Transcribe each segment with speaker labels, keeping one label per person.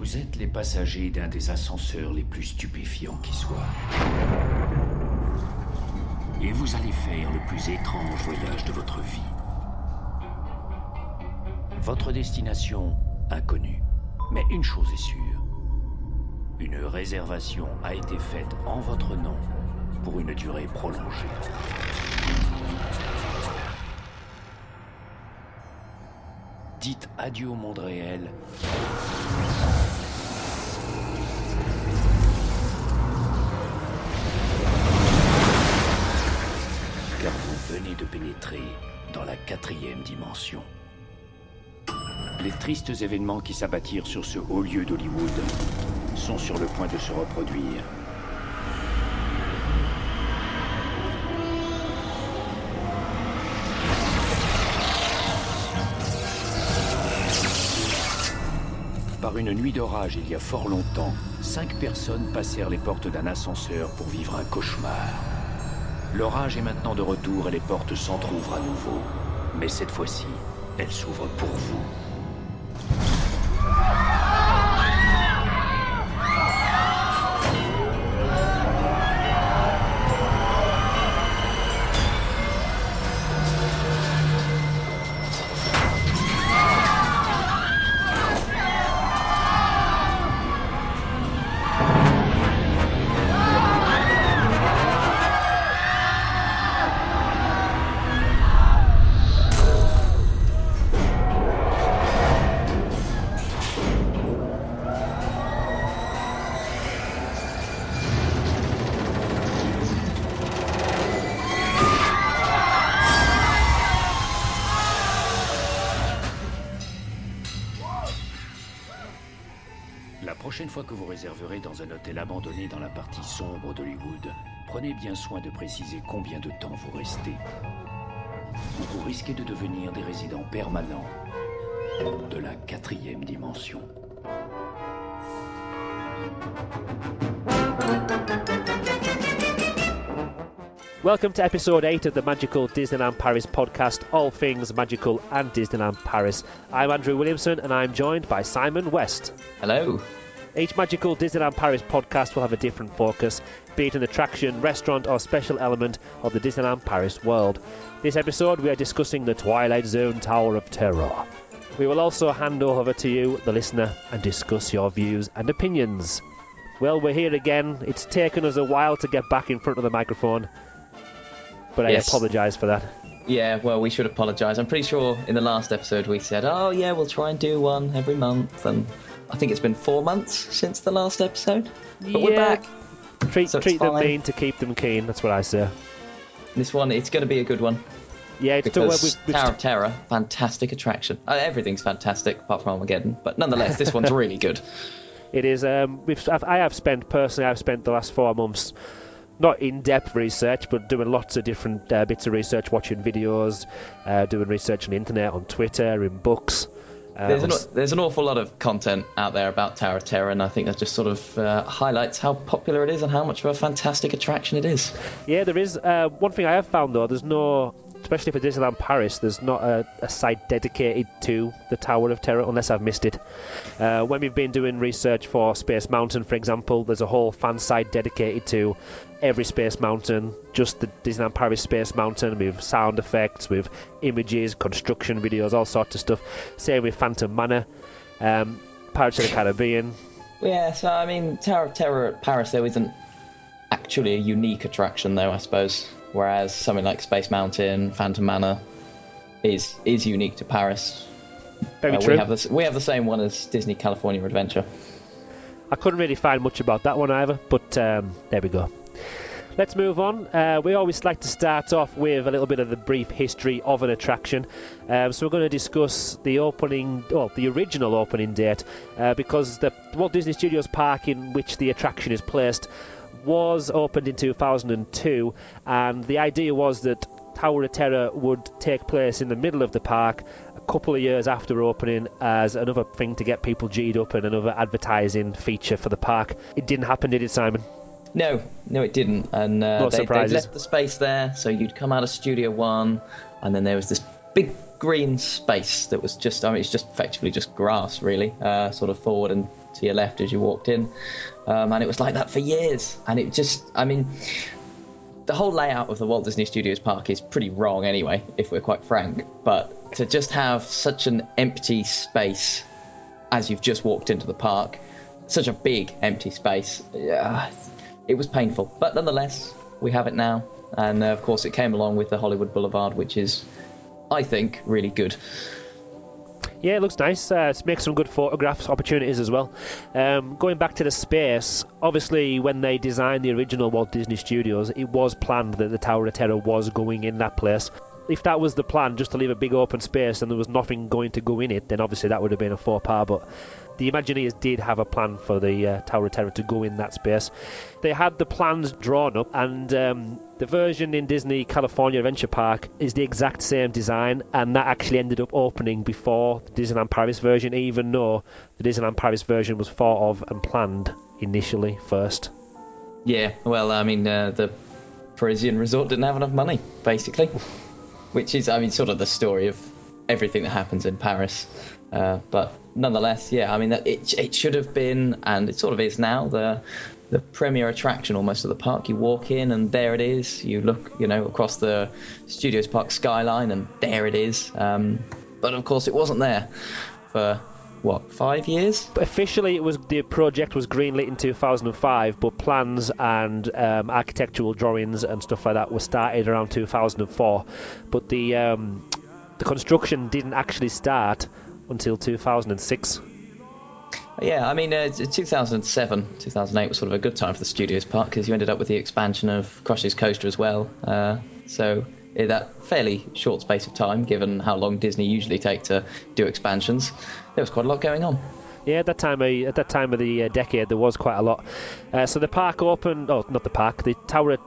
Speaker 1: Vous êtes les passagers d'un des ascenseurs les plus stupéfiants qui soient. Et vous allez faire le plus étrange voyage de votre vie. Votre destination, inconnue. Mais une chose est sûre. Une réservation a été faite en votre nom pour une durée prolongée. Dites adieu au monde réel. Car vous venez de pénétrer dans la 4e dimension. Les tristes événements qui s'abattirent sur ce haut lieu d'Hollywood sont sur le point de se reproduire. Par une nuit d'orage il y a fort longtemps, 5 personnes passèrent les portes d'un ascenseur pour vivre un cauchemar. L'orage est maintenant de retour et les portes s'entr'ouvrent à nouveau. Mais cette fois-ci, elles s'ouvrent pour vous. La prochaine fois que vous réserverez dans un hôtel abandonné dans la partie sombre d'Hollywood, prenez bien soin de préciser combien de temps vous restez. Ou vous risquez de devenir des résidents permanents de la 4e dimension.
Speaker 2: Welcome to episode 8 of the Magical Disneyland Paris podcast, all things magical and Disneyland Paris. I'm Andrew Williamson and I'm joined by Simon West.
Speaker 3: Hello.
Speaker 2: Each Magical Disneyland Paris podcast will have a different focus, be it an attraction, restaurant or special element of the Disneyland Paris world. This episode we are discussing the Twilight Zone Tower of Terror. We will also hand over to you, the listener, and discuss your views and opinions. Well, we're here again. It's taken us a while to get back in front of the microphone, but I apologise for that.
Speaker 3: Yeah, well, we should apologise. I'm pretty sure in the last episode we said, oh yeah, we'll try and do one every month, and I think it's been 4 months since the last episode, but we're back.
Speaker 2: Treat them mean to keep them keen, that's what I say.
Speaker 3: This one, it's going to be a good one.
Speaker 2: Yeah, it's
Speaker 3: because Tower of Terror, fantastic attraction. Everything's fantastic apart from Armageddon, but nonetheless, this one's really good.
Speaker 2: It is. I've spent the last 4 months not in-depth research, but doing lots of different bits of research, watching videos, doing research on the internet, on Twitter, in books.
Speaker 3: There's an awful lot of content out there about Tower of Terror, and I think that just sort of highlights how popular it is and how much of a fantastic attraction it is.
Speaker 2: Yeah, there is. One thing I have found, though, there's no, especially for Disneyland Paris, there's not a site dedicated to the Tower of Terror, unless I've missed it. When we've been doing research for Space Mountain, for example, there's a whole fan site dedicated to every Space Mountain, just the Disneyland Paris Space Mountain, with sound effects, with images, construction videos, all sorts of stuff. Same with Phantom Manor, Pirates of the Caribbean.
Speaker 3: Yeah, so I mean, Tower of Terror at Paris, though, isn't actually a unique attraction, though, I suppose. Whereas something like Space Mountain, Phantom Manor is unique to Paris.
Speaker 2: Very true.
Speaker 3: We have the same one as Disney California Adventure.
Speaker 2: I couldn't really find much about that one either, but there we go. Let's move on. We always like to start off with a little bit of the brief history of an attraction. So we're going to discuss the original opening date, because the Walt Disney Studios Park in which the attraction is placed was opened in 2002, and the idea was that Tower of Terror would take place in the middle of the park a couple of years after opening as another thing to get people G'd up and another advertising feature for the park. It didn't happen, did it, Simon?
Speaker 3: No, it didn't. And they left the space there, so you'd come out of Studio One, and then there was this big green space that was just, it's just effectively just grass, really, sort of forward and to your left as you walked in, and it was like that for years. And it just, I mean, the whole layout of the Walt Disney Studios park is pretty wrong anyway, if we're quite frank. But to just have such an empty space as you've just walked into the park, such a big empty space, it was painful. But nonetheless, we have it now. And of course, it came along with the Hollywood Boulevard, which is, I think, really good.
Speaker 2: Yeah, it looks nice. It makes some good photographs opportunities as well. Going back to the space, obviously when they designed the original Walt Disney Studios, it was planned that the Tower of Terror was going in that place. If that was the plan, just to leave a big open space and there was nothing going to go in it, then obviously that would have been a faux pas. But the Imagineers did have a plan for the Tower of Terror to go in that space. They had the plans drawn up, and the version in Disney California Adventure Park is the exact same design, and that actually ended up opening before the Disneyland Paris version, even though the Disneyland Paris version was thought of and planned initially first.
Speaker 3: Yeah, well, I mean, the Parisian resort didn't have enough money, basically. Which is, I mean, sort of the story of everything that happens in Paris. But nonetheless, yeah, I mean, it should have been, and it sort of is now, the premier attraction almost of the park. You walk in and there it is. You look, across the Studios Park skyline and there it is. But of course it wasn't there for, 5 years?
Speaker 2: But officially the project was greenlit in 2005, but plans and architectural drawings and stuff like that were started around 2004. But the construction didn't actually start until 2006.
Speaker 3: Yeah, I mean, 2007, 2008 was sort of a good time for the Studios Park because you ended up with the expansion of Crush's Coaster as well. So in that fairly short space of time, given how long Disney usually take to do expansions, there was quite a lot going on.
Speaker 2: Yeah, at that time of the decade, there was quite a lot. So the park opened, not the park, the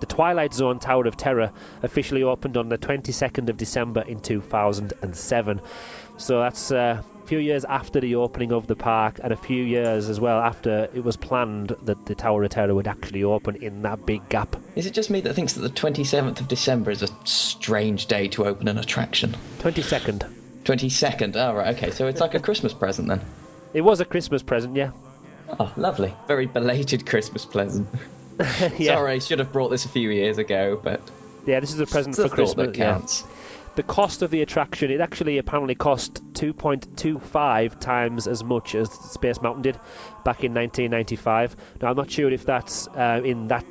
Speaker 2: Twilight Zone Tower of Terror officially opened on the 22nd of December in 2007. So that's a few years after the opening of the park, and a few years as well after it was planned that the Tower of Terror would actually open in that big gap.
Speaker 3: Is it just me that thinks that the 27th of December is a strange day to open an attraction?
Speaker 2: 22nd.
Speaker 3: 22nd, oh right, okay, so it's like a Christmas present then?
Speaker 2: It was a Christmas present, yeah.
Speaker 3: Oh, lovely. Very belated Christmas present.
Speaker 2: Yeah.
Speaker 3: Sorry, should have brought this a few years ago, but...
Speaker 2: Yeah, this is a present
Speaker 3: for
Speaker 2: Christmas.
Speaker 3: That counts.
Speaker 2: Yeah. The cost of the attraction, it actually apparently cost 2.25 times as much as Space Mountain did back in 1995. Now, I'm not sure if that's in that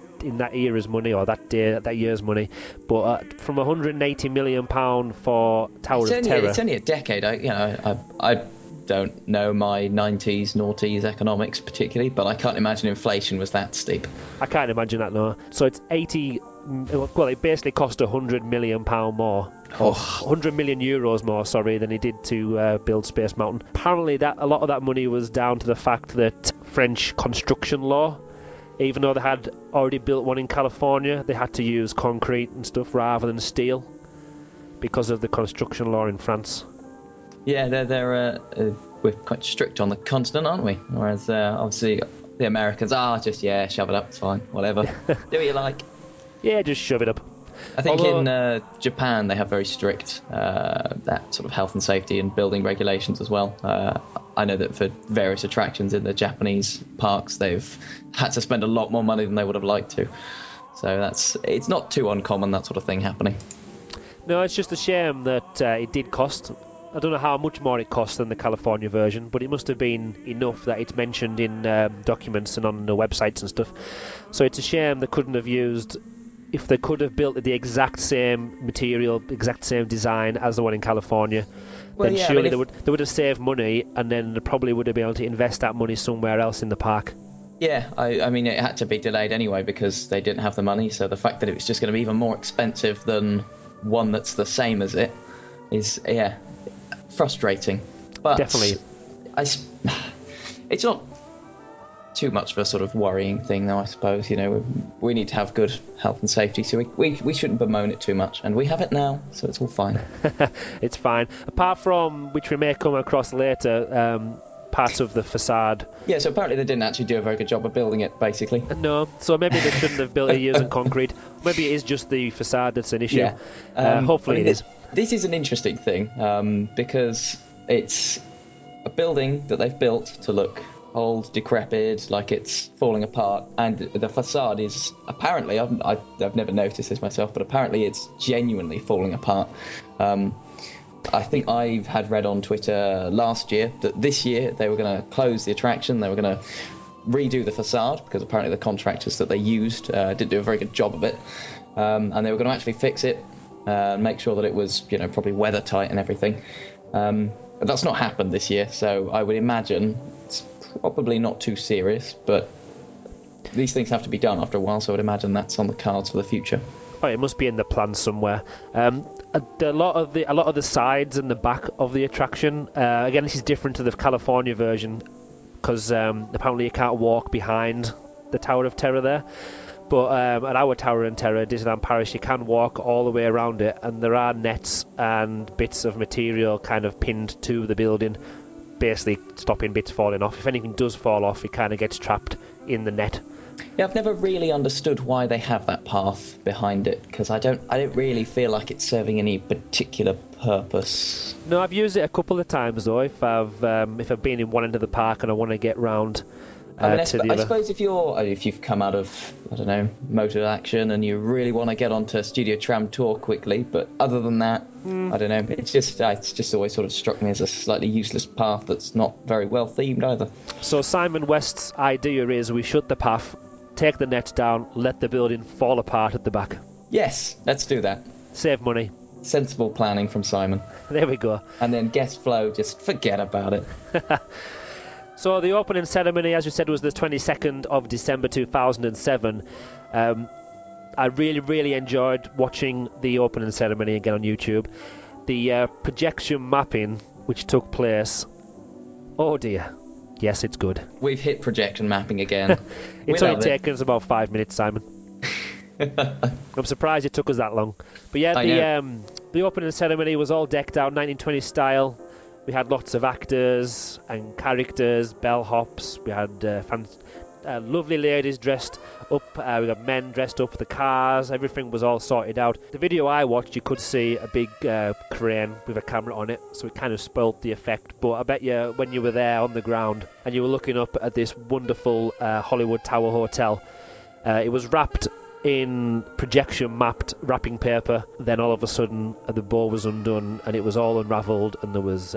Speaker 2: era's money or that year's money, but from £180 million for Tower of Terror.
Speaker 3: It's only a decade. I don't know my 90s, noughties economics particularly, but I can't imagine inflation was that steep.
Speaker 2: I can't imagine that, no. So it's it basically cost £100 million more. Or 100 million euros more, than he did to build Space Mountain. Apparently, a lot of that money was down to the fact that French construction law, even though they had already built one in California, they had to use concrete and stuff rather than steel because of the construction law in France. Yeah,
Speaker 3: we're quite strict on the continent, aren't we? Whereas obviously the Americans just shove it up, it's fine, whatever. Do what you like.
Speaker 2: Yeah, just shove it up.
Speaker 3: I think in Japan they have very strict that sort of health and safety and building regulations as well. I know that for various attractions in the Japanese parks they've had to spend a lot more money than they would have liked to. So it's not too uncommon, that sort of thing happening.
Speaker 2: No, it's just a shame that it did cost. I don't know how much more it cost than the California version, but it must have been enough that it's mentioned in documents and on the websites and stuff. So it's a shame they couldn't have used... If they could have built the exact same material, exact same design as the one in California, then surely they would have saved money, and then they probably would have been able to invest that money somewhere else in the park.
Speaker 3: Yeah, I mean, it had to be delayed anyway because they didn't have the money, so the fact that it was just going to be even more expensive than one that's the same as it is, frustrating. But
Speaker 2: definitely.
Speaker 3: It's not too much of a sort of worrying thing, though, I suppose. We need to have good health and safety, so we shouldn't bemoan it too much, and we have it now, so it's all fine.
Speaker 2: It's fine. Apart from, which we may come across later, parts of the facade.
Speaker 3: Yeah, so apparently they didn't actually do a very good job of building it, basically.
Speaker 2: No, so maybe they shouldn't have built it using concrete. Maybe it is just the facade that's an issue. Yeah. Hopefully it is.
Speaker 3: This is an interesting thing, because it's a building that they've built to look old, decrepit, like it's falling apart. And the facade is apparently, I've never noticed this myself, but apparently it's genuinely falling apart. I think I had read on Twitter last year that this year they were going to close the attraction. They were going to redo the facade because apparently the contractors that they used didn't do a very good job of it. And they were going to actually fix it and make sure that it was, probably weather tight and everything. But that's not happened this year, so I would imagine it's probably not too serious, but these things have to be done after a while, so I would imagine that's on the cards for the future.
Speaker 2: Oh, it must be in the plan somewhere. A lot of the sides and the back of the attraction, again, this is different to the California version, because apparently you can't walk behind the Tower of Terror there. But at our Tower of Terror, Disneyland Paris, you can walk all the way around it, and there are nets and bits of material kind of pinned to the building, basically stopping bits falling off. If anything does fall off, it kind of gets trapped in the net.
Speaker 3: Yeah, I've never really understood why they have that path behind it, because I don't really feel like it's serving any particular purpose.
Speaker 2: No, I've used it a couple of times though. If I've been in one end of the park and I want to get round. I
Speaker 3: suppose if you've come out of, I don't know, motor action and you really want to get onto Studio Tram Tour quickly, but other than that, I don't know. It's just always sort of struck me as a slightly useless path that's not very well themed either.
Speaker 2: So Simon West's idea is we shut the path, take the net down, let the building fall apart at the back.
Speaker 3: Yes, let's do that.
Speaker 2: Save money.
Speaker 3: Sensible planning from Simon.
Speaker 2: There we go.
Speaker 3: And then guest flow, just forget about it.
Speaker 2: So the opening ceremony, as you said, was the 22nd of December 2007. I really, really enjoyed watching the opening ceremony again on YouTube. The projection mapping which took place, oh dear, yes, it's good.
Speaker 3: We've hit projection mapping again.
Speaker 2: It's only taken us about 5 minutes, Simon. I'm surprised it took us that long. But yeah, the opening ceremony was all decked out 1920s style. We had lots of actors and characters, bellhops. We had lovely ladies dressed up. We got men dressed up. The cars, everything was all sorted out. The video I watched, you could see a big crane with a camera on it, so it kind of spoilt the effect. But I bet you, when you were there on the ground and you were looking up at this wonderful Hollywood Tower Hotel, it was wrapped in projection mapped wrapping paper. Then all of a sudden the bow was undone and it was all unravelled, and there was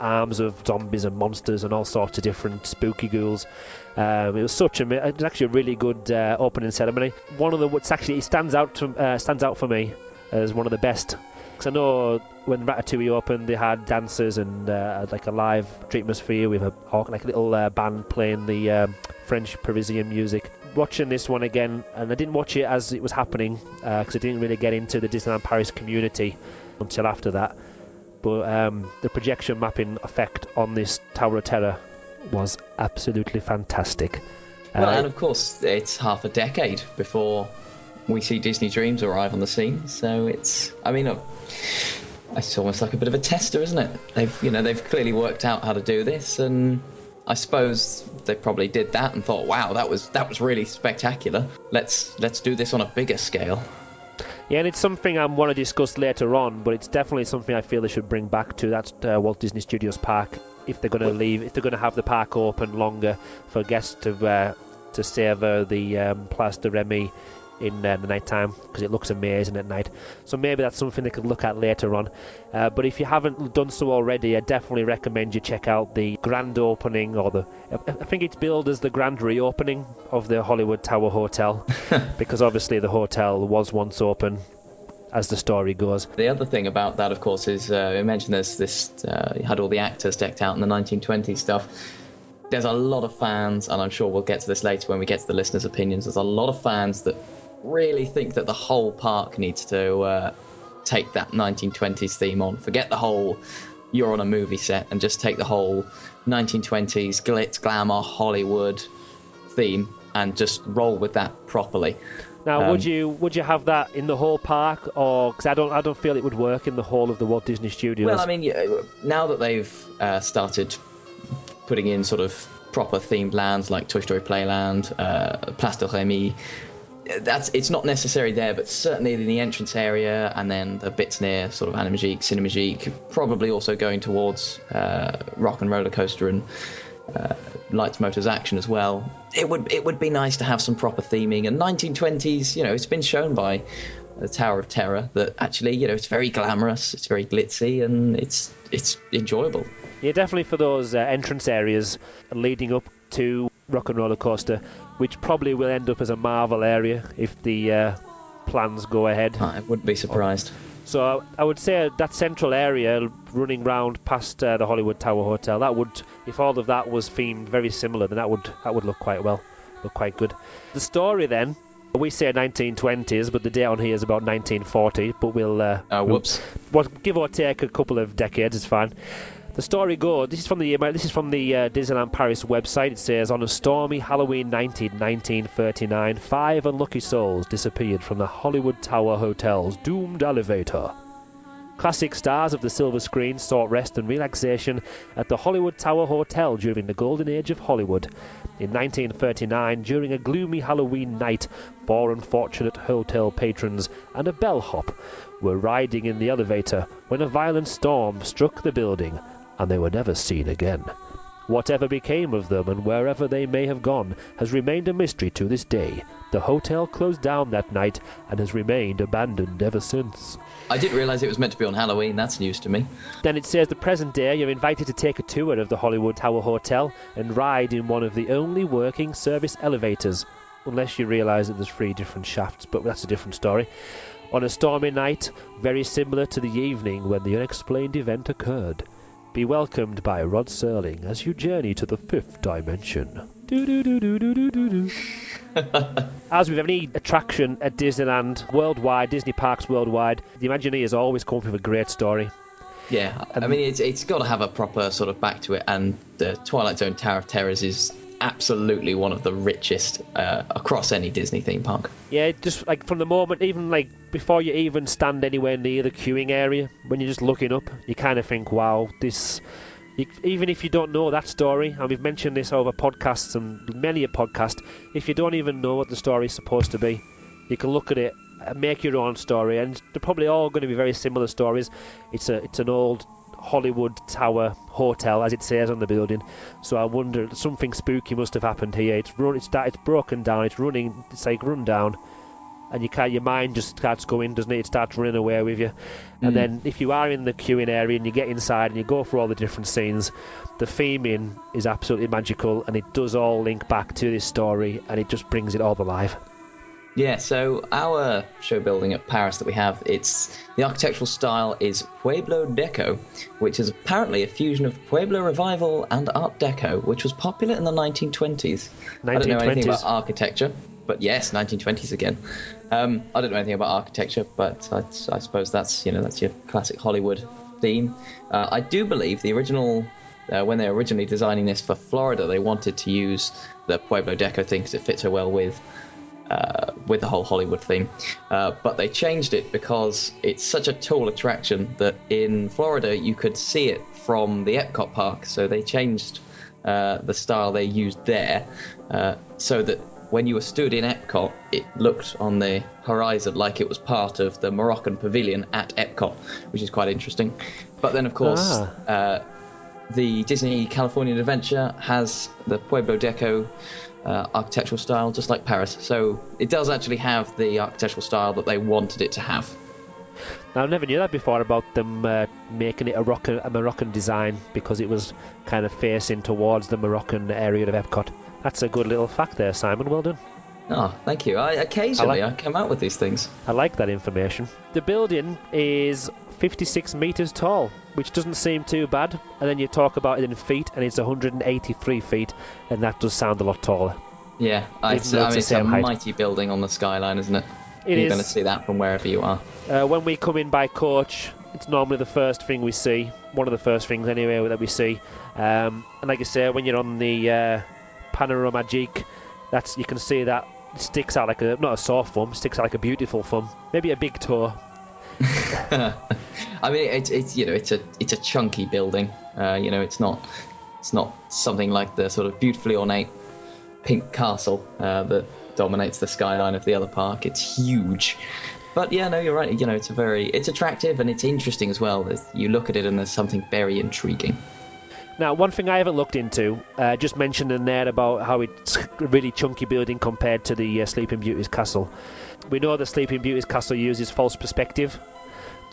Speaker 2: arms of zombies and monsters and all sorts of different spooky ghouls. It was actually a really good opening ceremony. One of the what's actually stands out for me as one of the best. Because I know when Ratatouille opened, they had dancers and like a live atmosphere with a little band playing the French Parisian music. Watching this one again, and I didn't watch it as it was happening because I didn't really get into the Disneyland Paris community until after that. But the projection mapping effect on this Tower of Terror was absolutely fantastic.
Speaker 3: Well, and of course, it's half a decade before we see Disney Dreams arrive on the scene, so it's almost like a bit of a tester, isn't it? They've clearly worked out how to do this, and I suppose they probably did that and thought, wow, that was really spectacular. Let's do this on a bigger scale.
Speaker 2: Yeah, and it's something I want to discuss later on, but it's definitely something I feel they should bring back to that Walt Disney Studios park if they're going to have the park open longer for guests to savour the Place de Remy in the night time, because it looks amazing at night. So maybe that's something they could look at later on. But if you haven't done so already, I definitely recommend you check out the grand opening, or I think it's billed as the grand reopening of the Hollywood Tower Hotel, because obviously the hotel was once open, as the story goes.
Speaker 3: The other thing about that, of course, is I mentioned there's this. You had all the actors decked out in the 1920s stuff. There's a lot of fans, and I'm sure we'll get to this later when we get to the listeners' opinions. There's a lot of fans that really think that the whole park needs to take that 1920s theme on. Forget the whole you're on a movie set, and just take the whole 1920s glitz, glamour, Hollywood theme and just roll with that properly.
Speaker 2: Now, would you have that in the whole park, or because I don't feel it would work in the whole of the Walt Disney Studios?
Speaker 3: Well, I mean, now that they've started putting in sort of proper themed lands like Toy Story Playland, Place de Remy, it's not necessary there, but certainly in the entrance area, and then the bits near sort of Animagique, Cinemagique, probably also going towards Rock and Roller Coaster and lights, motors, action as well. It would be nice to have some proper theming. And 1920s, it's been shown by the Tower of Terror that actually, it's very glamorous, it's very glitzy, and it's enjoyable.
Speaker 2: Yeah, definitely for those entrance areas leading up to Rock and Roller Coaster, which probably will end up as a Marvel area if the plans go ahead.
Speaker 3: I wouldn't be surprised.
Speaker 2: So I would say that central area running round past the Hollywood Tower Hotel, that would, if all of that was themed very similar, then that would look quite good. The story then, we say 1920s, but the date on here is about 1940, but we'll give or take a couple of decades, it's fine. The story goes, this is from the Disneyland Paris website. It says, on a stormy Halloween night in 1939, 5 unlucky souls disappeared from the Hollywood Tower Hotel's doomed elevator. Classic stars of the silver screen sought rest and relaxation at the Hollywood Tower Hotel during the golden age of Hollywood. In 1939, during a gloomy Halloween night, 4 unfortunate hotel patrons and a bellhop were riding in the elevator when a violent storm struck the building, and they were never seen again. Whatever became of them and wherever they may have gone has remained a mystery to this day. The hotel closed down that night and has remained abandoned ever since.
Speaker 3: I didn't realise it was meant to be on Halloween. That's news to me.
Speaker 2: Then it says the present day you're invited to take a tour of the Hollywood Tower Hotel and ride in one of the only working service elevators, unless you realise that there's 3 different shafts, but that's a different story. On a stormy night, very similar to the evening when the unexplained event occurred. Be welcomed by Rod Serling as you journey to the 5th dimension. As with any attraction at Disneyland worldwide, Disney parks worldwide, the Imagineers always come up with a great story.
Speaker 3: Yeah, I mean, it's got to have a proper sort of back to it, and the Twilight Zone Tower of Terrors is absolutely one of the richest across any Disney theme park.
Speaker 2: Yeah, just like from the moment, even like before you even stand anywhere near the queuing area, when you're just looking up, you kind of think, wow, even if you don't know that story, and we've mentioned this over podcasts and many a podcast, if you don't even know what the story is supposed to be, you can look at it and make your own story, and they're probably all going to be very similar stories. It's an old Hollywood Tower Hotel, as it says on the building, so I wonder, something spooky must have happened here. It's broken down, it's like run down, and your mind just starts going, doesn't it? It starts running away with you. And then if you are in the queuing area and you get inside and you go for all the different scenes, the theming is absolutely magical, and it does all link back to this story, and it just brings it all alive.
Speaker 3: Yeah, so our show building at Paris that we have, the architectural style is Pueblo Deco, which is apparently a fusion of Pueblo Revival and Art Deco, which was popular in the 1920s. I don't know anything about architecture, but yes, 1920s again. I don't know anything about architecture, but I suppose that's your classic Hollywood theme. I do believe the original, when they were originally designing this for Florida, they wanted to use the Pueblo Deco thing because it fits so well with the whole Hollywood theme, but they changed it because it's such a tall attraction that in Florida you could see it from the Epcot park, so they changed the style they used there, so that when you were stood in Epcot, it looked on the horizon like it was part of the Moroccan pavilion at Epcot, which is quite interesting. But then, of course, the Disney Californian Adventure has the Pueblo Deco architectural style, just like Paris. So it does actually have the architectural style that they wanted it to have.
Speaker 2: Now, I never knew that before about them making it a Moroccan design, because it was kind of facing towards the Moroccan area of Epcot. That's a good little fact there, Simon. Well done.
Speaker 3: Oh, thank you. Occasionally I come out with these things.
Speaker 2: I like that information. The building is 56 metres tall, which doesn't seem too bad, and then you talk about it in feet and it's 183 feet, and that does sound a lot taller.
Speaker 3: Yeah, it's a mighty building on the skyline, isn't it? You're going to see that from wherever you are.
Speaker 2: When we come in by coach, it's normally the first thing we see, one of the first things anyway that we see, and like I say, when you're on the Panorama Magique, you can see that it sticks out like not a sore thumb, sticks out like a beautiful thumb, maybe a big toe.
Speaker 3: I mean, it's a chunky building. It's not something like the sort of beautifully ornate pink castle that dominates the skyline of the other park. It's huge. But yeah, no, you're right. It's attractive and it's interesting as well. You look at it and there's something very intriguing.
Speaker 2: Now, one thing I haven't looked into, just mentioned in there about how it's a really chunky building compared to the Sleeping Beauty's castle. We know the Sleeping Beauty's castle uses false perspective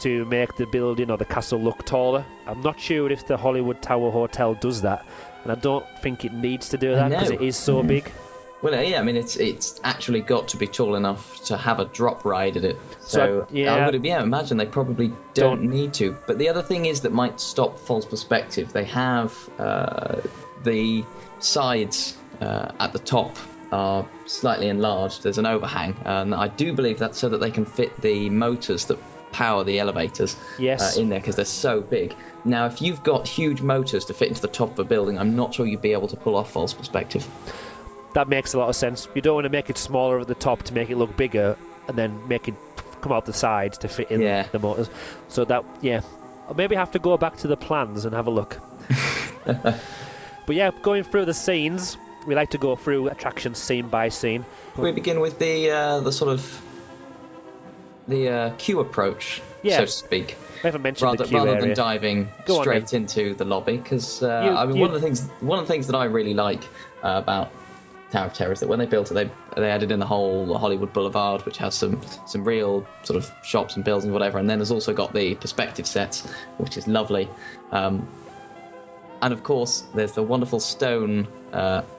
Speaker 2: to make the building or the castle look taller. I'm not sure if the Hollywood Tower Hotel does that, and I don't think it needs to do that because it is so big.
Speaker 3: Well, yeah, I mean, it's actually got to be tall enough to have a drop ride at it. So I would imagine they probably don't need to. But the other thing is that might stop false perspective. They have the sides at the top are slightly enlarged. There's an overhang, and I do believe that's so that they can fit the motors that power the elevators in there, because they're so big. Now, if you've got huge motors to fit into the top of a building, I'm not sure you'd be able to pull off false perspective.
Speaker 2: That makes a lot of sense. You don't want to make it smaller at the top to make it look bigger, and then make it come out the sides to fit in the motors. So that, I'll maybe have to go back to the plans and have a look. But yeah, going through the scenes, we like to go through attractions scene by scene.
Speaker 3: We begin with the sort of the queue approach, so to speak.
Speaker 2: I haven't mentioned the queue
Speaker 3: rather
Speaker 2: area.
Speaker 3: Than diving straight into the lobby, because one of the things that I really like about Tower of Terror is that when they built it, they added in the whole Hollywood Boulevard, which has some real sort of shops and buildings and whatever, and then there's also got the perspective sets, which is lovely. And of course, there's the wonderful stone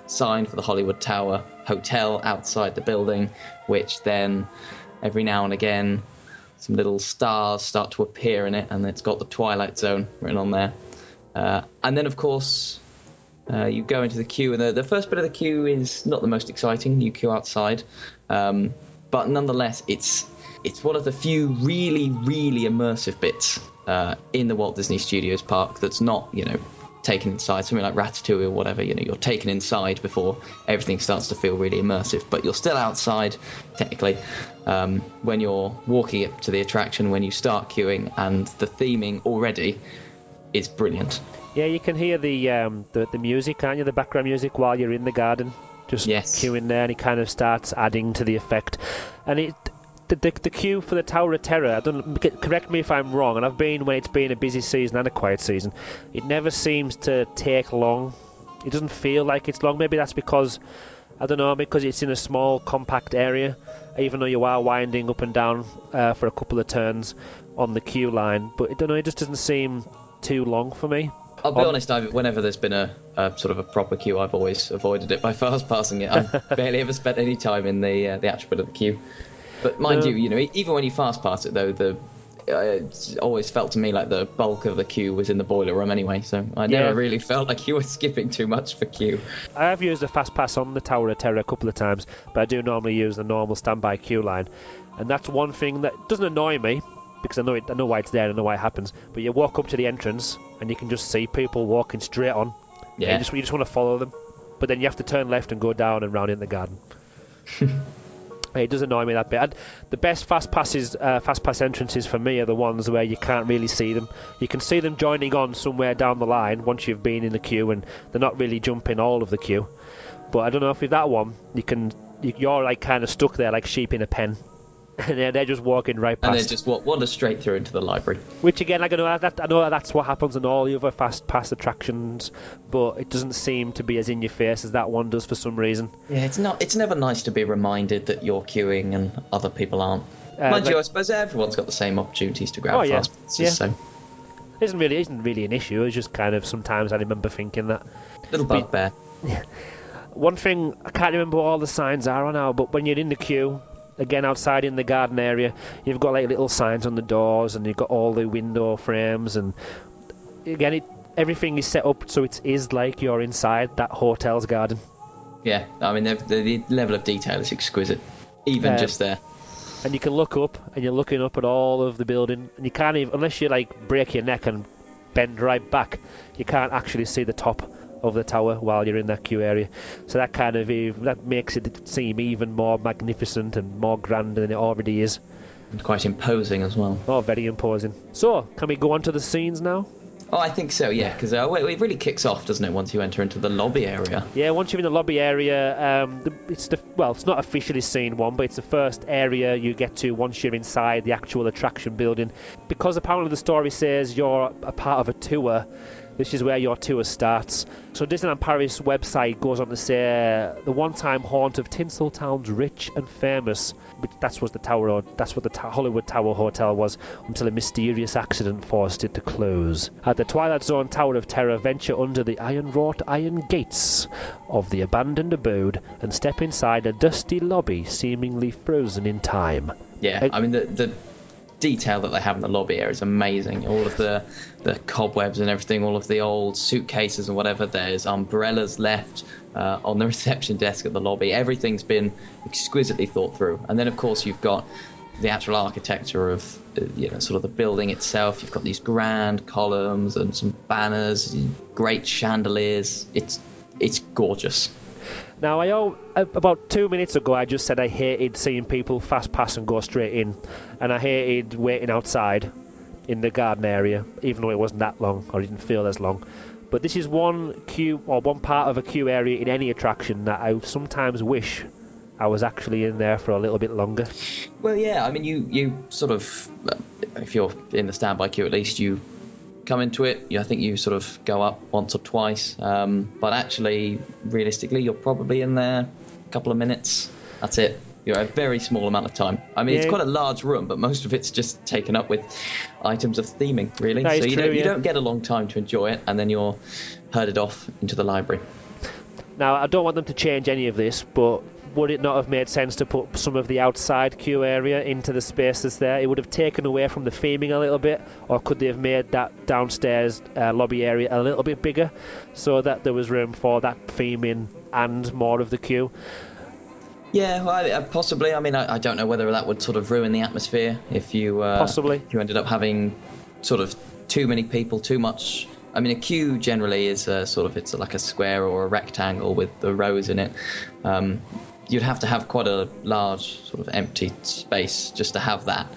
Speaker 3: sign for the Hollywood Tower Hotel outside the building, which then every now and again some little stars start to appear in it, and it's got the Twilight Zone written on there. And then, of course, you go into the queue, and the first bit of the queue is not the most exciting. You queue outside, but nonetheless, it's one of the few really, really immersive bits in the Walt Disney Studios park that's not, taken inside. Something like Ratatouille or whatever, you're taken inside before everything starts to feel really immersive, but you're still outside technically when you're walking up to the attraction, when you start queuing, and the theming already is brilliant.
Speaker 2: Yeah, you can hear the music, can't you? The background music while you're in the garden, just queuing there, and it kind of starts adding to the effect. And the queue for the Tower of Terror, correct me if I'm wrong, and I've been when it's been a busy season and a quiet season, it never seems to take long. It doesn't feel like it's long. Maybe that's because, I don't know, because it's in a small, compact area, even though you are winding up and down for a couple of turns on the queue line. But I don't know, it just doesn't seem too long for me.
Speaker 3: I'll be honest, whenever there's been a sort of a proper queue, I've always avoided it by fast passing it. I've barely ever spent any time in the actual bit of the queue. But mind you, even when you fast pass it, though, it's always felt to me like the bulk of the queue was in the boiler room anyway, so I never really felt like you were skipping too much for queue.
Speaker 2: I have used a fast pass on the Tower of Terror a couple of times, but I do normally use the normal standby queue line. And that's one thing that doesn't annoy me, because I know why it's there, I know why it happens. But you walk up to the entrance, and you can just see people walking straight on. Yeah. You just want to follow them. But then you have to turn left and go down and round in the garden. It does annoy me that bit. And the best fast pass entrances for me are the ones where you can't really see them. You can see them joining on somewhere down the line once you've been in the queue, and they're not really jumping all of the queue. But I don't know if with that one you're like kind of stuck there like sheep in a pen, and they're just walking right past.
Speaker 3: And they just wander straight through into the library.
Speaker 2: Which again, I know that's what happens in all the other fast pass attractions, but it doesn't seem to be as in your face as that one does for some reason.
Speaker 3: Yeah, it's never nice to be reminded that you're queuing and other people aren't. Mind you, I suppose everyone's got the same opportunities to grab fast passes, so
Speaker 2: it isn't really an issue. It's just kind of sometimes I remember thinking that.
Speaker 3: Little bugbear.
Speaker 2: One thing, I can't remember what all the signs are now, but when you're in the queue, again outside in the garden area, you've got like little signs on the doors, and you've got all the window frames, and again everything is set up so it is like you're inside that hotel's garden.
Speaker 3: Yeah, I mean the level of detail is exquisite, even just there.
Speaker 2: And you can look up, and you're looking up at all of the building, and you can't even, unless you like break your neck and bend right back, you can't actually see the top of the tower while you're in that queue area. So that makes it seem even more magnificent and more grand than it already is.
Speaker 3: And quite imposing as well.
Speaker 2: Oh, very imposing. So, can we go on to the scenes now?
Speaker 3: Oh, I think so, yeah, because it really kicks off, doesn't it, once you enter into the lobby area?
Speaker 2: Yeah, once you're in the lobby area, it's not officially scene one, but it's the first area you get to once you're inside the actual attraction building. Because apparently the story says you're a part of a tour, This is where your tour starts. So Disneyland Paris website goes on to say the one-time haunt of Tinseltown's rich and famous. That's what the Hollywood Tower Hotel was until a mysterious accident forced it to close. At the Twilight Zone Tower of Terror, venture under the iron-wrought iron gates of the abandoned abode and step inside a dusty lobby seemingly frozen in time.
Speaker 3: Yeah, I mean the detail that they have in the lobby area is amazing. All of the cobwebs and everything, all of the old suitcases and whatever. There's umbrellas left on the reception desk at the lobby. Everything's been exquisitely thought through. And then of course you've got the actual architecture of sort of the building itself. You've got these grand columns and some banners, great chandeliers. It's gorgeous.
Speaker 2: Now, about 2 minutes ago, I just said I hated seeing people fast pass and go straight in, and I hated waiting outside in the garden area, even though it wasn't that long, or it didn't feel as long. But this is one queue, or one part of a queue area in any attraction that I sometimes wish I was actually in there for a little bit longer.
Speaker 3: Well, yeah, I mean, you sort of, if you're in the standby queue at least, you come into it, I think you sort of go up once or twice, but actually realistically you're probably in there a couple of minutes. That's it. You're a very small amount of time. I mean, It's quite a large room, but most of it's just taken up with items of theming, really. So you don't get a long time to enjoy it, and then you're herded off into the library.
Speaker 2: Now, I don't want them to change any of this, but would it not have made sense to put some of the outside queue area into the spaces there? It would have taken away from the theming a little bit, or could they have made that downstairs lobby area a little bit bigger so that there was room for that theming and more of the queue?
Speaker 3: Yeah, well, possibly. I mean, I don't know whether that would sort of ruin the atmosphere if you
Speaker 2: possibly
Speaker 3: if you ended up having sort of too many people, too much. I mean, a queue generally is it's like a square or a rectangle with the rows in it. You'd have to have quite a large sort of empty space just to have that,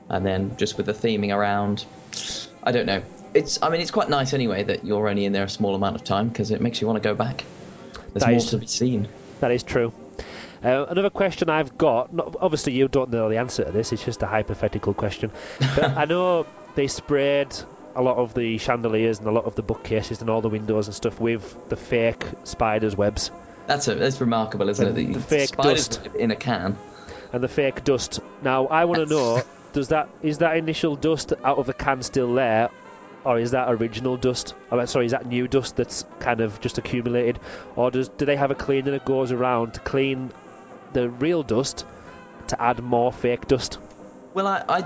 Speaker 3: and then just with the theming around, I don't know. It's quite nice anyway that you're only in there a small amount of time, because it makes you want to go back. There's more to be seen.
Speaker 2: That is true. Another question I've got, obviously you don't know the answer to this, it's just a hypothetical question, but I know they sprayed a lot of the chandeliers and a lot of the bookcases and all the windows and stuff with the fake spiders' webs. That's remarkable, isn't it?
Speaker 3: The
Speaker 2: fake
Speaker 3: spiders
Speaker 2: dust
Speaker 3: in a can.
Speaker 2: And the fake dust. Now, I want to know, is that initial dust out of the can still there, or is that original dust? Is that new dust that's kind of just accumulated, or do they have a cleaner that goes around to clean the real dust to add more fake dust?
Speaker 3: Well, I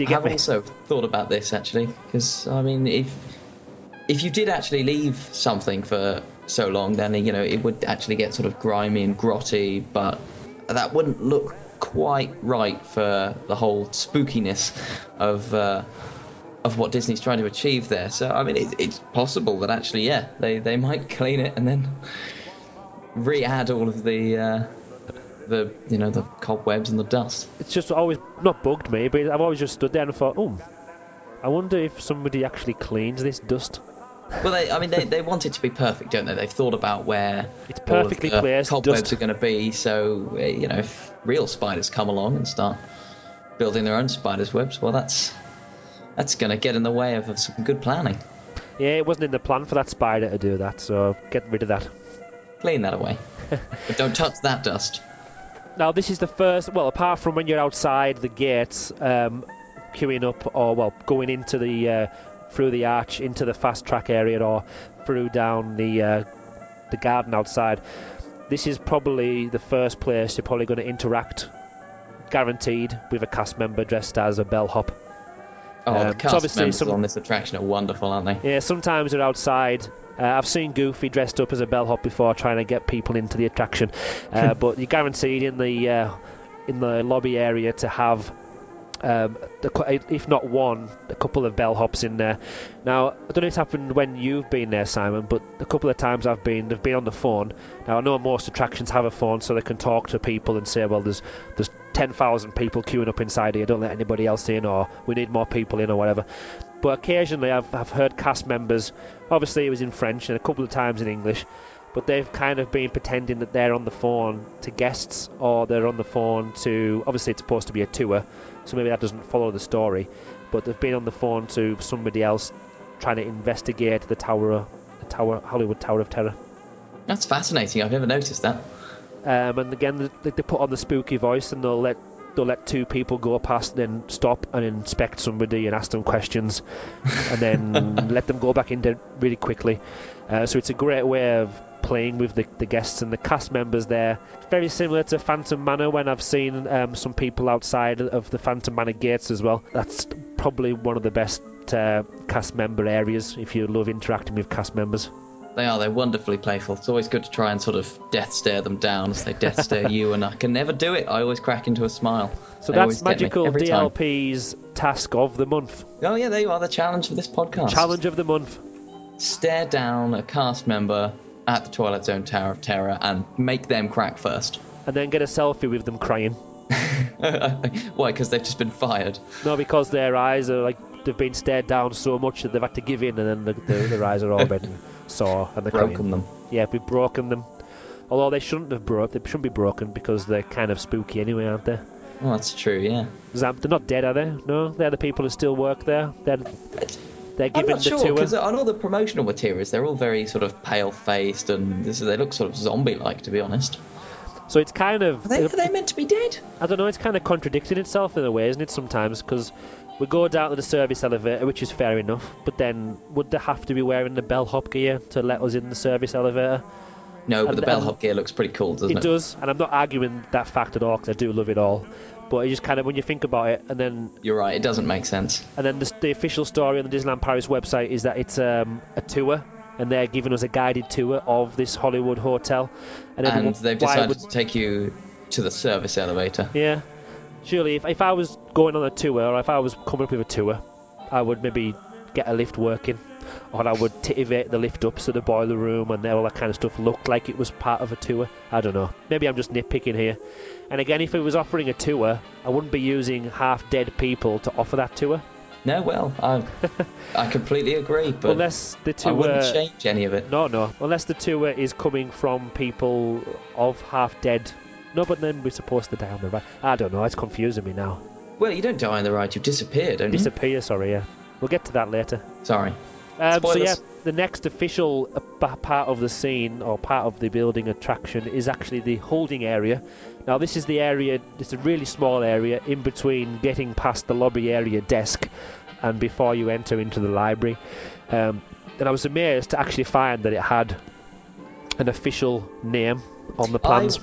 Speaker 3: have also thought about this actually, because I mean, if you did actually leave something for so long, then it would actually get sort of grimy and grotty, but that wouldn't look quite right for the whole spookiness of what Disney's trying to achieve there. So I mean, it's possible that actually, they might clean it and then re-add all of the cobwebs and the dust.
Speaker 2: It's just always not bugged me, but I've always just stood there and thought, I wonder if somebody actually cleans this dust.
Speaker 3: Well, they want it to be perfect, don't they? They've thought about where
Speaker 2: it's perfectly placed
Speaker 3: cobwebs
Speaker 2: dust
Speaker 3: are going to be. So if real spiders come along and start building their own spiders' webs, well, that's going to get in the way of some good planning.
Speaker 2: Yeah, it wasn't in the plan for that spider to do that, so get rid of that.
Speaker 3: Clean that away, but don't touch that dust.
Speaker 2: Now, this is the first, well, apart from when you're outside the gates, queuing up, or, going into the, through the arch into the fast track area, or through down the garden outside, this is probably the first place you're probably going to interact, guaranteed, with a cast member dressed as a bellhop.
Speaker 3: The cast members on this attraction are wonderful, aren't they?
Speaker 2: Yeah, sometimes they're outside. I've seen Goofy dressed up as a bellhop before, trying to get people into the attraction. But you're guaranteed in the lobby area to have, if not one, a couple of bellhops in there. Now, I don't know if it's happened when you've been there, Simon, but a couple of times they've been on the phone. Now, I know most attractions have a phone so they can talk to people and say, well, there's 10,000 people queuing up inside here, don't let anybody else in, or we need more people in, or whatever. But occasionally I've heard cast members, obviously it was in French and a couple of times in English, but they've kind of been pretending that they're on the phone to guests, or they're on the phone to, obviously it's supposed to be a tour, so maybe that doesn't follow the story, but they've been on the phone to somebody else trying to investigate the Hollywood Tower of Terror.
Speaker 3: That's fascinating. I've never noticed that.
Speaker 2: And again, they put on the spooky voice, and they'll let two people go past, and then stop and inspect somebody and ask them questions, and then let them go back in there really quickly. So it's a great way of playing with the guests and the cast members there. Very similar to Phantom Manor, when I've seen some people outside of the Phantom Manor gates as well. That's probably one of the best cast member areas if you love interacting with cast members.
Speaker 3: They're wonderfully playful. It's always good to try and sort of death stare them down as they death stare you, and I can never do it. I always crack into a smile.
Speaker 2: So that's Magical DLP's task of the month.
Speaker 3: Oh yeah, there you are, the challenge for this podcast.
Speaker 2: Challenge of the month. Stare
Speaker 3: down a cast member at the Twilight Zone Tower of Terror and make them crack first.
Speaker 2: And then get a selfie with them crying.
Speaker 3: Why, because they've just been fired?
Speaker 2: No, because their eyes are they've been stared down so much that they've had to give in, and then their eyes are all red and sore, and they're
Speaker 3: broken
Speaker 2: crying.
Speaker 3: Them.
Speaker 2: Yeah, we've broken them. Although they shouldn't be broken because they're kind of spooky anyway, aren't they?
Speaker 3: Well, that's true, yeah.
Speaker 2: They're not dead, are they? No, they're the people who still work there. They're given
Speaker 3: I'm not sure,
Speaker 2: tour.
Speaker 3: because on all the promotional materials, they're all very sort of pale-faced, and they look sort of zombie-like, to be honest.
Speaker 2: So it's kind of...
Speaker 3: Are they meant to be dead?
Speaker 2: I don't know, it's kind of contradicting itself in a way, isn't it, sometimes? Because we go down to the service elevator, which is fair enough, but then would they have to be wearing the bellhop gear to let us in the service elevator?
Speaker 3: No, but the bellhop gear looks pretty cool, doesn't it?
Speaker 2: It does, and I'm not arguing that fact at all, because I do love it all. But it just kind of, when you think about it, and then...
Speaker 3: You're right, it doesn't make sense.
Speaker 2: And then the official story on the Disneyland Paris website is that it's a tour, and they're giving us a guided tour of this Hollywood hotel.
Speaker 3: And they've decided to take you to the service elevator.
Speaker 2: Yeah. Surely, if I was going on a tour, or if I was coming up with a tour, I would maybe get a lift working, or I would titivate the lift up so the boiler room and all that kind of stuff looked like it was part of a tour. I don't know. Maybe I'm just nitpicking here. And again, if it was offering a tour, I wouldn't be using half-dead people to offer that tour.
Speaker 3: No, well, I completely agree, but
Speaker 2: unless the tour,
Speaker 3: I wouldn't change any of it.
Speaker 2: No. Unless the tour is coming from people of half-dead. No, but then we're supposed to die on the ride. I don't know, it's confusing me now.
Speaker 3: Well, you don't die on the ride, you disappear, don't you?
Speaker 2: Disappear, sorry, yeah. We'll get to that later.
Speaker 3: Sorry.
Speaker 2: So yeah, the next official part of the scene, or part of the building attraction, is actually the holding area. Now this is the area, it's a really small area in between getting past the lobby area desk and before you enter into the library. And I was amazed to actually find that it had an official name on the plans.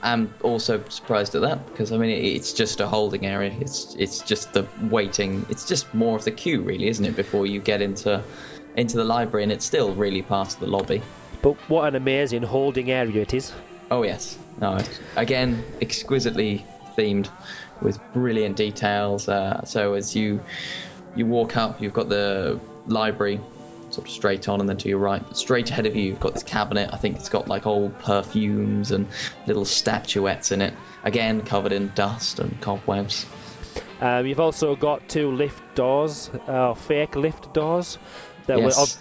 Speaker 3: I'm also surprised at that, because I mean it's just a holding area. It's just the waiting. It's just more of the queue, really, isn't it, before you get into the library, and it's still really part of the lobby.
Speaker 2: But what an amazing holding area it is.
Speaker 3: Oh yes, no, again exquisitely themed with brilliant details. So as you walk up, you've got the library sort of straight on, and then to your right, straight ahead of you, you've got this cabinet. I think it's got like old perfumes and little statuettes in it, again covered in dust and cobwebs.
Speaker 2: You've also got two lift doors, fake lift doors,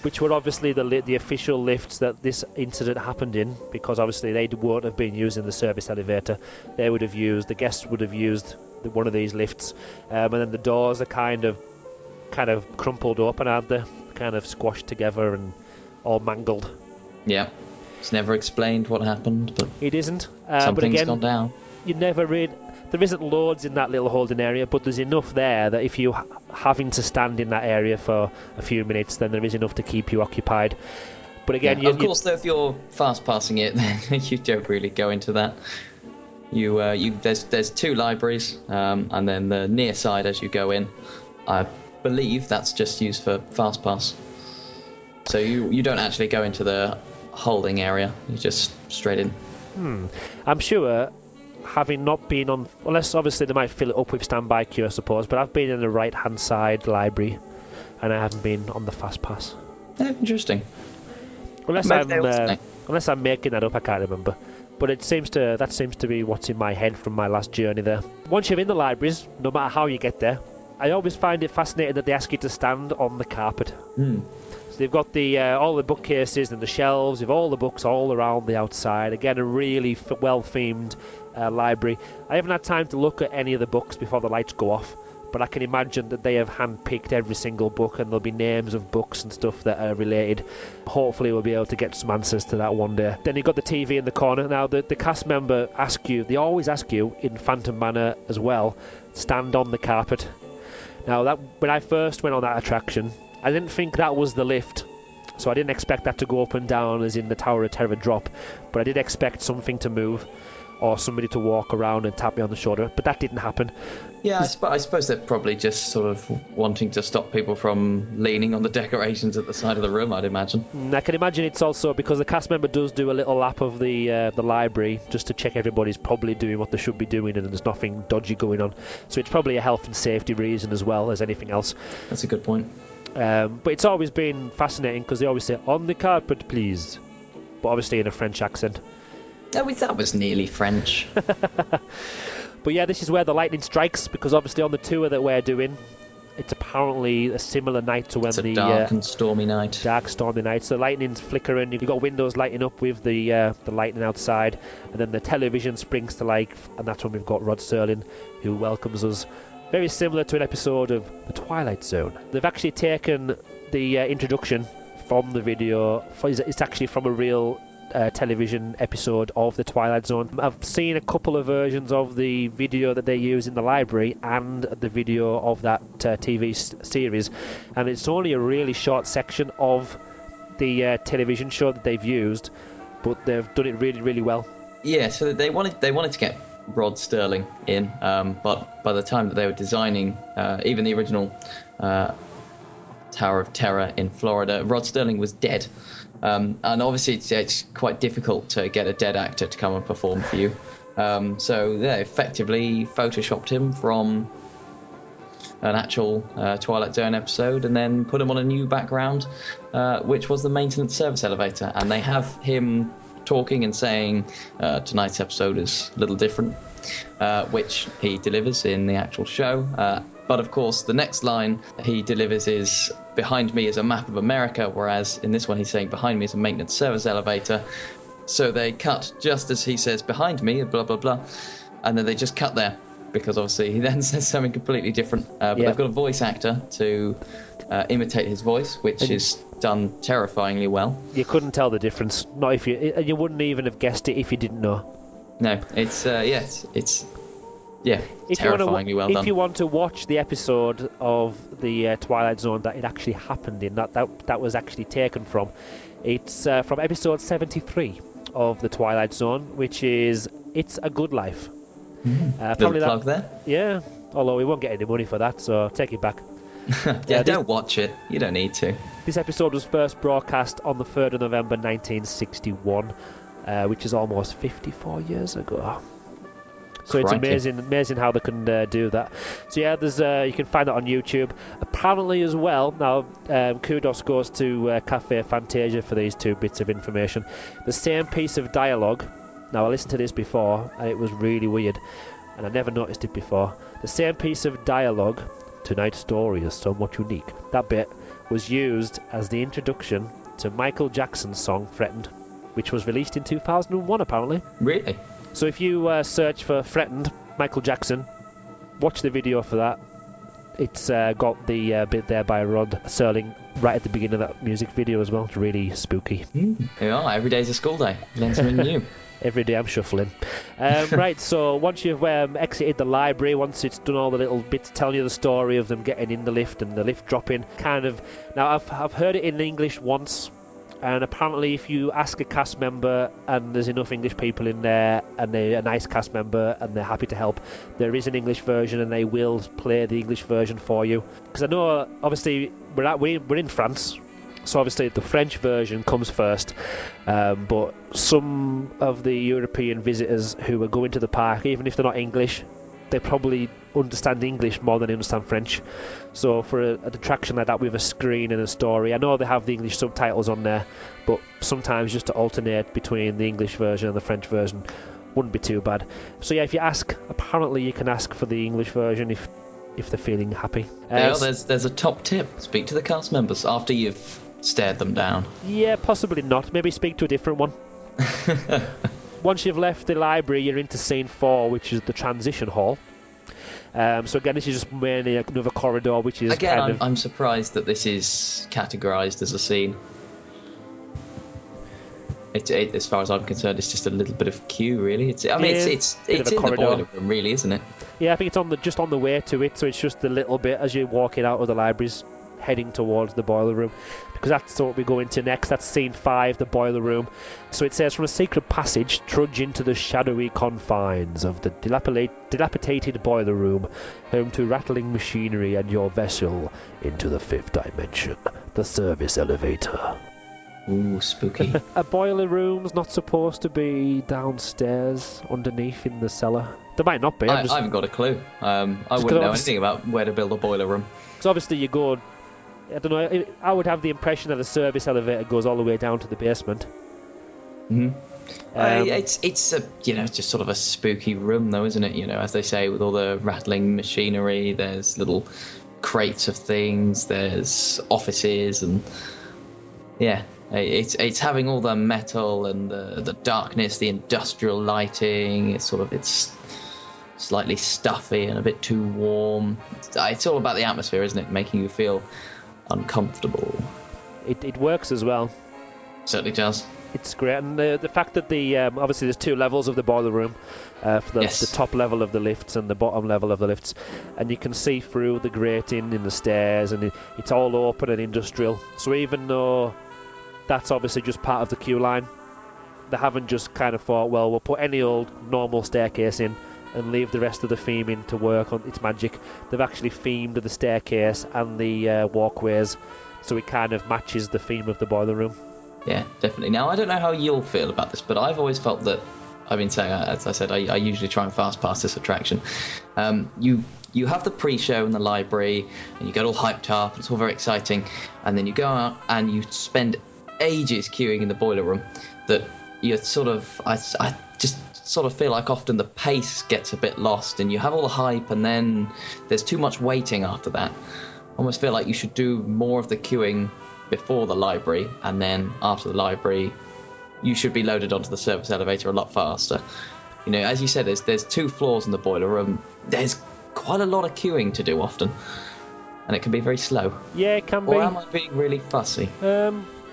Speaker 2: which were obviously the official lifts that this incident happened in, because obviously they won't have been using the service elevator. The guests would have used one of these lifts, and then the doors are kind of crumpled open, aren't they? Kind of squashed together and all mangled.
Speaker 3: Yeah, it's never explained what happened, but
Speaker 2: it isn't.
Speaker 3: Something's
Speaker 2: but again,
Speaker 3: gone down.
Speaker 2: You never read. There isn't loads in that little holding area, but there's enough there that if you're having to stand in that area for a few minutes, then there is enough to keep you occupied. But again,
Speaker 3: of course, though, if you're fast passing it, then you don't really go into that. There's two libraries, and then the near side as you go in, I believe that's just used for fast pass. So you don't actually go into the holding area, you just straight in.
Speaker 2: I'm sure, having not been on, unless obviously they might fill it up with standby queue, I suppose, but I've been in the right hand side library and I haven't been on the fast pass.
Speaker 3: Interesting.
Speaker 2: Unless I'm making that up, I can't remember. But that seems to be what's in my head from my last journey there. Once you're in the libraries, no matter how you get there, I always find it fascinating that they ask you to stand on the carpet. So they've got all the bookcases and the shelves with all the books all around the outside. Again, a really well-themed library. I haven't had time to look at any of the books before the lights go off, but I can imagine that they have handpicked every single book, and there'll be names of books and stuff that are related. Hopefully we'll be able to get some answers to that one day. Then you've got the TV in the corner. Now the cast member they always ask you in Phantom Manor as well, stand on the carpet. Now when I first went on that attraction, I didn't think that was the lift, so I didn't expect that to go up and down as in the Tower of Terror drop, but I did expect something to move or somebody to walk around and tap me on the shoulder, but that didn't happen.
Speaker 3: Yeah, I suppose they're probably just sort of wanting to stop people from leaning on the decorations at the side of the room, I'd imagine.
Speaker 2: I can imagine it's also because the cast member does do a little lap of the library just to check everybody's probably doing what they should be doing and there's nothing dodgy going on. So it's probably a health and safety reason as well as anything else.
Speaker 3: That's a good point.
Speaker 2: But it's always been fascinating because they always say, on the carpet, please. But obviously in a French accent.
Speaker 3: Oh, that was nearly French.
Speaker 2: But yeah, this is where the lightning strikes, because obviously on the tour that we're doing, it's apparently a similar night to when
Speaker 3: it's a dark and stormy night.
Speaker 2: Dark, stormy night. So lightning's flickering, you've got windows lighting up with the lightning outside, and then the television springs to life, and that's when we've got Rod Serling, who welcomes us. Very similar to an episode of The Twilight Zone. They've actually taken the introduction from the video. It's actually from a real television episode of The Twilight Zone. I've seen a couple of versions of the video that they use in the library and the video of that TV series, and it's only a really short section of the television show that they've used, but they've done it really, really well. Yeah,
Speaker 3: so they wanted to get Rod Serling in, but by the time that they were designing even the original Tower of Terror in Florida, Rod Serling was dead. And obviously it's quite difficult to get a dead actor to come and perform for you. So they effectively photoshopped him from an actual Twilight Zone episode and then put him on a new background, which was the maintenance service elevator. And they have him talking and saying, tonight's episode is a little different, which he delivers in the actual show. But of course, the next line he delivers is, behind me is a map of America, whereas in this one he's saying, behind me is a maintenance service elevator. So they cut just as he says, behind me, blah, blah, blah. And then they just cut there, because obviously he then says something completely different. But they've got a voice actor to imitate his voice, which is done terrifyingly well.
Speaker 2: You couldn't tell the difference. Not if you wouldn't even have guessed it if you didn't know.
Speaker 3: No, it's terrifyingly well done.
Speaker 2: If you want to watch the episode of the Twilight Zone that it actually happened in, that was actually taken from, it's from episode 73 of the Twilight Zone, which is It's a Good Life.
Speaker 3: Probably plug there.
Speaker 2: Yeah, although we won't get any money for that, so take it back.
Speaker 3: Don't watch it. You don't need to.
Speaker 2: This episode was first broadcast on the 3rd of November 1961, which is almost 54 years ago. So
Speaker 3: Crikey.
Speaker 2: It's amazing how they can do that. So yeah, there's you can find that on YouTube. Apparently as well, now kudos goes to Cafe Fantasia for these two bits of information. The same piece of dialogue, now I listened to this before and it was really weird, and I never noticed it before. The same piece of dialogue, tonight's story is somewhat unique. That bit was used as the introduction to Michael Jackson's song Threatened, which was released in 2001 apparently.
Speaker 3: Really?
Speaker 2: So if you search for Threatened, Michael Jackson, watch the video for that. It's got the bit there by Rod Serling right at the beginning of that music video as well. It's really spooky.
Speaker 3: Yeah, every day's a school day. Learn something new.
Speaker 2: Every day I'm shuffling. Right, so once you've exited the library, once it's done all the little bits telling you the story of them getting in the lift and the lift dropping, kind of... Now, I've heard it in English once, and apparently if you ask a cast member and there's enough English people in there and they're a nice cast member and they're happy to help, there is an English version and they will play the English version for you. Because I know, obviously, we're in France, so obviously the French version comes first, but some of the European visitors who are going to the park, even if they're not English, they probably understand English more than they understand French. So for an attraction like that with a screen and a story, I know they have the English subtitles on there, but sometimes just to alternate between the English version and the French version wouldn't be too bad. So yeah, if you ask, apparently you can ask for the English version if they're feeling happy.
Speaker 3: There's a top tip. Speak to the cast members after you've stared them down.
Speaker 2: Yeah, possibly not. Maybe speak to a different one. Once you've left the library, you're into scene 4, which is the transition hall. So again, this is just mainly another corridor, which is
Speaker 3: Again,
Speaker 2: kind of...
Speaker 3: I'm surprised that this is categorised as a scene. As far as I'm concerned, it's just a little bit of queue, really. It's in the boiler room, really, isn't it?
Speaker 2: Yeah, I think it's just on the way to it, so it's just a little bit as you're walking out of the libraries, heading towards the boiler room, because that's what we go into next. That's scene 5, the boiler room. So it says, from a secret passage, trudge into the shadowy confines of the dilapidated boiler room, home to rattling machinery and your vessel into the 5th dimension, the service elevator.
Speaker 3: Ooh, spooky.
Speaker 2: A boiler room's not supposed to be downstairs, underneath in the cellar. There might not be.
Speaker 3: I haven't got a clue. I wouldn't know anything about where to build a boiler room.
Speaker 2: Because obviously you go... I don't know, I would have the impression that a service elevator goes all the way down to the basement.
Speaker 3: Mm-hmm. It's just sort of a spooky room, though, isn't it? You know, as they say, with all the rattling machinery, there's little crates of things, there's offices, and yeah, it's having all the metal and the darkness, the industrial lighting. It's slightly stuffy and a bit too warm. It's all about the atmosphere, isn't it? Making you feel uncomfortable.
Speaker 2: It works as well.
Speaker 3: Certainly does.
Speaker 2: It's great, and the fact that obviously there's 2 levels of the boiler room, for the top level of the lifts and the bottom level of the lifts, and you can see through the grating in the stairs, and it's all open and industrial. So even though that's obviously just part of the queue line, they haven't just kind of thought, well, we'll put any old normal staircase in and leave the rest of the theming to work on its magic. They've actually themed the staircase and the walkways, so it kind of matches the theme of the boiler room.
Speaker 3: Yeah, definitely. Now, I don't know how you'll feel about this, but I've always felt that, I've been saying, as I said, I usually try and fast pass this attraction. You have the pre-show in the library, and you get all hyped up, it's all very exciting, and then you go out and you spend ages queuing in the boiler room, that you're sort of... I just sort of feel like often the pace gets a bit lost, and you have all the hype, and then there's too much waiting after that. I almost feel like you should do more of the queuing before the library, and then after the library you should be loaded onto the service elevator a lot faster. You know, as you said, there's 2 floors in the boiler room. There's quite a lot of queuing to do often, and it can be very slow.
Speaker 2: Yeah, it can be.
Speaker 3: Or am I being really fussy?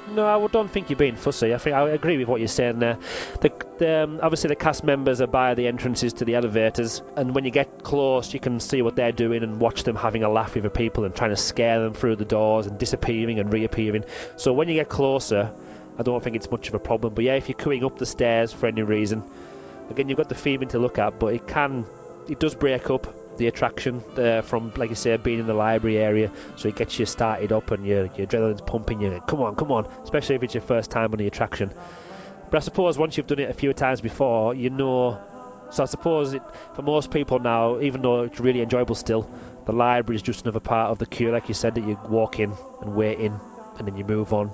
Speaker 2: No, I don't think you're being fussy. I think I agree with what you're saying there. Obviously the cast members are by the entrances to the elevators, and when you get close you can see what they're doing and watch them having a laugh with the people and trying to scare them through the doors and disappearing and reappearing. So when you get closer, I don't think it's much of a problem. But yeah, if you're queuing up the stairs for any reason, again, you've got the theming to look at, but it does break up the attraction from, like you say, being in the library area, so it gets you started up and your adrenaline's pumping. You come on, especially if it's your first time on the attraction. But I suppose once you've done it a few times before, you know. So I suppose for most people now, even though it's really enjoyable still, the library is just another part of the queue, like you said, that you walk in and wait in and then you move on.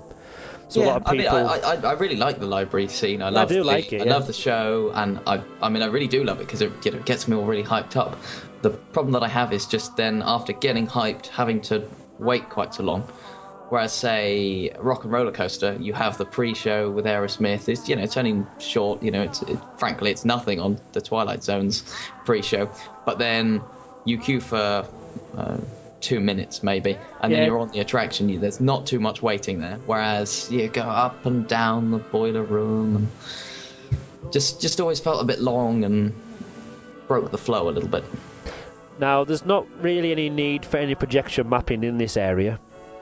Speaker 2: So
Speaker 3: yeah,
Speaker 2: a lot of people...
Speaker 3: I really like the library scene. I love the show, and I really do love it because it gets me all really hyped up. The problem that I have is just then, after getting hyped, having to wait quite so long. Whereas, say, Rock and Roller Coaster, you have the pre-show with Aerosmith. It's only short. Frankly, it's nothing on the Twilight Zone's pre-show. But then you queue for 2 minutes maybe, and then you're on the attraction. There's not too much waiting there. Whereas you go up and down the boiler room, and just always felt a bit long and broke the flow a little bit.
Speaker 2: Now, there's not really any need for any projection mapping in this area,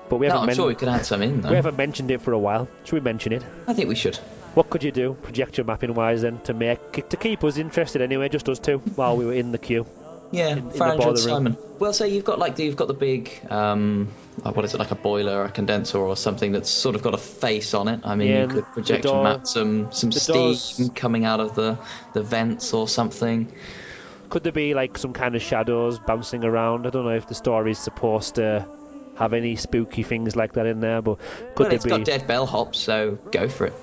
Speaker 2: but I'm
Speaker 3: sure we could add some in, though.
Speaker 2: We haven't mentioned it for a while. Should we mention it?
Speaker 3: I think we should.
Speaker 2: What could you do, projection mapping wise, then, to keep us interested anyway, just us two, while we were in the queue?
Speaker 3: Yeah, Farringer and Simon. Well, so you've got the big, what is it, like a boiler or a condenser or something that's sort of got a face on it. I mean, you could projection map some steam coming out of the vents or something.
Speaker 2: Could there be like some kind of shadows bouncing around? I don't know if the story's supposed to have any spooky things like that in there, but
Speaker 3: it's got dead bellhops, so go for it.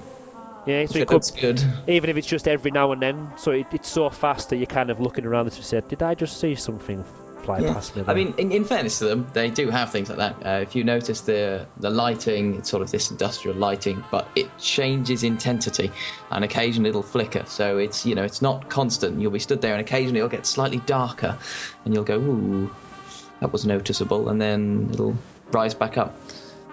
Speaker 2: Yeah, so
Speaker 3: that's good.
Speaker 2: Even if it's just every now and then, so it's so fast that you're kind of looking around and say, did I just see something fly past me.
Speaker 3: I mean, in fairness to them, they do have things like that. If you notice the lighting, it's sort of this industrial lighting, but it changes intensity, and occasionally it'll flicker. So it's it's not constant. You'll be stood there, and occasionally it'll get slightly darker, and you'll go, "Ooh, that was noticeable," and then it'll rise back up.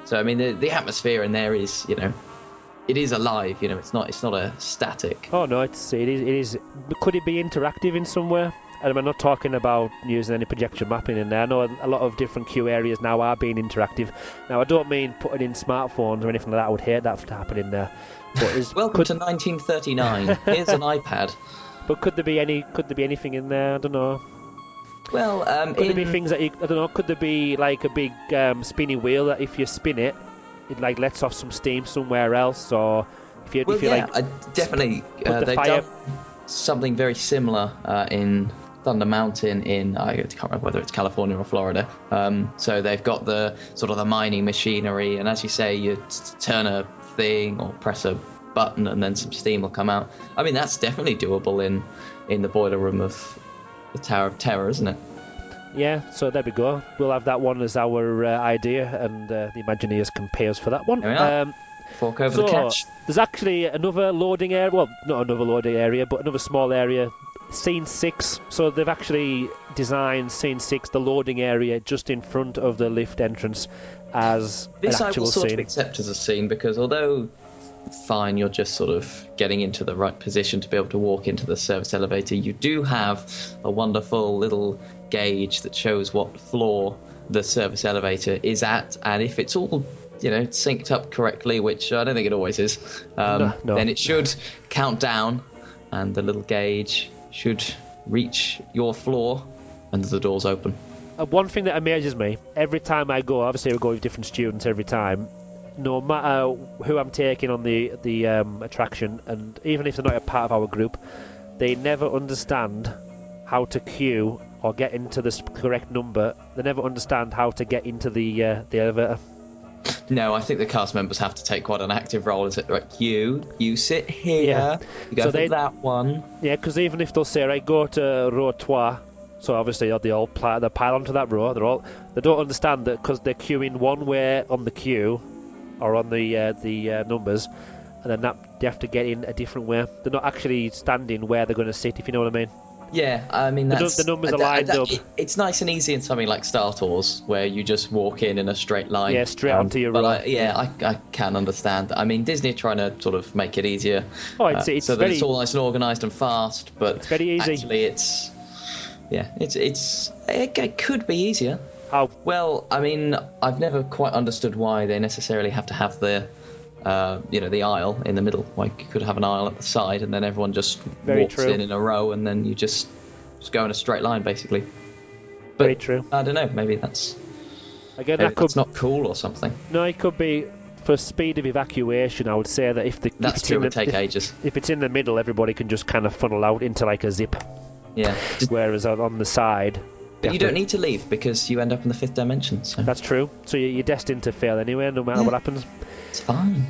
Speaker 3: So I mean, the atmosphere in there is it is alive. It's not a static.
Speaker 2: Oh no, it is. Could it be interactive in some way? And I'm not talking about using any projection mapping in there. I know a lot of different queue areas now are being interactive. Now, I don't mean putting in smartphones or anything like that. I would hate that to happen in there. But
Speaker 3: Welcome to 1939. Here's an iPad.
Speaker 2: But could there be anything in there? I don't know.
Speaker 3: Well,
Speaker 2: could there be things that I don't know? Could there be like a big spinny wheel that if you spin it, it like lets off some steam somewhere else? Or if you
Speaker 3: definitely they've done something very similar in Thunder Mountain I can't remember whether it's California or Florida. So they've got the sort of the mining machinery, and as you say, you turn a thing or press a button and then some steam will come out. I mean, that's definitely doable in the boiler room of the Tower of Terror, isn't it?
Speaker 2: Yeah, so there we go. We'll have that one as our idea, and the Imagineers can pay us for that one.
Speaker 3: There we are. Fork over the catch.
Speaker 2: There's actually another loading area, well, not another loading area, but another small area, Scene 6. So they've actually designed Scene 6, the loading area, just in front of the lift entrance as an actual scene.
Speaker 3: This I will sort of accept as a scene, because although fine, you're just sort of getting into the right position to be able to walk into the service elevator, you do have a wonderful little gauge that shows what floor the service elevator is at, and if it's all synced up correctly, which I don't think it always is,
Speaker 2: no.
Speaker 3: then it should count down, and the little gauge should reach your floor, and the doors open.
Speaker 2: One thing that amazes me, every time I go, obviously I go with different students every time, no matter who I'm taking on the attraction, and even if they're not a part of our group, they never understand how to queue or get into the correct number. They never understand how to get into the elevator.
Speaker 3: No, I think the cast members have to take quite an active role. Is it right? You sit here. You go for that one.
Speaker 2: Yeah, because even if they'll say, right, go to row 2, so obviously they all pile onto that row. They don't understand that because they're queuing one way on the queue or on the numbers, and then they have to get in a different way. They're not actually standing where they're going to sit, if you know what I mean.
Speaker 3: Yeah, I mean, that's...
Speaker 2: The numbers are lined up.
Speaker 3: It's nice and easy in something like Star Tours, where you just walk in a straight line.
Speaker 2: Yeah, straight onto your row.
Speaker 3: I can understand that. I mean, Disney are trying to sort of make it easier.
Speaker 2: Oh, it's
Speaker 3: so that it's all nice and organised and fast, but
Speaker 2: it's very easy.
Speaker 3: Actually, it could be easier.
Speaker 2: How?
Speaker 3: Well, I mean, I've never quite understood why they necessarily have to have the aisle in the middle. Like, you could have an aisle at the side, and then everyone just walks in a row, and then you just go in a straight line, basically. But,
Speaker 2: very true.
Speaker 3: I don't know. Maybe that's that's not cool or something.
Speaker 2: No, it could be for speed of evacuation. I would say that if
Speaker 3: it would take ages.
Speaker 2: If it's in the middle, everybody can just kind of funnel out into like a zip.
Speaker 3: Yeah.
Speaker 2: Whereas on the side.
Speaker 3: But you don't need to leave because you end up in the 5th dimension. So.
Speaker 2: That's true. So you're destined to fail anyway, no matter what happens.
Speaker 3: It's fine.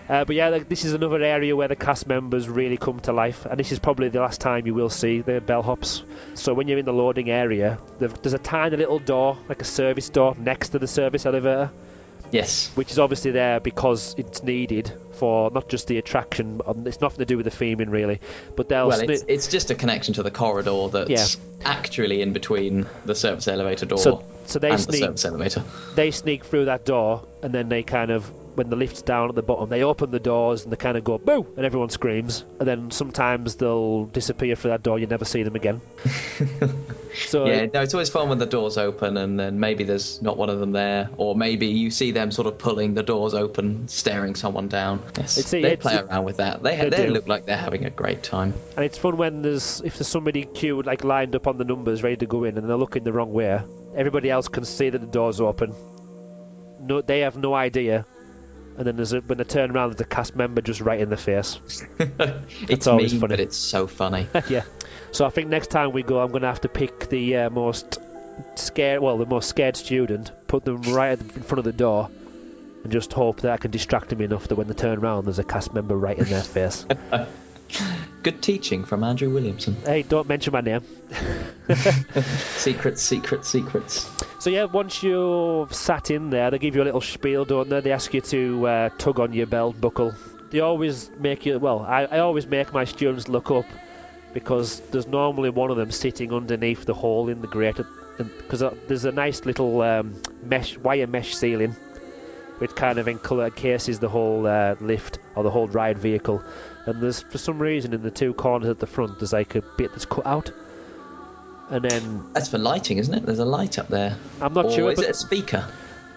Speaker 2: But yeah, this is another area where the cast members really come to life, and this is probably the last time you will see the bellhops. So when you're in the loading area, there's a tiny little door, like a service door, next to the service elevator.
Speaker 3: Yes.
Speaker 2: Which is obviously there because it's needed for not just the attraction. It's nothing to do with the theming, really. But
Speaker 3: it's just a connection to the corridor that's actually in between the service elevator door
Speaker 2: so they
Speaker 3: and the service elevator.
Speaker 2: They sneak through that door, and then they kind of, when the lift's down at the bottom, they open the doors and they kind of go boo, and everyone screams. And then sometimes they'll disappear through that door. You never see them again. So
Speaker 3: it's always fun when the doors open and then maybe there's not one of them there, or maybe you see them sort of pulling the doors open, staring someone down. Yes, they play around with that. They look like they're having a great time.
Speaker 2: And it's fun when if there's somebody queued, like lined up on the numbers, ready to go in, and they're looking the wrong way. Everybody else can see that the door's open. No, they have no idea. And then when they turn around, there's a cast member just right in the face.
Speaker 3: It's always mean, funny. But it's so funny.
Speaker 2: Yeah. So I think next time we go, I'm going to have to pick the most scared student, put them right in front of the door, and just hope that I can distract them enough that when they turn around, there's a cast member right in their face.
Speaker 3: good teaching from Andrew Williamson.
Speaker 2: Hey, don't mention my name.
Speaker 3: Secrets.
Speaker 2: So yeah, once you've sat in there, they give you a little spiel, don't they? They ask you to tug on your belt buckle. They always make you, well, I always make my students look up, because there's normally one of them sitting underneath the hole in the grate, because there's a nice little wire mesh ceiling which kind of encases the whole lift or the whole ride vehicle, and there's, for some reason, in the two corners at the front there's like a bit that's cut out, and then
Speaker 3: that's for lighting, isn't it? There's a light up there.
Speaker 2: I'm not sure,
Speaker 3: or is it a speaker?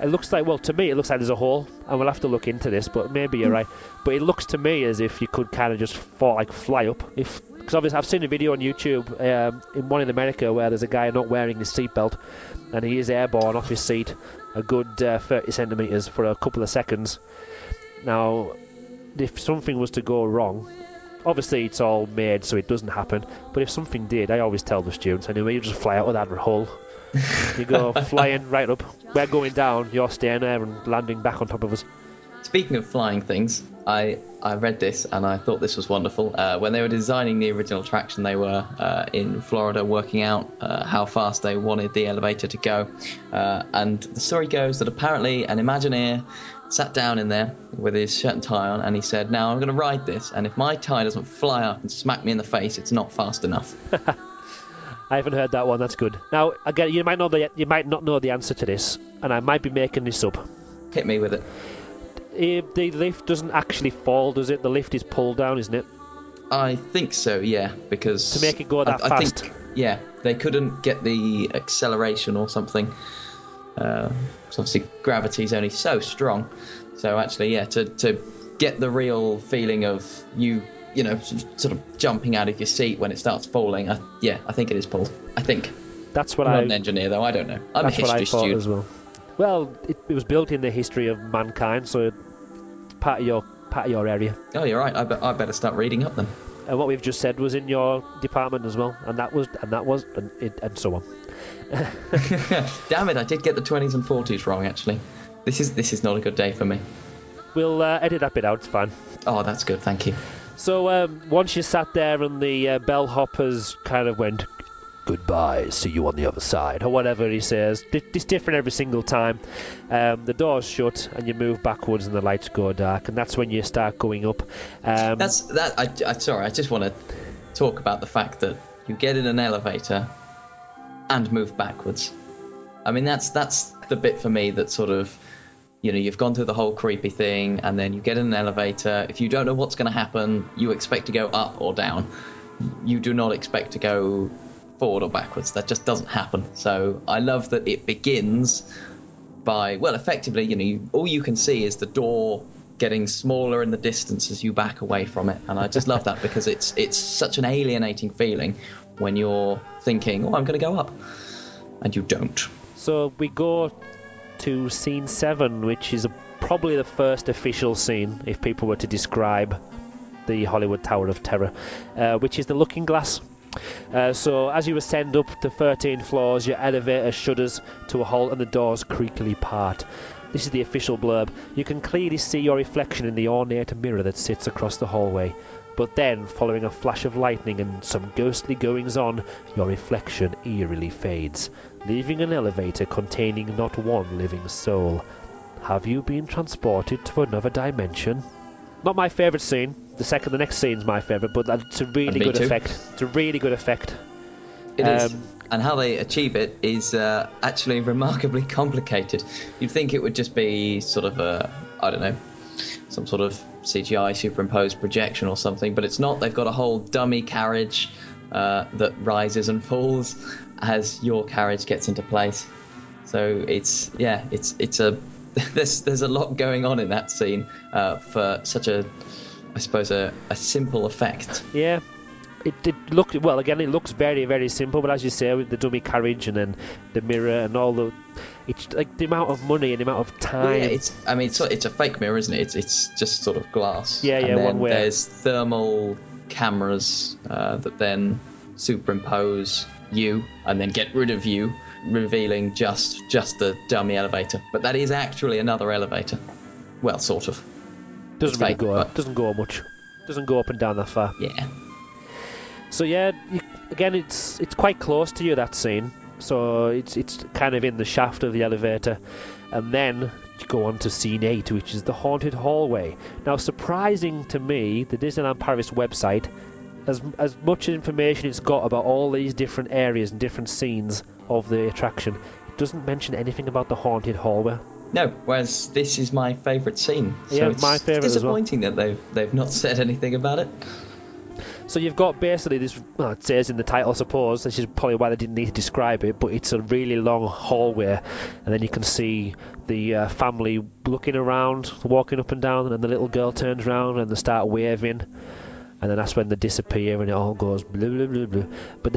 Speaker 2: It looks like, well, to me it looks like there's a hole, and we'll have to look into this, but maybe you're right. But it looks to me as if you could kind of just fly up. Because obviously I've seen a video on YouTube in one in America where there's a guy not wearing his seatbelt, and he is airborne off his seat a good 30 centimetres for a couple of seconds. Now, if something was to go wrong, obviously it's all made so it doesn't happen, but if something did, I always tell the students anyway, you just fly out of that hole. You go flying right up. We're going down, you're staying there and landing back on top of us.
Speaker 3: Speaking of flying things, I read this and I thought this was wonderful. When they were designing the original attraction, they were in Florida working out how fast they wanted the elevator to go. And the story goes that apparently an Imagineer sat down in there with his shirt and tie on, and he said, "Now I'm going to ride this, and if my tie doesn't fly up and smack me in the face, it's not fast enough."
Speaker 2: I haven't heard that one. That's good. Now, again, you might not know the answer to this, and I might be making this up.
Speaker 3: Hit me with it.
Speaker 2: The lift doesn't actually fall, does it? The lift is pulled down, isn't it?
Speaker 3: I think so, yeah, because
Speaker 2: to make it go that fast.
Speaker 3: I think, yeah, they couldn't get the acceleration or something. So obviously gravity's only so strong. So actually, yeah, to get the real feeling of you know, sort of jumping out of your seat when it starts falling, I think it is pulled. I think.
Speaker 2: That's what
Speaker 3: I'm not an engineer, though. I don't know. I'm a history student
Speaker 2: as well. Well, it was built in the history of mankind, so it's part of your area.
Speaker 3: Oh, you're right. I better start reading up then.
Speaker 2: And what we've just said was in your department as well, and so on.
Speaker 3: Damn it! I did get the 20s and 40s wrong. Actually, this is not a good day for me.
Speaker 2: We'll edit that bit out. It's fine.
Speaker 3: Oh, that's good. Thank you.
Speaker 2: So once you sat there and the bellhoppers kind of went, "Goodbye, see you on the other side," or whatever he says. It's different every single time. The doors shut and you move backwards and the lights go dark, and that's when you start going up.
Speaker 3: Sorry, I just want to talk about the fact that you get in an elevator and move backwards. I mean, that's the bit for me that sort of, you know, you've gone through the whole creepy thing, and then you get in an elevator. If you don't know what's going to happen, you expect to go up or down. You do not expect to go forward or backwards. That just doesn't happen. So I love that it begins by, well, effectively, you know, all you can see is the door getting smaller in the distance as you back away from it, and I just love that because it's such an alienating feeling when you're thinking, "Oh, I'm going to go up," and you don't.
Speaker 2: So we go to scene 7, which is probably the first official scene, if people were to describe the Hollywood Tower of Terror, which is the Looking Glass. So as you ascend up to 13 floors, your elevator shudders to a halt and the doors creakily part. This is the official blurb. You can clearly see your reflection in the ornate mirror that sits across the hallway. But then, following a flash of lightning and some ghostly goings-on, your reflection eerily fades, leaving an elevator containing not one living soul. Have you been transported to another dimension? Not my favourite scene. The next scene's my favourite, but it's a really good effect. It's a really good effect.
Speaker 3: It is. And how they achieve it is actually remarkably complicated. You'd think it would just be sort of some sort of CGI superimposed projection or something, but it's not. They've got a whole dummy carriage that rises and falls as your carriage gets into place. So it's a there's a lot going on in that scene for such a, I suppose, a simple effect.
Speaker 2: Yeah. It looked, well, again, it looks very, very simple, but as you say, with the dummy carriage and then the mirror and all it's like the amount of money and the amount of time.
Speaker 3: Well, yeah, it's a fake mirror, isn't it? It's just sort of glass.
Speaker 2: Yeah,
Speaker 3: and then
Speaker 2: one way.
Speaker 3: There's thermal cameras that then superimpose you and then get rid of you, revealing just the dummy elevator. But that is actually another elevator. Well, sort of.
Speaker 2: Doesn't really go up. Doesn't go much. Doesn't go up and down that far.
Speaker 3: Yeah.
Speaker 2: So yeah, again, it's quite close to you, that scene. So it's kind of in the shaft of the elevator, and then you go on to scene 8, which is the haunted hallway. Now, surprising to me, the Disneyland Paris website, as much information it's got about all these different areas and different scenes of the attraction, it doesn't mention anything about the haunted hallway.
Speaker 3: No, whereas this is my favourite scene. So
Speaker 2: Yeah,
Speaker 3: it's
Speaker 2: my favourite as well.
Speaker 3: disappointing that they've not said anything about it.
Speaker 2: So you've got basically this, well, it says in the title, I suppose, this is probably why they didn't need to describe it, but it's a really long hallway, and then you can see the family looking around, walking up and down, and the little girl turns around and they start waving, and then that's when they disappear and it all goes blah blah blah blah. But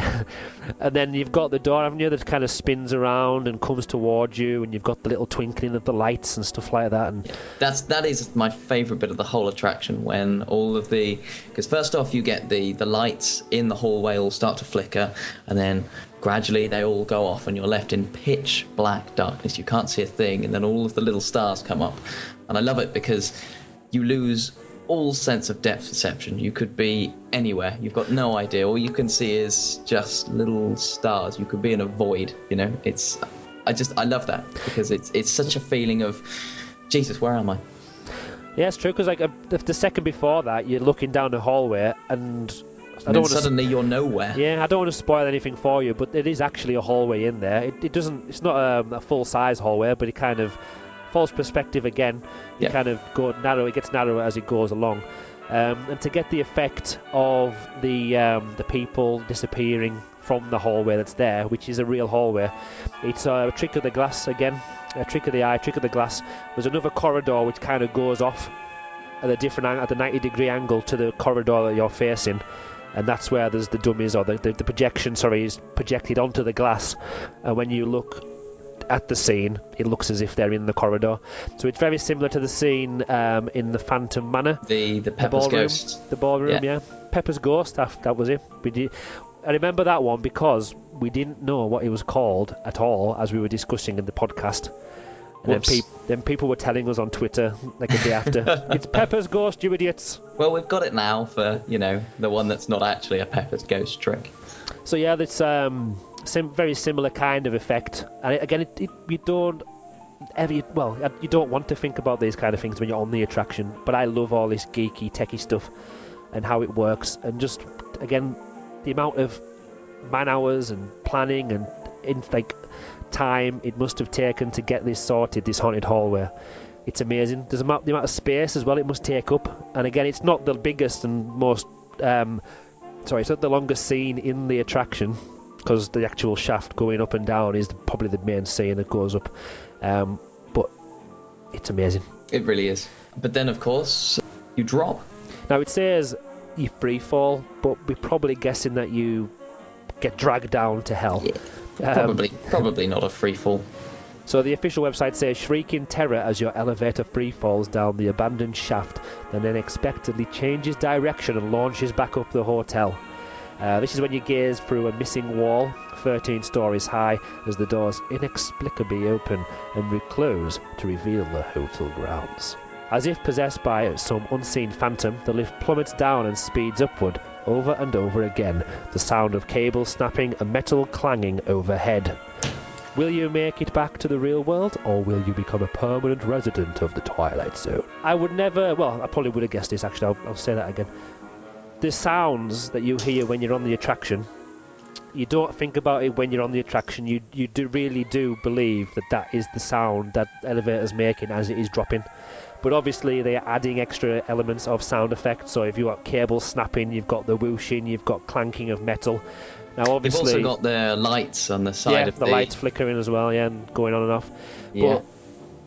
Speaker 2: and then you've got the door, haven't you, that kind of spins around and comes towards you, and you've got the little twinkling of the lights and stuff like that. And
Speaker 3: that is my favourite bit of the whole attraction, when all of the, because first off you get the lights in the hallway all start to flicker, and then gradually they all go off and you're left in pitch black darkness. You can't see a thing, and then all of the little stars come up, and I love it because you lose all sense of depth perception. You could be anywhere, you've got no idea, all you can see is just little stars. You could be in a void, you know. I love that because it's such a feeling of, Jesus, where am I?
Speaker 2: yeah, it's true, because like the second before that you're looking down the hallway and
Speaker 3: Suddenly you're nowhere.
Speaker 2: Yeah, I don't want to spoil anything for you, but it is actually a hallway in there. It's not a full size hallway, but it kind of, false perspective again, you kind of go narrow. It gets narrower as it goes along, and to get the effect of the people disappearing from the hallway that's there, which is a real hallway, it's a trick of the glass again, a trick of the eye, trick of the glass. There's another corridor which kind of goes off at a different at the 90-degree angle to the corridor that you're facing, and that's where there's the dummies, or the projection, is projected onto the glass, and when you look at the scene, it looks as if they're in the corridor. So it's very similar to the scene in the Phantom Manor,
Speaker 3: the Pepper's Ghost,
Speaker 2: the ballroom. Yeah, Pepper's Ghost. That was it. I remember that one because we didn't know what it was called at all as we were discussing in the podcast. And then people were telling us on Twitter like a day after, it's Pepper's Ghost, you idiots.
Speaker 3: Well, we've got it now for, the one that's not actually a Pepper's Ghost trick.
Speaker 2: So yeah, that's very similar kind of effect. And again, you don't want to think about these kind of things when you're on the attraction, but I love all this geeky, techie stuff and how it works, and just, again, the amount of man hours and planning and time it must have taken to get this sorted, this haunted hallway. It's amazing. There's the amount of space as well it must take up, and again, it's not the biggest and most it's not the longest scene in the attraction, because the actual shaft going up and down is probably the main scene that goes up, but it's amazing.
Speaker 3: It really is. But then, of course, you drop.
Speaker 2: Now it says you free fall, but we're probably guessing that you get dragged down to hell.
Speaker 3: Yeah, probably not a free fall.
Speaker 2: So the official website says, shriek in terror as your elevator free falls down the abandoned shaft, then unexpectedly changes direction and launches back up the hotel. This is when you gaze through a missing wall, 13 stories high, as the doors inexplicably open and reclose to reveal the hotel grounds. As if possessed by some unseen phantom, the lift plummets down and speeds upward, over and over again, the sound of cables snapping and metal clanging overhead. Will you make it back to the real world, or will you become a permanent resident of the Twilight Zone? I probably would have guessed this, actually. I'll say that again. The sounds that you hear when you're on the attraction, you don't think about it when you're on the attraction. You really do believe that is the sound that elevator's making as it is dropping. But obviously they're adding extra elements of sound effects. So if you've got cables snapping, you've got the whooshing, you've got clanking of metal. Now obviously
Speaker 3: you've also got the lights on the side of
Speaker 2: the lights flickering as well, and going on and off.
Speaker 3: Yeah.
Speaker 2: But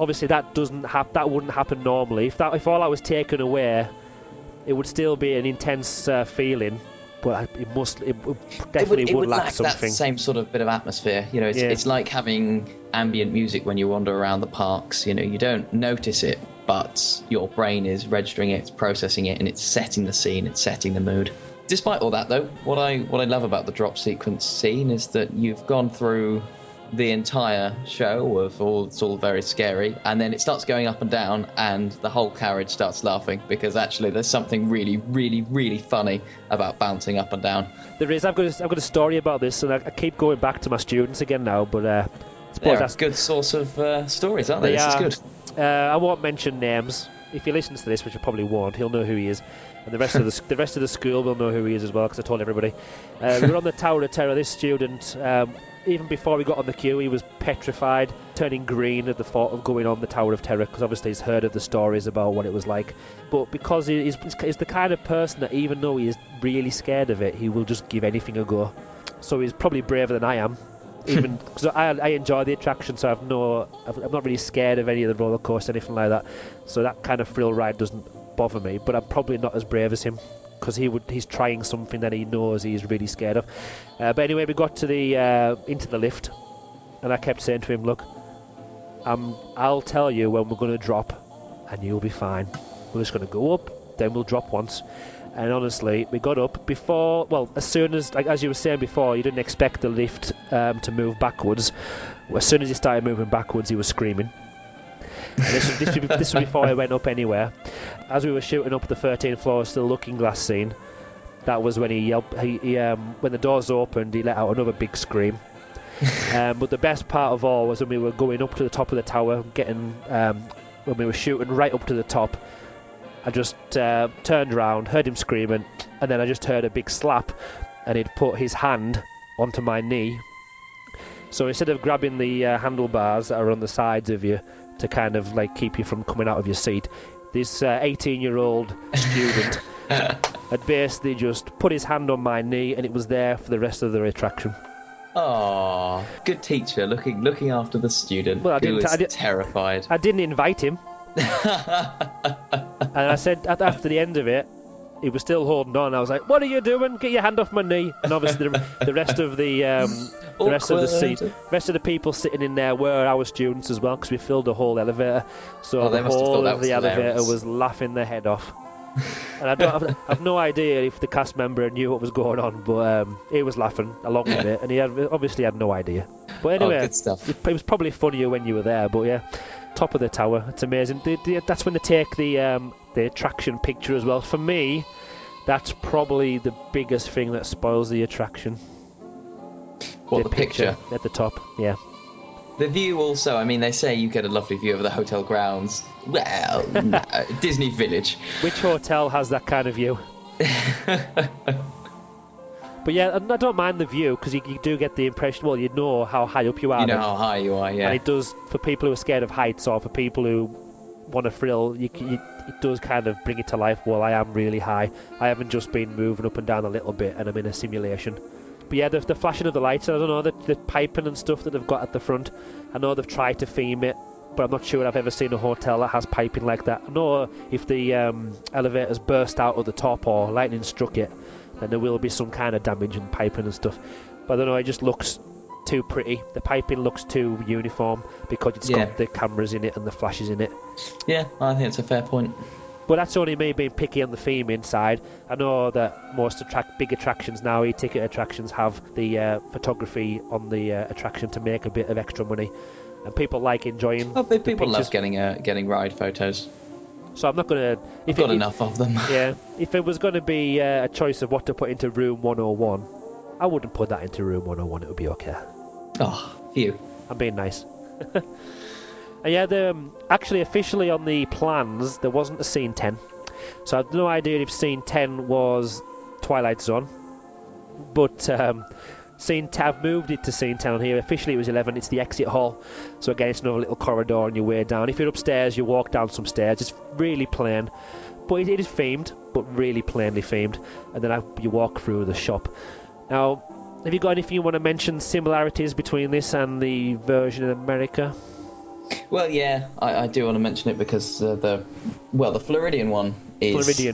Speaker 2: obviously that wouldn't happen normally. If all that was taken away, it would still be an intense feeling, but it definitely would lack something.
Speaker 3: That same sort of bit of atmosphere. It's like having ambient music when you wander around the parks. You don't notice it, but your brain is registering it, it's processing it, and it's setting the scene, it's setting the mood. Despite all that, though, what I love about the drop sequence scene is that you've gone through the entire show it's all very scary, and then it starts going up and down, and the whole carriage starts laughing because actually there's something really, really, really funny about bouncing up and down.
Speaker 2: There is. I've got a story about this, and I keep going back to my students again now, but I suppose
Speaker 3: They're
Speaker 2: that's
Speaker 3: a good source of stories, aren't they? This is good.
Speaker 2: I won't mention names. If he listens to this, which I probably won't, he'll know who he is, and the rest of the school will know who he is as well, because I told everybody. We were on the Tower of Terror. This student, even before we got on the queue, he was petrified, turning green at the thought of going on the Tower of Terror, because obviously he's heard of the stories about what it was like. But because he's the kind of person that even though he is really scared of it, he will just give anything a go. So he's probably braver than I am. Even because I enjoy the attraction, so I'm not really scared of any of the roller coasters, anything like that. So that kind of thrill ride doesn't bother me. But I'm probably not as brave as him, because he's trying something that he knows he's really scared of. But anyway, we got to the into the lift, and I kept saying to him, "Look, I'll tell you when we're going to drop, and you'll be fine. We're just going to go up, then we'll drop once." And honestly, we got up before, well, as soon as, like as you were saying before, you didn't expect the lift to move backwards. As soon as he started moving backwards, he was screaming. And this was before I went up anywhere. As we were shooting up the 13th floor, still looking glass scene, that was when he yelped. When the doors opened, he let out another big scream. But the best part of all was when we were going up to the top of the tower, when we were shooting right up to the top. I just turned around, heard him screaming, and then I just heard a big slap, and he'd put his hand onto my knee. So instead of grabbing the handlebars that are on the sides of you to kind of like keep you from coming out of your seat, this 18-year-old student had basically just put his hand on my knee, and it was there for the rest of the attraction.
Speaker 3: Oh, good teacher, looking after the student who was terrified.
Speaker 2: I didn't invite him. And I said after the end of it, he was still holding on. I was like, "What are you doing? Get your hand off my knee!" And obviously, the rest of the rest of the people sitting in there were our students as well, because we filled the whole elevator. So the whole of the elevator was laughing their head off. And I've no idea if the cast member knew what was going on, but he was laughing along with it, and he obviously had no idea. But anyway,
Speaker 3: good stuff.
Speaker 2: It was probably funnier when you were there. But yeah. Top of the tower, it's amazing. That's when they take the attraction picture as well. For me, that's probably the biggest thing that spoils the attraction.
Speaker 3: What, the picture?
Speaker 2: At the top, yeah.
Speaker 3: The view also, I mean, they say you get a lovely view of the hotel grounds. Well, no, Disney Village.
Speaker 2: Which hotel has that kind of view? But yeah, I don't mind the view, because you do get the impression, well, you know how high up you are.
Speaker 3: You know how high you are, yeah.
Speaker 2: And it does, for people who are scared of heights, or for people who want a thrill, it does kind of bring it to life. Well, I am really high. I haven't just been moving up and down a little bit, and I'm in a simulation. But yeah, the flashing of the lights, I don't know, the piping and stuff that they've got at the front, I know they've tried to theme it, but I'm not sure I've ever seen a hotel that has piping like that. I know if the elevators burst out at the top or lightning struck it, then there will be some kind of damage in piping and stuff. But I don't know, it just looks too pretty. The piping looks too uniform because it's got the cameras in it and the flashes in it. Yeah,
Speaker 3: I think it's a fair point.
Speaker 2: But that's only me being picky on the theme inside. I know that most big attractions now, e-ticket attractions, have the photography on the attraction to make a bit of extra money. And people like enjoying
Speaker 3: people love getting ride photos.
Speaker 2: So I'm not going to...
Speaker 3: I've got enough of them.
Speaker 2: Yeah. If it was going to be a choice of what to put into room 101, I wouldn't put that into room 101. It would be okay.
Speaker 3: Oh, phew.
Speaker 2: I'm being nice. And yeah, actually officially on the plans, there wasn't a scene 10. So I have no idea if scene 10 was Twilight Zone. But I've moved it to scene 10 on here. Officially it was 11. It's the exit hall. So again, it's another little corridor on your way down. If you're upstairs, you walk down some stairs. It's really plain. But it is themed, but really plainly themed. And then you walk through the shop. Now, have you got anything you want to mention, similarities between this and the version in America?
Speaker 3: Well, yeah, I do want to mention it because the Floridian one is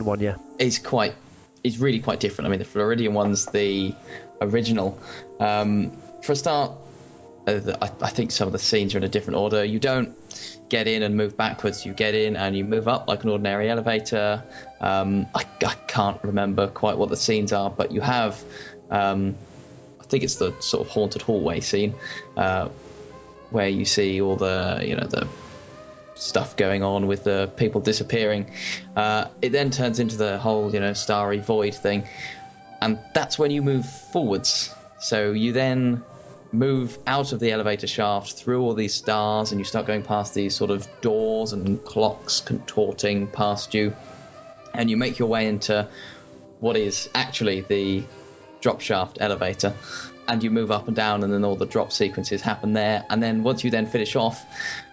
Speaker 3: really quite different. I mean, the Floridian one's the original. For a start, I think some of the scenes are in a different order. You don't get in and move backwards. You get in and you move up like an ordinary elevator. I can't remember quite what the scenes are, but you have. I think it's the sort of haunted hallway scene, where you see all the the stuff going on with the people disappearing. It then turns into the whole starry void thing, and that's when you move forwards. So you then move out of the elevator shaft through all these stars, and you start going past these sort of doors and clocks contorting past you, and you make your way into what is actually the drop shaft elevator, and you move up and down, and then all the drop sequences happen there. And then once you then finish off,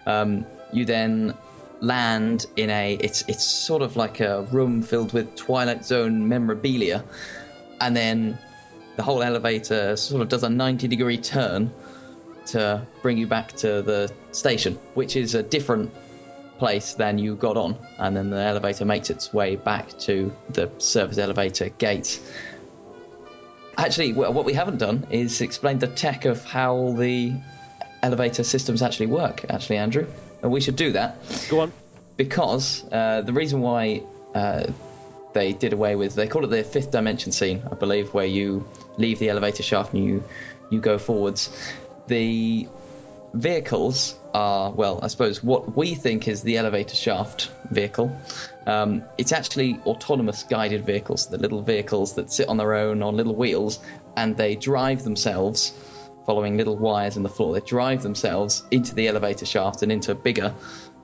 Speaker 3: you then land in it's sort of like a room filled with Twilight Zone memorabilia, and then the whole elevator sort of does a 90-degree turn to bring you back to the station, which is a different place than you got on, and then the elevator makes its way back to the service elevator gates. Actually, what we haven't done is explain the tech of how the elevator systems actually work, Andrew. And we should do that.
Speaker 2: Go on.
Speaker 3: Because the reason why they did away with, they call it the fifth dimension scene, I believe, where you leave the elevator shaft and you go forwards. The vehicles are, well, I suppose what we think is the elevator shaft vehicle. It's actually autonomous guided vehicles, the little vehicles that sit on their own on little wheels, and they drive themselves, following little wires in the floor. They drive themselves into the elevator shaft and into bigger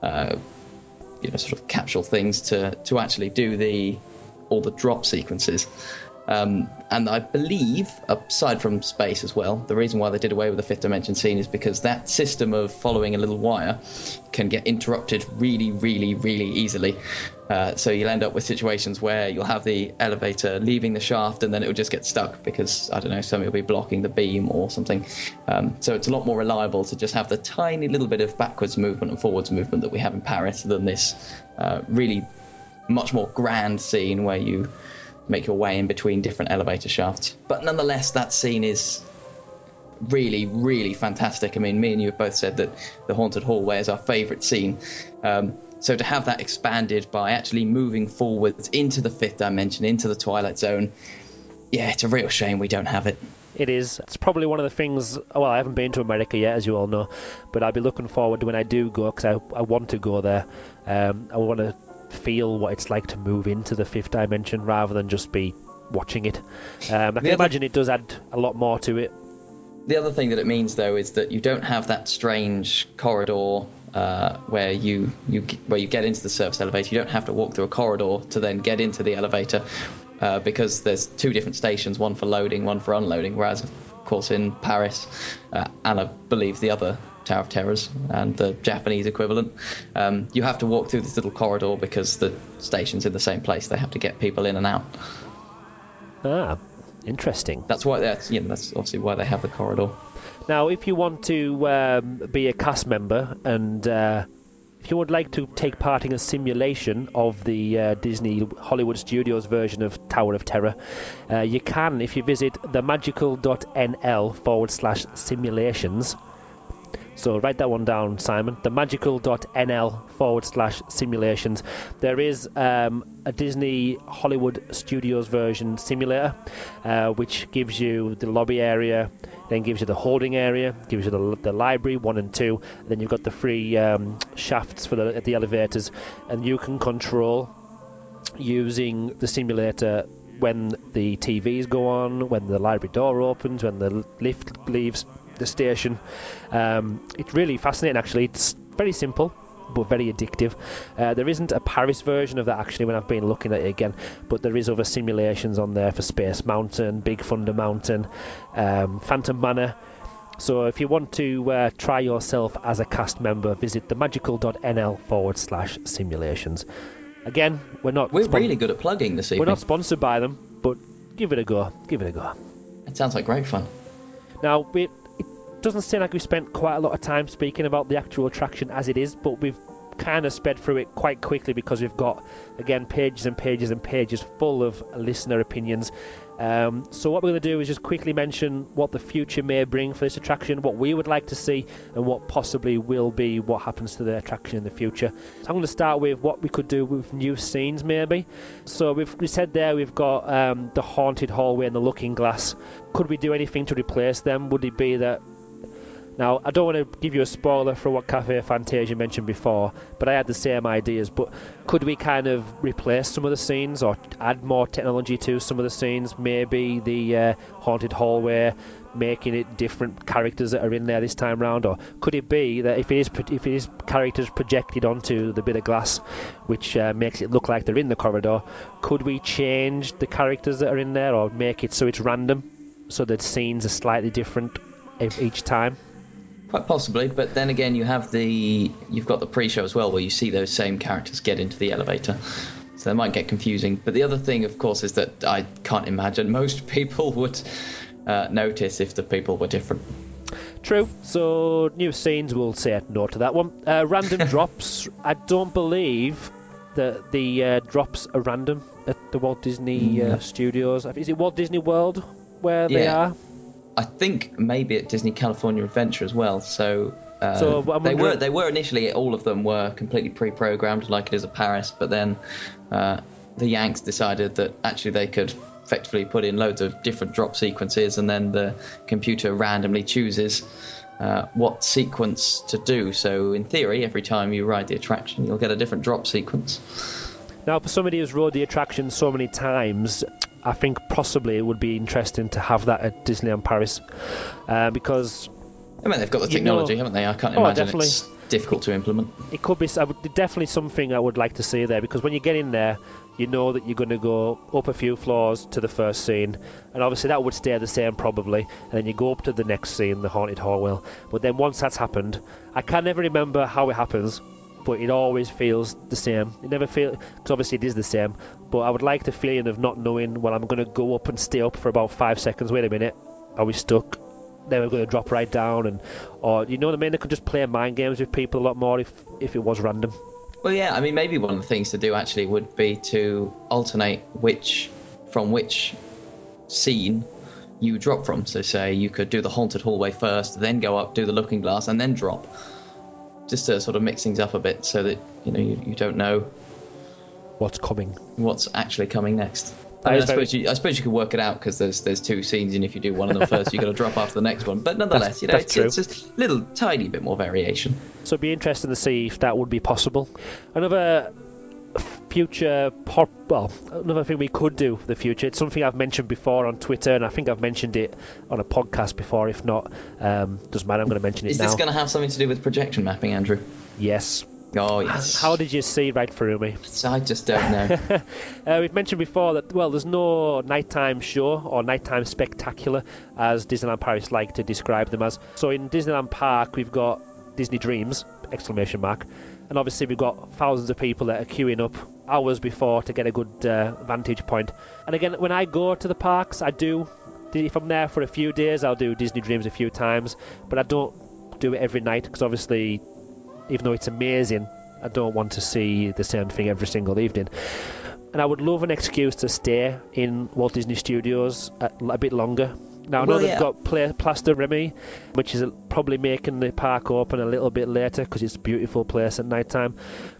Speaker 3: sort of capsule things to actually do all the drop sequences. And I believe, aside from space as well, the reason why they did away with the fifth dimension scene is because that system of following a little wire can get interrupted really, really, really easily. So you'll end up with situations where you'll have the elevator leaving the shaft and then it'll just get stuck because, I don't know, something will be blocking the beam or something. So it's a lot more reliable to just have the tiny little bit of backwards movement and forwards movement that we have in Paris than this really much more grand scene where you make your way in between different elevator shafts. But nonetheless, that scene is really, really fantastic. I mean, me and you have both said that the haunted hallway is our favourite scene. So to have that expanded by actually moving forwards into the fifth dimension, into the Twilight Zone, yeah, it's a real shame we don't have it.
Speaker 2: It is. It's probably one of the things. Well, I haven't been to America yet, as you all know, but I'll be looking forward to when I do go, because I want to go there. I want to feel what it's like to move into the fifth dimension rather than just be watching it. I can imagine it does add a lot more to it.
Speaker 3: The other thing that it means, though, is that you don't have that strange corridor where you get into the service elevator. You don't have to walk through a corridor to then get into the elevator because there's two different stations, one for loading, one for unloading, whereas, of course, in Paris, and I believe the other Tower of Terrors and the Japanese equivalent, you have to walk through this little corridor because the station's in the same place. They have to get people in and out.
Speaker 2: Ah, interesting.
Speaker 3: That's why that's obviously why they have the corridor.
Speaker 2: Now, if you want to be a cast member and if you would like to take part in a simulation of the Disney Hollywood Studios version of Tower of Terror, you can if you visit themagical.nl/simulations. So write that one down, Simon. themagical.nl/simulations. There is a Disney Hollywood Studios version simulator, which gives you the lobby area, then gives you the holding area, gives you the library 1 and 2. Then you've got the free shafts for the elevators, and you can control using the simulator when the TVs go on, when the library door opens, when the lift leaves the station. It's really fascinating, actually. It's very simple but very addictive. There isn't a Paris version of that, actually, when I've been looking at it again, but there is other simulations on there for Space Mountain, Big Thunder Mountain, Phantom Manor. So if you want to try yourself as a cast member, visit themagical.nl/simulations. Again, we're
Speaker 3: really good at plugging this evening.
Speaker 2: We're not sponsored by them, but give it a go.
Speaker 3: It sounds like great fun.
Speaker 2: Now, it doesn't seem like we've spent quite a lot of time speaking about the actual attraction as it is, but we've kind of sped through it quite quickly because we've got, again, pages and pages and pages full of listener opinions. So what we're going to do is just quickly mention what the future may bring for this attraction, what we would like to see, and what possibly will be what happens to the attraction in the future. So I'm going to start with what we could do with new scenes, maybe. So we said there we've got the haunted hallway and the looking glass. Could we do anything to replace them? Would it be that... Now, I don't want to give you a spoiler for what Cafe Fantasia mentioned before, but I had the same ideas. But could we kind of replace some of the scenes or add more technology to some of the scenes? Maybe the haunted hallway, making it different characters that are in there this time round? Or could it be that if it is characters projected onto the bit of glass, which makes it look like they're in the corridor, could we change the characters that are in there or make it so it's random, so that scenes are slightly different each time?
Speaker 3: Quite possibly, but then again, you've got the pre-show as well, where you see those same characters get into the elevator, so they might get confusing. But the other thing, of course, is that I can't imagine most people would notice if the people were different.
Speaker 2: True. So new scenes, we'll say no to that one. Random drops. I don't believe that the drops are random at the Walt Disney Studios. Is it Walt Disney World where they are?
Speaker 3: I think maybe at Disney California Adventure as well. So they were initially, all of them were completely pre-programmed like it is at Paris, but then the Yanks decided that actually they could effectively put in loads of different drop sequences, and then the computer randomly chooses what sequence to do. So in theory, every time you ride the attraction, you'll get a different drop sequence.
Speaker 2: Now, for somebody who's rode the attraction so many times, I think possibly it would be interesting to have that at Disneyland Paris, because...
Speaker 3: I mean, they've got the technology, haven't they? I can't imagine it's difficult to implement.
Speaker 2: It could be definitely something I would like to see there, because when you get in there, you know that you're going to go up a few floors to the first scene, and obviously that would stay the same probably, and then you go up to the next scene, the haunted hallway. But then once that's happened, I can never remember how it happens, but it always feels the same. It never feels, because obviously it is the same, but I would like the feeling of not knowing, well, I'm going to go up and stay up for about 5 seconds. Wait a minute, are we stuck? Then we're going to drop right down, or you know what I mean? They could just play mind games with people a lot more if it was random.
Speaker 3: Well, yeah, I mean, maybe one of the things to do actually would be to alternate from which scene you drop from. So say you could do the haunted hallway first, then go up, do the looking glass, and then drop. Just to sort of mix things up a bit, so that you don't know what's actually coming next. I suppose you could work it out, because there's two scenes, and if you do one of them first, you've got to drop after the next one. But nonetheless, it's just a little tiny bit more variation.
Speaker 2: So it'd be interesting to see if that would be possible. Another future another thing we could do for the future, it's something I've mentioned before on Twitter, and I think I've mentioned it on a podcast before. If not, doesn't matter, I'm going to mention it now.
Speaker 3: Is this going to have something to do with projection mapping, Andrew?
Speaker 2: Yes.
Speaker 3: Oh, yes.
Speaker 2: How did you see right through me?
Speaker 3: I just don't know.
Speaker 2: We've mentioned before that, well, there's no nighttime show or nighttime spectacular, as Disneyland Paris like to describe them as. So in Disneyland Park, we've got Disney Dreams, ! And obviously we've got thousands of people that are queuing up hours before to get a good vantage point. And again, when I go to the parks, if I'm there for a few days, I'll do Disney Dreams a few times, but I don't do it every night, because obviously, even though it's amazing, I don't want to see the same thing every single evening. And I would love an excuse to stay in Walt Disney Studios a bit longer. Now, I know they've got Plaster Remy, which is probably making the park open a little bit later, because it's a beautiful place at night time.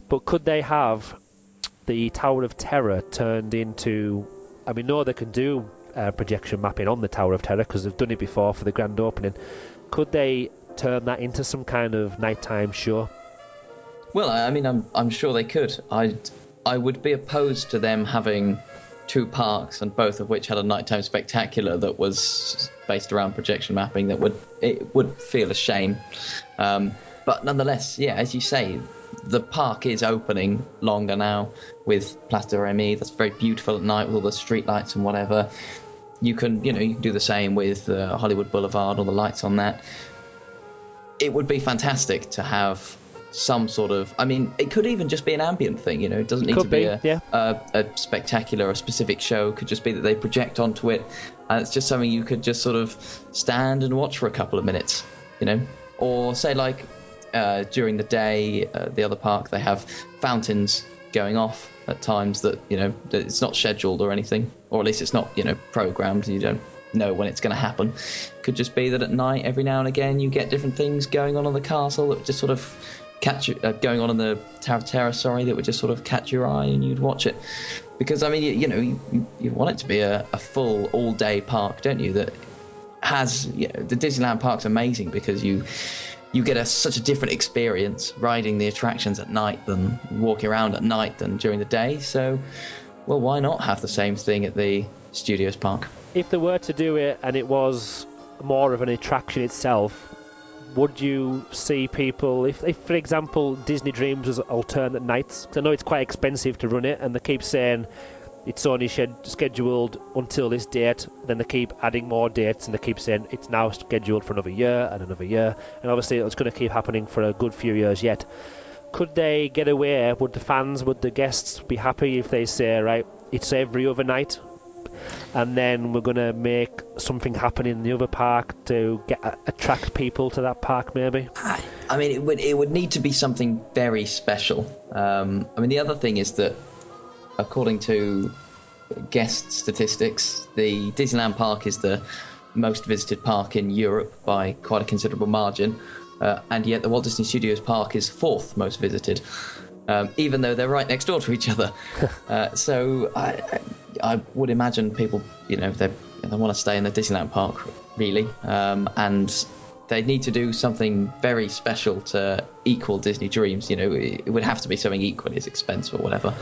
Speaker 2: But could they have the Tower of Terror turned into... I mean, no, they can do projection mapping on the Tower of Terror, because they've done it before for the grand opening. Could they turn that into some kind of nighttime show?
Speaker 3: Well, I mean, I'm sure they could. I would be opposed to them having two parks, and both of which had a nighttime spectacular that was based around projection mapping. It would feel a shame. But nonetheless, yeah, as you say, the park is opening longer now with Place de Remy. That's very beautiful at night with all the street lights and whatever. You can do the same with Hollywood Boulevard, all the lights on that. It would be fantastic to have some sort of... I mean, it could even just be an ambient thing, It doesn't need to be a spectacular, a specific show. It could just be that they project onto it, and it's just something you could just sort of stand and watch for a couple of minutes, Or say, like, during the day, the other park, they have fountains going off at times that, that it's not scheduled or anything, or at least it's not, programmed. You don't know when it's going to happen. Could just be that at night, every now and again, you get different things going on in the castle that just sort of catch you, going on in the Tower of Terror, that would just sort of catch your eye and you'd watch it. Because, I mean, you want it to be a full all-day park, don't you? That has, the Disneyland park's amazing because you get such a different experience riding the attractions at night than walking around at night than during the day. So, well, why not have the same thing at the Studios park?
Speaker 2: If they were to do it and it was more of an attraction itself, would you see people, if for example, Disney Dreams was alternate nights? Because I know it's quite expensive to run it, and they keep saying it's only scheduled until this date, then they keep adding more dates, and they keep saying it's now scheduled for another year, and obviously it's going to keep happening for a good few years yet. Could they get away? Would the fans, would the guests be happy if they say, right, it's every other night, and then we're going to make something happen in the other park to attract people to that park, maybe?
Speaker 3: I mean, it would need to be something very special. I mean, the other thing is that, according to guest statistics, the Disneyland park is the most visited park in Europe by quite a considerable margin, and yet the Walt Disney Studios park is fourth most visited, even though they're right next door to each other. So I would imagine people, they want to stay in the Disneyland park, really, and they need to do something very special to equal Disney Dreams. It would have to be something equally as expensive or whatever.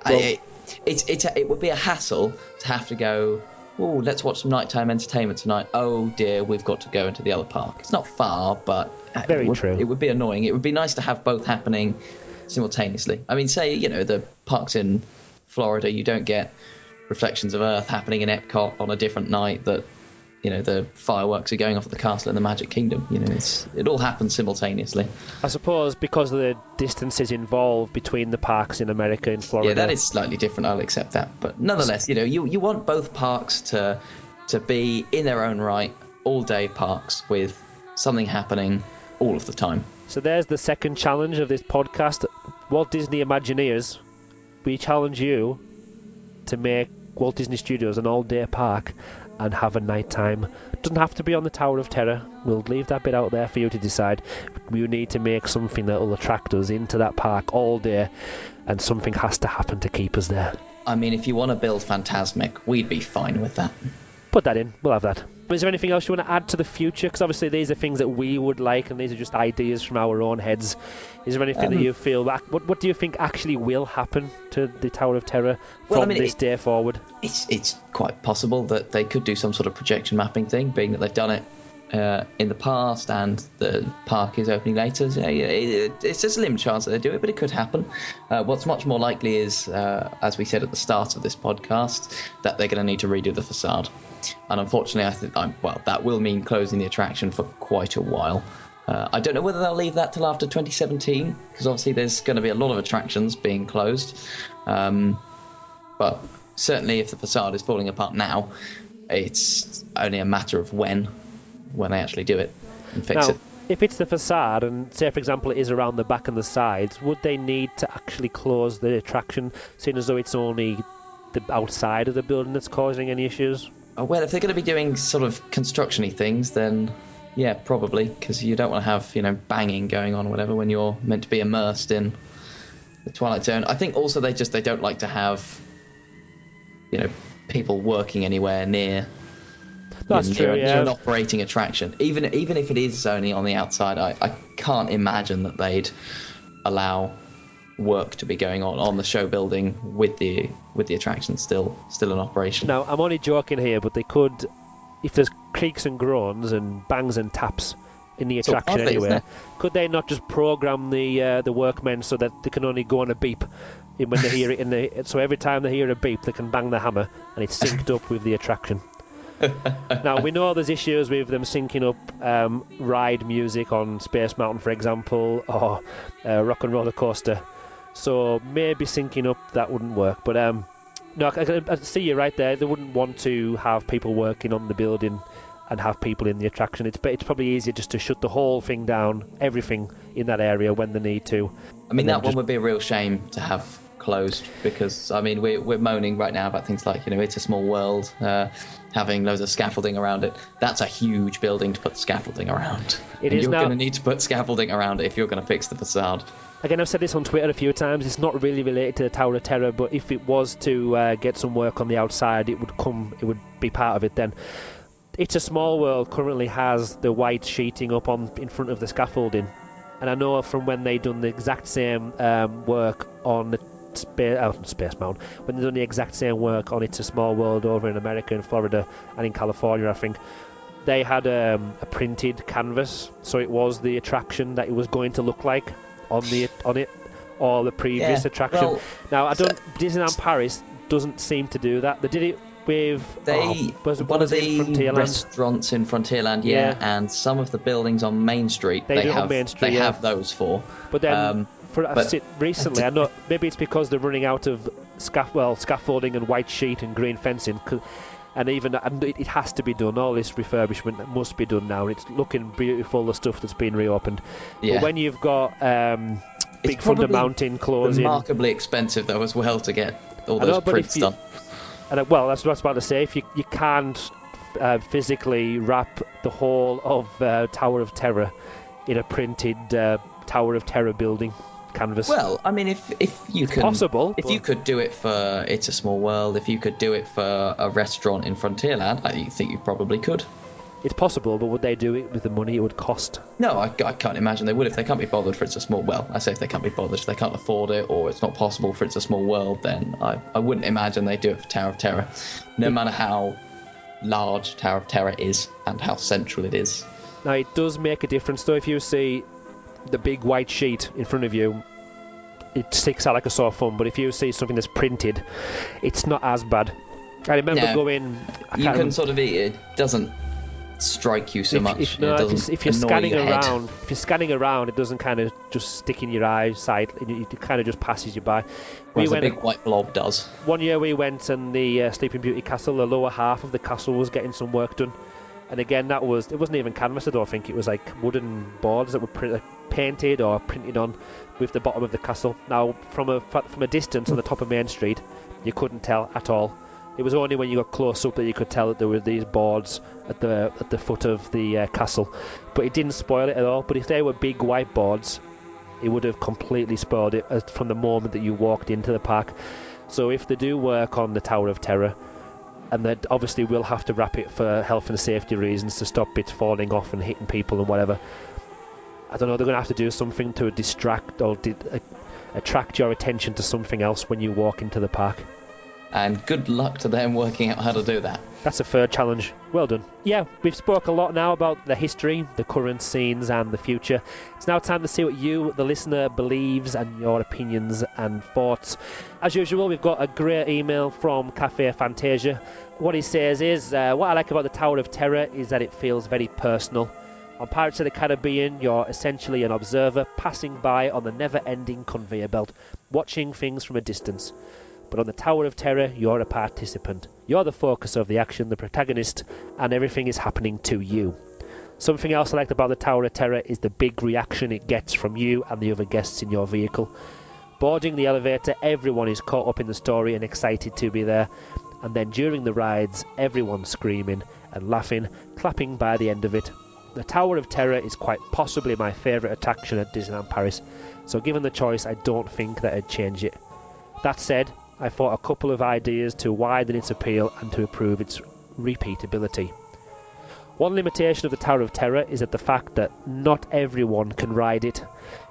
Speaker 3: It would be a hassle to have to go, oh, let's watch some nighttime entertainment tonight. Oh dear, we've got to go into the other park. It's not far, but
Speaker 2: true.
Speaker 3: It would be annoying. It would be nice to have both happening simultaneously. I mean, say, the parks in Florida, you don't get Reflections of Earth happening in Epcot on a different night that, the fireworks are going off at the castle in the Magic Kingdom. It all happens simultaneously.
Speaker 2: I suppose because of the distances involved between the parks in America and Florida.
Speaker 3: Yeah, that is slightly different. I'll accept that. But nonetheless, you want both parks to be in their own right, all-day parks with something happening all of the time.
Speaker 2: So there's the second challenge of this podcast. Walt Disney Imagineers, we challenge you to make Walt Disney Studios an all-day park and have a nighttime. Doesn't have to be on the Tower of Terror. We'll leave that bit out there for you to decide. We need to make something that will attract us into that park all day, and something has to happen to keep us there.
Speaker 3: I mean, if you want to build Fantasmic, we'd be fine with that.
Speaker 2: Put that in. We'll have that. Is there anything else you want to add to the future? Because obviously these are things that we would like, and these are just ideas from our own heads. Is there anything that you feel what do you think actually will happen to the Tower of Terror from this day forward?
Speaker 3: It's quite possible that they could do some sort of projection mapping thing, being that they've done it in the past and the park is opening later. It's a slim chance that they do it, but it could happen. What's much more likely is, as we said at the start of this podcast, that they're going to need to redo the facade. And unfortunately, I think that will mean closing the attraction for quite a while. I don't know whether they'll leave that till after 2017, because obviously there's going to be a lot of attractions being closed. But certainly if the facade is falling apart now, it's only a matter of when they actually do it and fix it.
Speaker 2: If it's the facade, and say for example it is around the back and the sides, would they need to actually close the attraction, seeing as though it's only the outside of the building that's causing any issues?
Speaker 3: Well, if they're going to be doing sort of construction-y things, then yeah, probably, because you don't want to have, banging going on or whatever when you're meant to be immersed in the Twilight Zone. I think also they don't like to have, people working anywhere near.
Speaker 2: That's true,
Speaker 3: near an operating attraction. Even if it is only on the outside, I can't imagine that they'd allow work to be going on the show building with the attraction still in operation.
Speaker 2: Now, I'm only joking here, but they could, if there's creaks and groans and bangs and taps in the attraction anywhere, could they not just program the workmen so that they can only go on a beep when they hear it so every time they hear a beep they can bang the hammer and it's synced up with the attraction? Now, we know there's issues with them syncing up ride music on Space Mountain, for example, or Rock and Roller Coaster. So maybe syncing up, that wouldn't work. But no, I see you right there. They wouldn't want to have people working on the building and have people in the attraction. It's probably easier just to shut the whole thing down, everything in that area when they need to.
Speaker 3: I mean, that one would be a real shame to have closed, because I mean we're moaning right now about things like, It's a Small World having loads of scaffolding around it. That's a huge building to put scaffolding around. You're going to need to put scaffolding around it if you're going to fix the facade.
Speaker 2: Again, I've said this on Twitter a few times. It's not really related to the Tower of Terror, but if it was to get some work on the outside, it would be part of it then. It's a Small World currently has the white sheeting up in front of the scaffolding, and I know from when they done the exact same work on the Space Mountain, when they done the exact same work on It's a Small World over in America, in Florida, and in California, I think they had a printed canvas, so it was the attraction that it was going to look like on it, or the previous attraction. Well, now Disneyland Paris doesn't seem to do that. They did it with
Speaker 3: one of the restaurants in Frontierland, and some of the buildings on Main Street. They have those for.
Speaker 2: But then recently, I know maybe it's because they're running out of scaffolding and white sheet and green fencing. And it has to be done. All this refurbishment must be done now. It's looking beautiful, the stuff that's been reopened. Yeah. But when you've got Big Thunder Mountain closing,
Speaker 3: remarkably expensive though as well to get all those prints done.
Speaker 2: That's what I was about to say. If you can't physically wrap the whole of Tower of Terror in a printed Tower of Terror building canvas.
Speaker 3: Well, I mean, if you
Speaker 2: it's
Speaker 3: can,
Speaker 2: possible,
Speaker 3: if you could do it for It's a Small World, if you could do it for a restaurant in Frontierland, I think you probably could.
Speaker 2: It's possible, but would they do it with the money it would cost?
Speaker 3: No, I can't imagine they would. If they can't be bothered for It's a Small... Well, I say if they can't be bothered, if they can't afford it, or it's not possible for It's a Small World, then I wouldn't imagine they do it for Tower of Terror, no matter how large Tower of Terror is and how central it is.
Speaker 2: Now, it does make a difference, though, if you see the big white sheet in front of you, it sticks out like a sore thumb, but if you see something that's printed, it's not as bad. I remember going...
Speaker 3: It doesn't strike you so much.
Speaker 2: If you're scanning around, it doesn't kind of just stick in your eyesight. It kind of just passes you by.
Speaker 3: Whereas a big white blob does.
Speaker 2: One year we went, and the Sleeping Beauty Castle, the lower half of the castle was getting some work done. And again, it wasn't even canvas, I don't think. It was like wooden boards that were painted or printed on with the bottom of the castle. Now, from a distance on the top of Main Street, you couldn't tell at all. It was only when you got close up that you could tell that there were these boards at the foot of the castle. But it didn't spoil it at all. But if they were big white boards, it would have completely spoiled it from the moment that you walked into the park. So if they do work on the Tower of Terror, and that obviously we'll have to wrap it for health and safety reasons to stop it falling off and hitting people and whatever. I don't know, they're going to have to do something to distract or attract your attention to something else when you walk into the park.
Speaker 3: And good luck to them working out how to do that.
Speaker 2: That's a fair challenge. Well done. Yeah, we've spoke a lot now about the history, the current scenes and the future. It's now time to see what you, the listener, believes and your opinions and thoughts. As usual, we've got a great email from Cafe Fantasia. What he says is, what I like about the Tower of Terror is that it feels very personal. On Pirates of the Caribbean, you're essentially an observer passing by on the never-ending conveyor belt, watching things from a distance. But on the Tower of Terror, you're a participant. You're the focus of the action, the protagonist, and everything is happening to you. Something else I liked about the Tower of Terror is the big reaction it gets from you and the other guests in your vehicle. Boarding the elevator, everyone is caught up in the story and excited to be there. And then during the rides, everyone's screaming and laughing, clapping by the end of it. The Tower of Terror is quite possibly my favourite attraction at Disneyland Paris, so given the choice, I don't think that I'd change it. That said, I thought a couple of ideas to widen its appeal and to improve its repeatability. One limitation of the Tower of Terror is the fact that not everyone can ride it.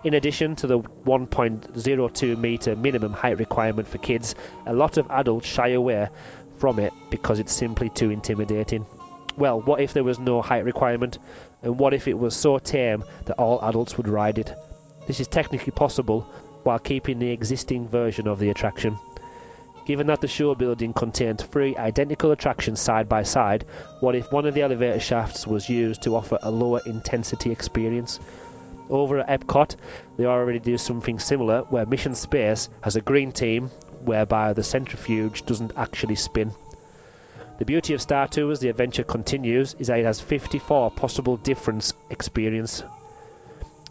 Speaker 2: In addition to the 1.02 metre minimum height requirement for kids, a lot of adults shy away from it because it's simply too intimidating. Well, what if there was no height requirement? And what if it was so tame that all adults would ride it? This is technically possible while keeping the existing version of the attraction. Given that the show building contained 3 identical attractions side by side, what if one of the elevator shafts was used to offer a lower intensity experience? Over at Epcot, they already do something similar where Mission Space has a green team whereby the centrifuge doesn't actually spin. The beauty of Star Tours, The Adventure Continues, is that it has 54 possible different experience.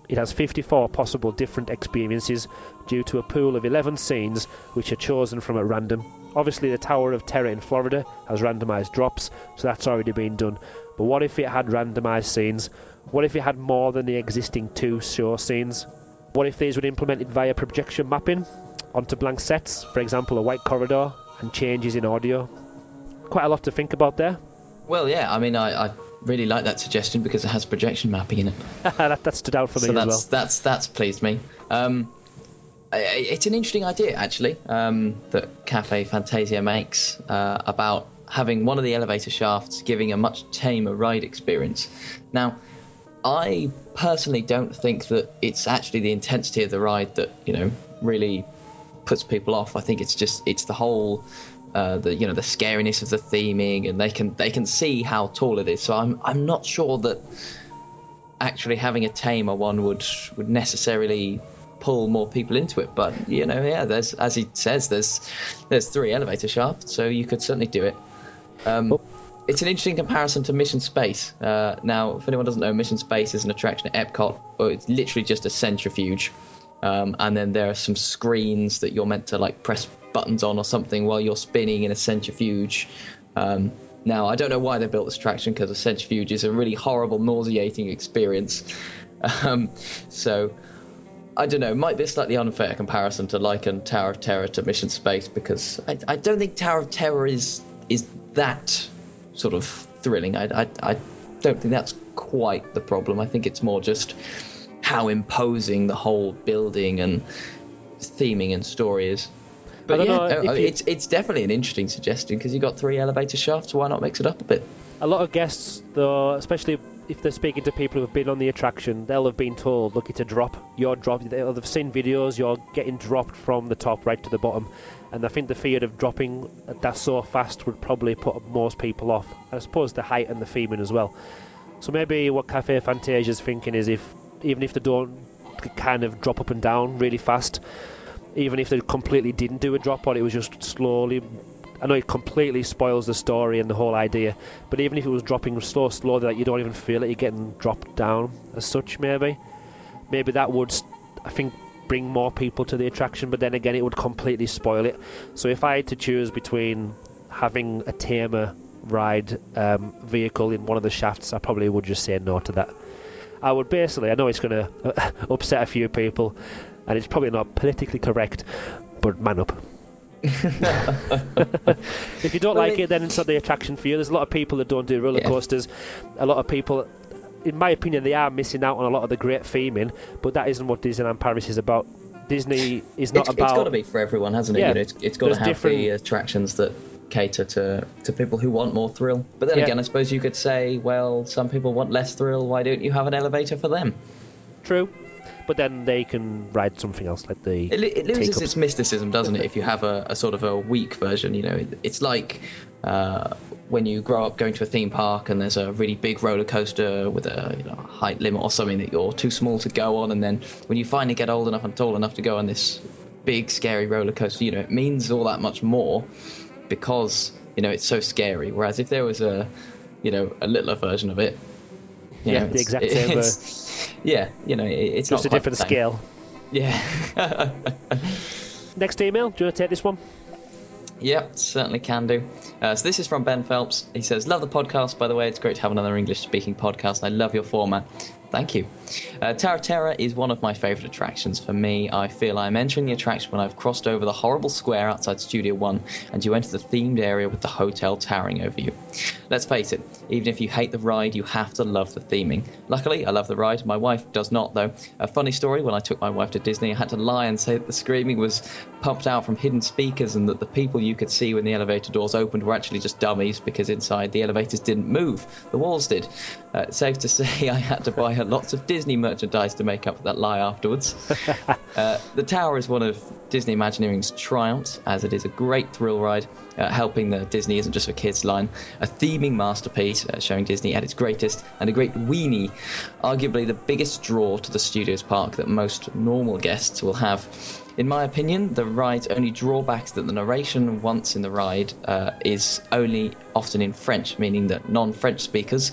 Speaker 2: It has 54 possible different experiences due to a pool of 11 scenes which are chosen from at random. Obviously the Tower of Terror in Florida has randomised drops, so that's already been done. But what if it had randomised scenes? What if it had more than the existing 2 show scenes? What if these were implemented via projection mapping onto blank sets, for example a white corridor, and changes in audio? Quite a lot to think about there.
Speaker 3: Well, yeah, I mean, I really like that suggestion because it has projection mapping in it.
Speaker 2: that stood out for me as well.
Speaker 3: That's pleased me. It's an interesting idea, actually, that Cafe Fantasia makes about having one of the elevator shafts giving a much tamer ride experience. Now, I personally don't think that it's actually the intensity of the ride that, really puts people off. I think it's the whole the scariness of the theming, and they can see how tall it is. So I'm not sure that actually having a tamer one would necessarily pull more people into it. But there's, as he says, there's 3 elevator shafts, so you could certainly do it. It's an interesting comparison to Mission Space. Now, if anyone doesn't know, Mission Space is an attraction at Epcot. It's literally just a centrifuge, and then there are some screens that you're meant to press buttons on or something while you're spinning in a centrifuge. Now, I don't know why they built this attraction, because a centrifuge is a really horrible, nauseating experience. So, I don't know, it might be a slightly unfair comparison to liken Tower of Terror to Mission Space, because I don't think Tower of Terror is that sort of thrilling. I don't think that's quite the problem. I think it's more just how imposing the whole building and theming and story is. But it's definitely an interesting suggestion, because you've got 3 elevator shafts. Why not mix it up a bit?
Speaker 2: A lot of guests, though, especially if they're speaking to people who have been on the attraction, they'll have been told, look, it's a drop. You're dropped. They'll have seen videos, you're getting dropped from the top right to the bottom. And I think the fear of dropping that so fast would probably put most people off. I suppose the height and the theming as well. So maybe what Cafe Fantasia is thinking is, even if they don't kind of drop up and down really fast, even if they completely didn't do a drop, or it was just slowly, I know it completely spoils the story and the whole idea, but even if it was dropping so slowly that you don't even feel it, you're getting dropped down as such, maybe that would, I think, bring more people to the attraction. But then again, it would completely spoil it. So if I had to choose between having a tamer ride vehicle in one of the shafts, I probably would just say no to that. I would basically, I know it's going to upset a few people, and it's probably not politically correct, but man up. If you don't like it, then it's not the attraction for you. There's a lot of people that don't do roller coasters. A lot of people, in my opinion, they are missing out on a lot of the great theming, but that isn't what Disneyland Paris is about. Disney is not about...
Speaker 3: It's got to be for everyone, hasn't it?
Speaker 2: Yeah,
Speaker 3: it's got to have the attractions that cater to people who want more thrill. But then again, I suppose you could say, well, some people want less thrill. Why don't you have an elevator for them?
Speaker 2: True. But then they can ride something else, like the
Speaker 3: It loses its mysticism, doesn't it, if you have a sort of a weak version, It's like when you grow up going to a theme park and there's a really big roller coaster with a height limit or something that you're too small to go on, and then when you finally get old enough and tall enough to go on this big, scary roller coaster, it means all that much more because, it's so scary. Whereas if there was a littler version of it,
Speaker 2: the exact same.
Speaker 3: It's
Speaker 2: just
Speaker 3: not
Speaker 2: a different scale.
Speaker 3: Yeah.
Speaker 2: Next email. Do you want to take this one?
Speaker 3: Yep, certainly can do. So this is from Ben Phelps. He says, love the podcast, by the way. It's great to have another English-speaking podcast. I love your format. Thank you. Tower of Terror is one of my favourite attractions. For me, I feel I'm entering the attraction when I've crossed over the horrible square outside Studio One and you enter the themed area with the hotel towering over you. Let's face it, even if you hate the ride, you have to love the theming. Luckily, I love the ride. My wife does not, though. A funny story, when I took my wife to Disney, I had to lie and say that the screaming was pumped out from hidden speakers and that the people you could see when the elevator doors opened were actually just dummies because inside the elevators didn't move. The walls did. Safe to say I had to buy her lots of Disney merchandise to make up for that lie afterwards. The tower is one of Disney Imagineering's triumphs, as it is a great thrill ride, helping the Disney Isn't Just for Kids line, a theming masterpiece showing Disney at its greatest, and a great weenie, arguably the biggest draw to the Studios park that most normal guests will have. In my opinion, the ride's only drawback is that the narration once in the ride is only often in French, meaning that non-French speakers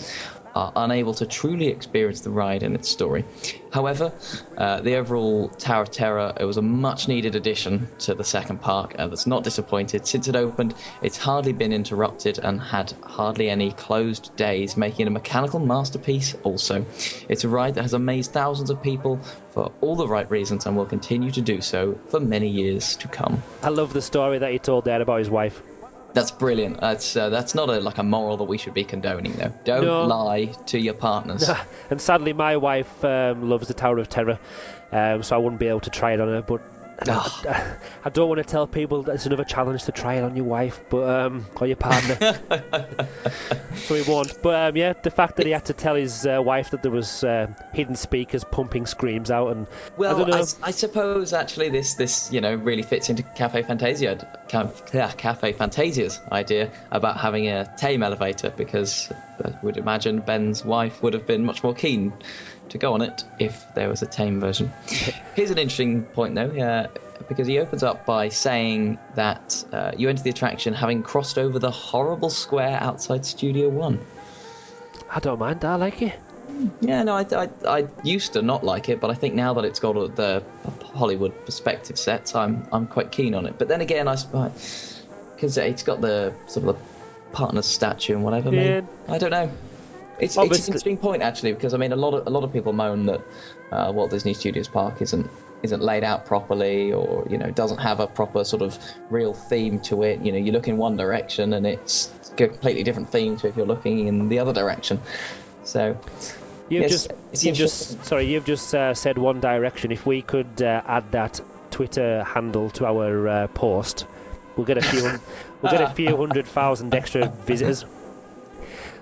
Speaker 3: are unable to truly experience the ride and its story. However, the overall Tower of Terror, it was a much-needed addition to the second park that's not disappointed. Since it opened, it's hardly been interrupted and had hardly any closed days, making it a mechanical masterpiece also. It's a ride that has amazed thousands of people for all the right reasons and will continue to do so for many years to come.
Speaker 2: I love the story that he told there about his wife.
Speaker 3: That's brilliant. That's not a moral that we should be condoning, though. Don't lie to your partners.
Speaker 2: And sadly, my wife loves the Tower of Terror, so I wouldn't be able to try it on her. But I don't want to tell people that it's another challenge to try it on your wife, but or your partner. So he won't. But yeah, the fact that he had to tell his wife that there was hidden speakers pumping screams out, and
Speaker 3: well,
Speaker 2: I don't know.
Speaker 3: I suppose actually this really fits into Cafe Fantasia's idea about having a tame elevator, because I would imagine Ben's wife would have been much more keen to go on it if there was a tame version. Here's an interesting point though, because he opens up by saying that you enter the attraction having crossed over the horrible square outside Studio One.
Speaker 2: I don't mind. I like it.
Speaker 3: Yeah, no, I used to not like it, but I think now that it's got the Hollywood perspective sets, I'm quite keen on it. But then again, I suppose because it's got the sort of the partner's statue and whatever.
Speaker 2: Yeah.
Speaker 3: Maybe, I don't know. It's an interesting point actually, because I mean a lot of people moan that Walt Disney Studios Park isn't laid out properly, or doesn't have a proper sort of real theme to it. You look in one direction and it's a completely different theme to if you're looking in the other direction. So
Speaker 2: you've just said One Direction. If we could add that Twitter handle to our post, we'll get a few 100,000 extra visitors.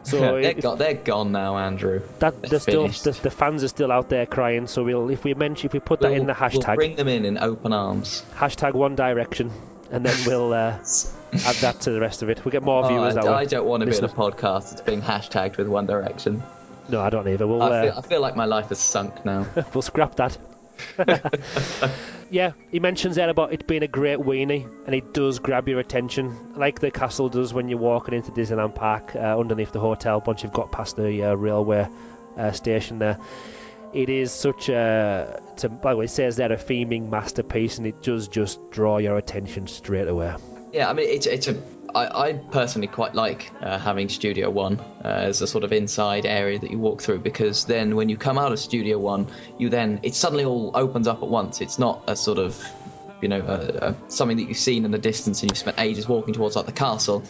Speaker 2: So
Speaker 3: they're gone now, Andrew.
Speaker 2: The fans are still out there crying. So if we put that in the hashtag,
Speaker 3: we'll bring them in open arms.
Speaker 2: Hashtag One Direction, and then we'll add that to the rest of it. We'll get more viewers.
Speaker 3: I don't want to be in a podcast that's being hashtagged with One Direction.
Speaker 2: No, I don't either.
Speaker 3: I feel like my life has sunk now.
Speaker 2: We'll scrap that. Yeah, he mentions there about it being a great weenie, and it does grab your attention, like the castle does when you're walking into Disneyland Park underneath the hotel once you've got past the railway station there. It is such by the way, it says there a theming masterpiece, and it does just draw your attention straight away.
Speaker 3: Yeah, I mean, I personally quite like having Studio One as a sort of inside area that you walk through, because then when you come out of Studio One, it suddenly all opens up at once. It's not a sort of something that you've seen in the distance and you've spent ages walking towards, like the castle.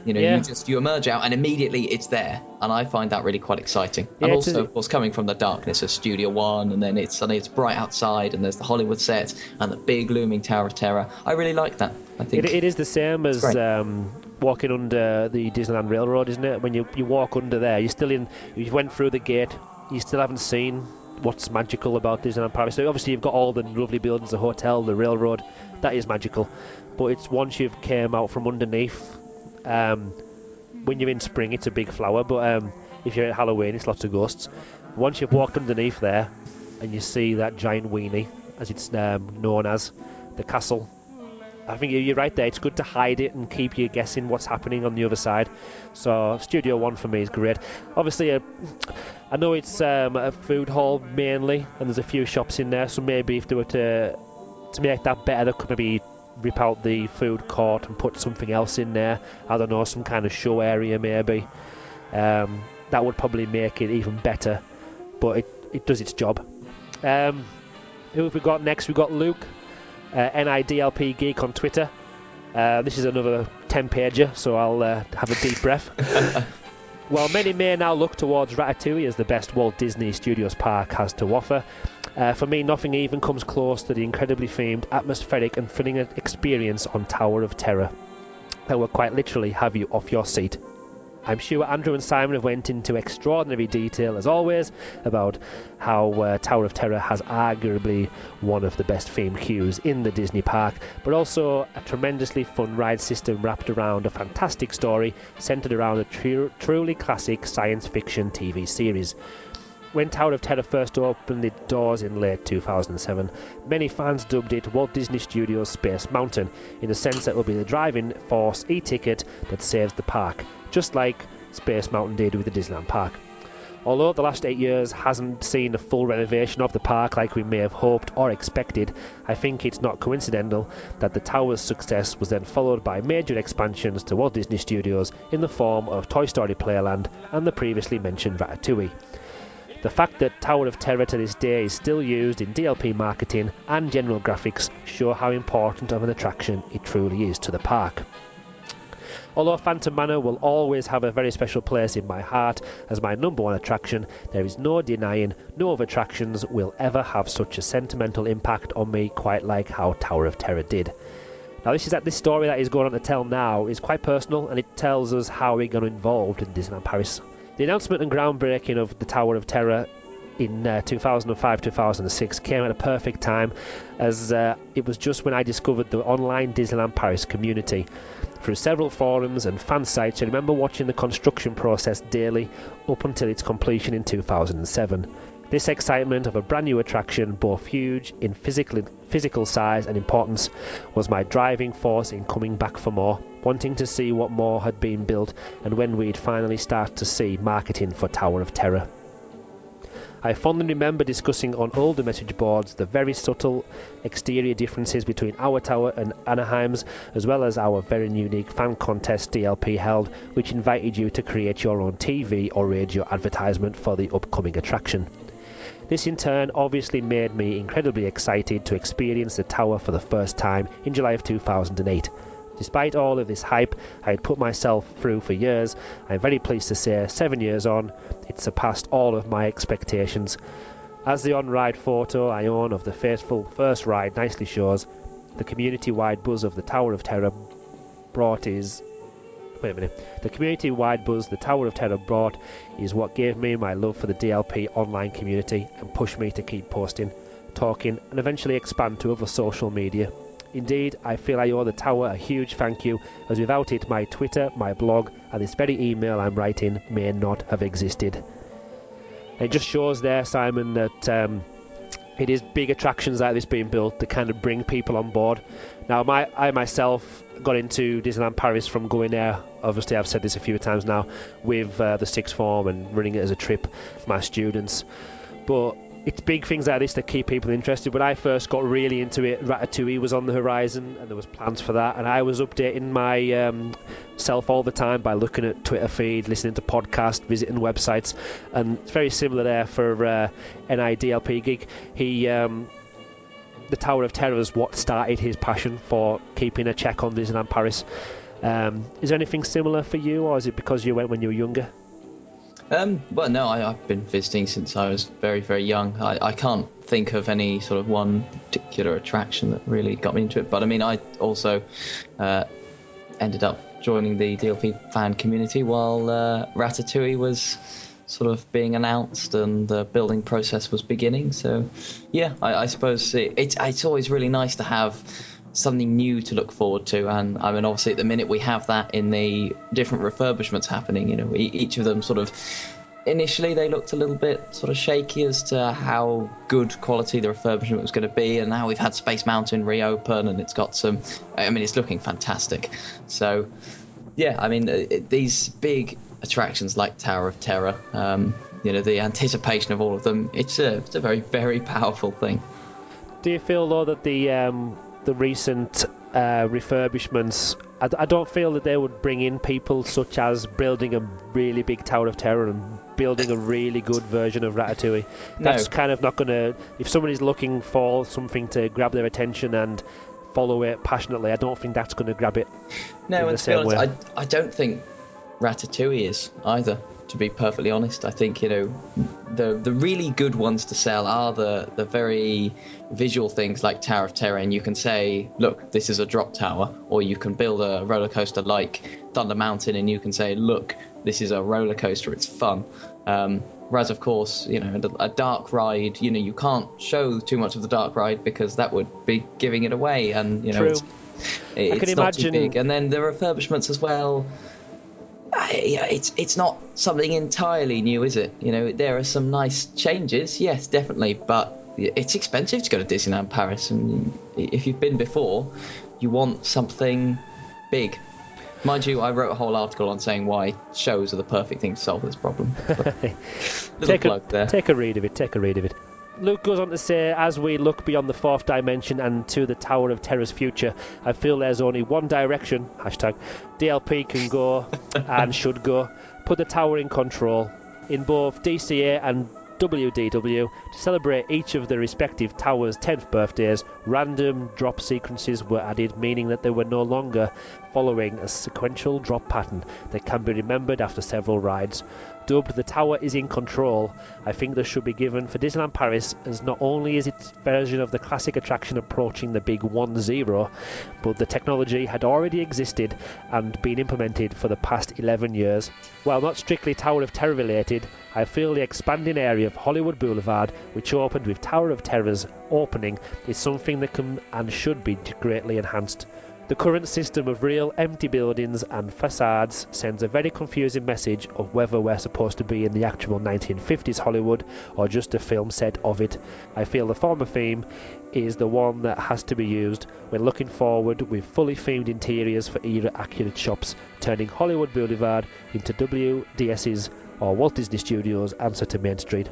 Speaker 3: You emerge out and immediately it's there, and I find that really quite exciting. And also, of course, coming from the darkness of Studio One, and then suddenly it's bright outside and there's the Hollywood set and the big looming Tower of Terror. I really like that. I think
Speaker 2: it is the same as walking under the Disneyland Railroad, isn't it? When you walk under there, you went through the gate, you still haven't seen what's magical about Disneyland Paris. So obviously you've got all the lovely buildings, the hotel, the railroad, that is magical. But it's once you've came out from underneath, when you're in spring it's a big flower, but if you're at Halloween it's lots of ghosts. Once you've walked underneath there and you see that giant weenie, as it's known as, the castle, I think you're right there. It's good to hide it and keep you guessing what's happening on the other side. So Studio One for me is great. Obviously, I know it's a food hall mainly, and there's a few shops in there. So maybe if they were to make that better, they could maybe rip out the food court and put something else in there. I don't know, some kind of show area maybe. That would probably make it even better. But it does its job. Who have we got next? We've got Luke. NIDLP Geek on Twitter. This is another 10-pager, so I'll have a deep breath. While many may now look towards Ratatouille as the best Walt Disney Studios park has to offer, for me nothing even comes close to the incredibly themed, atmospheric and thrilling experience on Tower of Terror that will quite literally have you off your seat. I'm sure Andrew and Simon have went into extraordinary detail, as always, about how Tower of Terror has arguably one of the best themed queues in the Disney park, but also a tremendously fun ride system wrapped around a fantastic story centered around a truly classic science fiction TV series. When Tower of Terror first opened its doors in late 2007, many fans dubbed it Walt Disney Studios Space Mountain, in the sense that it will be the driving force e-ticket that saves the park, just like Space Mountain did with the Disneyland park. Although the last 8 years hasn't seen a full renovation of the park like we may have hoped or expected, I think it's not coincidental that the tower's success was then followed by major expansions to Walt Disney Studios in the form of Toy Story Playland and the previously mentioned Ratatouille. The fact that Tower of Terror to this day is still used in DLP marketing and general graphics show how important of an attraction it truly is to the park. Although Phantom Manor will always have a very special place in my heart as my number one attraction, there is no denying no other attractions will ever have such a sentimental impact on me quite like how Tower of Terror did. Now this story that is going on to tell now is quite personal, and it tells us how we got involved in Disneyland Paris. The announcement and groundbreaking of the Tower of Terror in 2005-2006 came at a perfect time, as it was just when I discovered the online Disneyland Paris community. Through several forums and fan sites, I remember watching the construction process daily up until its completion in 2007. This excitement of a brand new attraction, both huge in physical size and importance, was my driving force in coming back for more, wanting to see what more had been built and when we'd finally start to see marketing for Tower of Terror. I fondly remember discussing on older message boards the very subtle exterior differences between our tower and Anaheim's, as well as our very unique fan contest DLP held, which invited you to create your own TV or radio advertisement for the upcoming attraction. This in turn obviously made me incredibly excited to experience the tower for the first time in July of 2008. Despite all of this hype I had put myself through for years, I'm very pleased to say 7 years on, it surpassed all of my expectations. As the on-ride photo I own of the faithful first ride nicely shows, the community-wide buzz of the Tower of Terror brought is... Wait a minute. The community-wide buzz the Tower of Terror brought is what gave me my love for the DLP online community and pushed me to keep posting, talking, and eventually expand to other social media. Indeed, I feel I owe the Tower a huge thank you, as without it my Twitter, my blog, and this very email I'm writing may not have existed. It just shows there, Simon, that it is big attractions like this being built that kind of bring people on board. Now, I myself got into Disneyland Paris from going there, obviously I've said this a few times now, with the sixth form and running it as a trip for my students. But it's big things like this that keep people interested. When I first got really into it, Ratatouille was on the horizon and there was plans for that, and I was updating my self all the time by looking at Twitter feed, listening to podcasts, visiting websites, and it's very similar there for NIDLP Gig. The Tower of Terror is what started his passion for keeping a check on Disneyland Paris. Is there anything similar for you, or is it because you went when you were younger?
Speaker 3: Well, no, I've been visiting since I was very, very young. I can't think of any sort of one particular attraction that really got me into it. But I mean, I also ended up joining the DLP fan community while Ratatouille was sort of being announced and the building process was beginning. So, yeah, I suppose it's always really nice to have something new to look forward to, and I mean obviously at the minute we have that in the different refurbishments happening. You know, each of them sort of initially they looked a little bit sort of shaky as to how good quality the refurbishment was going to be, and now we've had Space Mountain reopen and it's got some, I mean it's looking fantastic. So yeah, I mean these big attractions like Tower of Terror, you know, the anticipation of all of them, it's a very, very powerful thing.
Speaker 2: Do you feel though that the recent refurbishments, I don't feel that they would bring in people such as building a really big Tower of Terror and building a really good version of Ratatouille? That's kind of not going to, if somebody's looking for something to grab their attention and follow it passionately, I don't think that's going to grab it.
Speaker 3: No, and to be honest, I don't think Ratatouille is either, to be perfectly honest. I think, you know, the really good ones to sell are the very visual things like Tower of Terror, and you can say, look, this is a drop tower, or you can build a roller coaster like Thunder Mountain and you can say, look, this is a roller coaster. It's fun. Whereas, of course, a dark ride, you can't show too much of the dark ride because that would be giving it away, and
Speaker 2: True.
Speaker 3: it's not too big. And then the refurbishments as well. It's not something entirely new, is it? There are some nice changes, yes, definitely, but it's expensive to go to Disneyland Paris, and if you've been before, you want something big. Mind you, I wrote a whole article on saying why shows are the perfect thing to solve this problem.
Speaker 2: Take a read of it. Luke goes on to say, as we look beyond the fourth dimension and to the Tower of Terror's future, I feel there's only one direction, #DLP can go and should go. Put the tower in control. In both DCA and WDW, to celebrate each of the respective towers' 10th birthdays, random drop sequences were added, meaning that they were no longer following a sequential drop pattern that can be remembered after several rides. Dubbed The Tower is in Control, I think this should be given for Disneyland Paris, as not only is its version of the classic attraction approaching the big 1-0, but the technology had already existed and been implemented for the past 11 years. While not strictly Tower of Terror related, I feel the expanding area of Hollywood Boulevard, which opened with Tower of Terror's opening, is something that can and should be greatly enhanced. The current system of real empty buildings and facades sends a very confusing message of whether we're supposed to be in the actual 1950s Hollywood or just a film set of it. I feel the former theme is the one that has to be used when looking forward with fully themed interiors for era-accurate shops, turning Hollywood Boulevard into WDS's or Walt Disney Studios' answer to Main Street.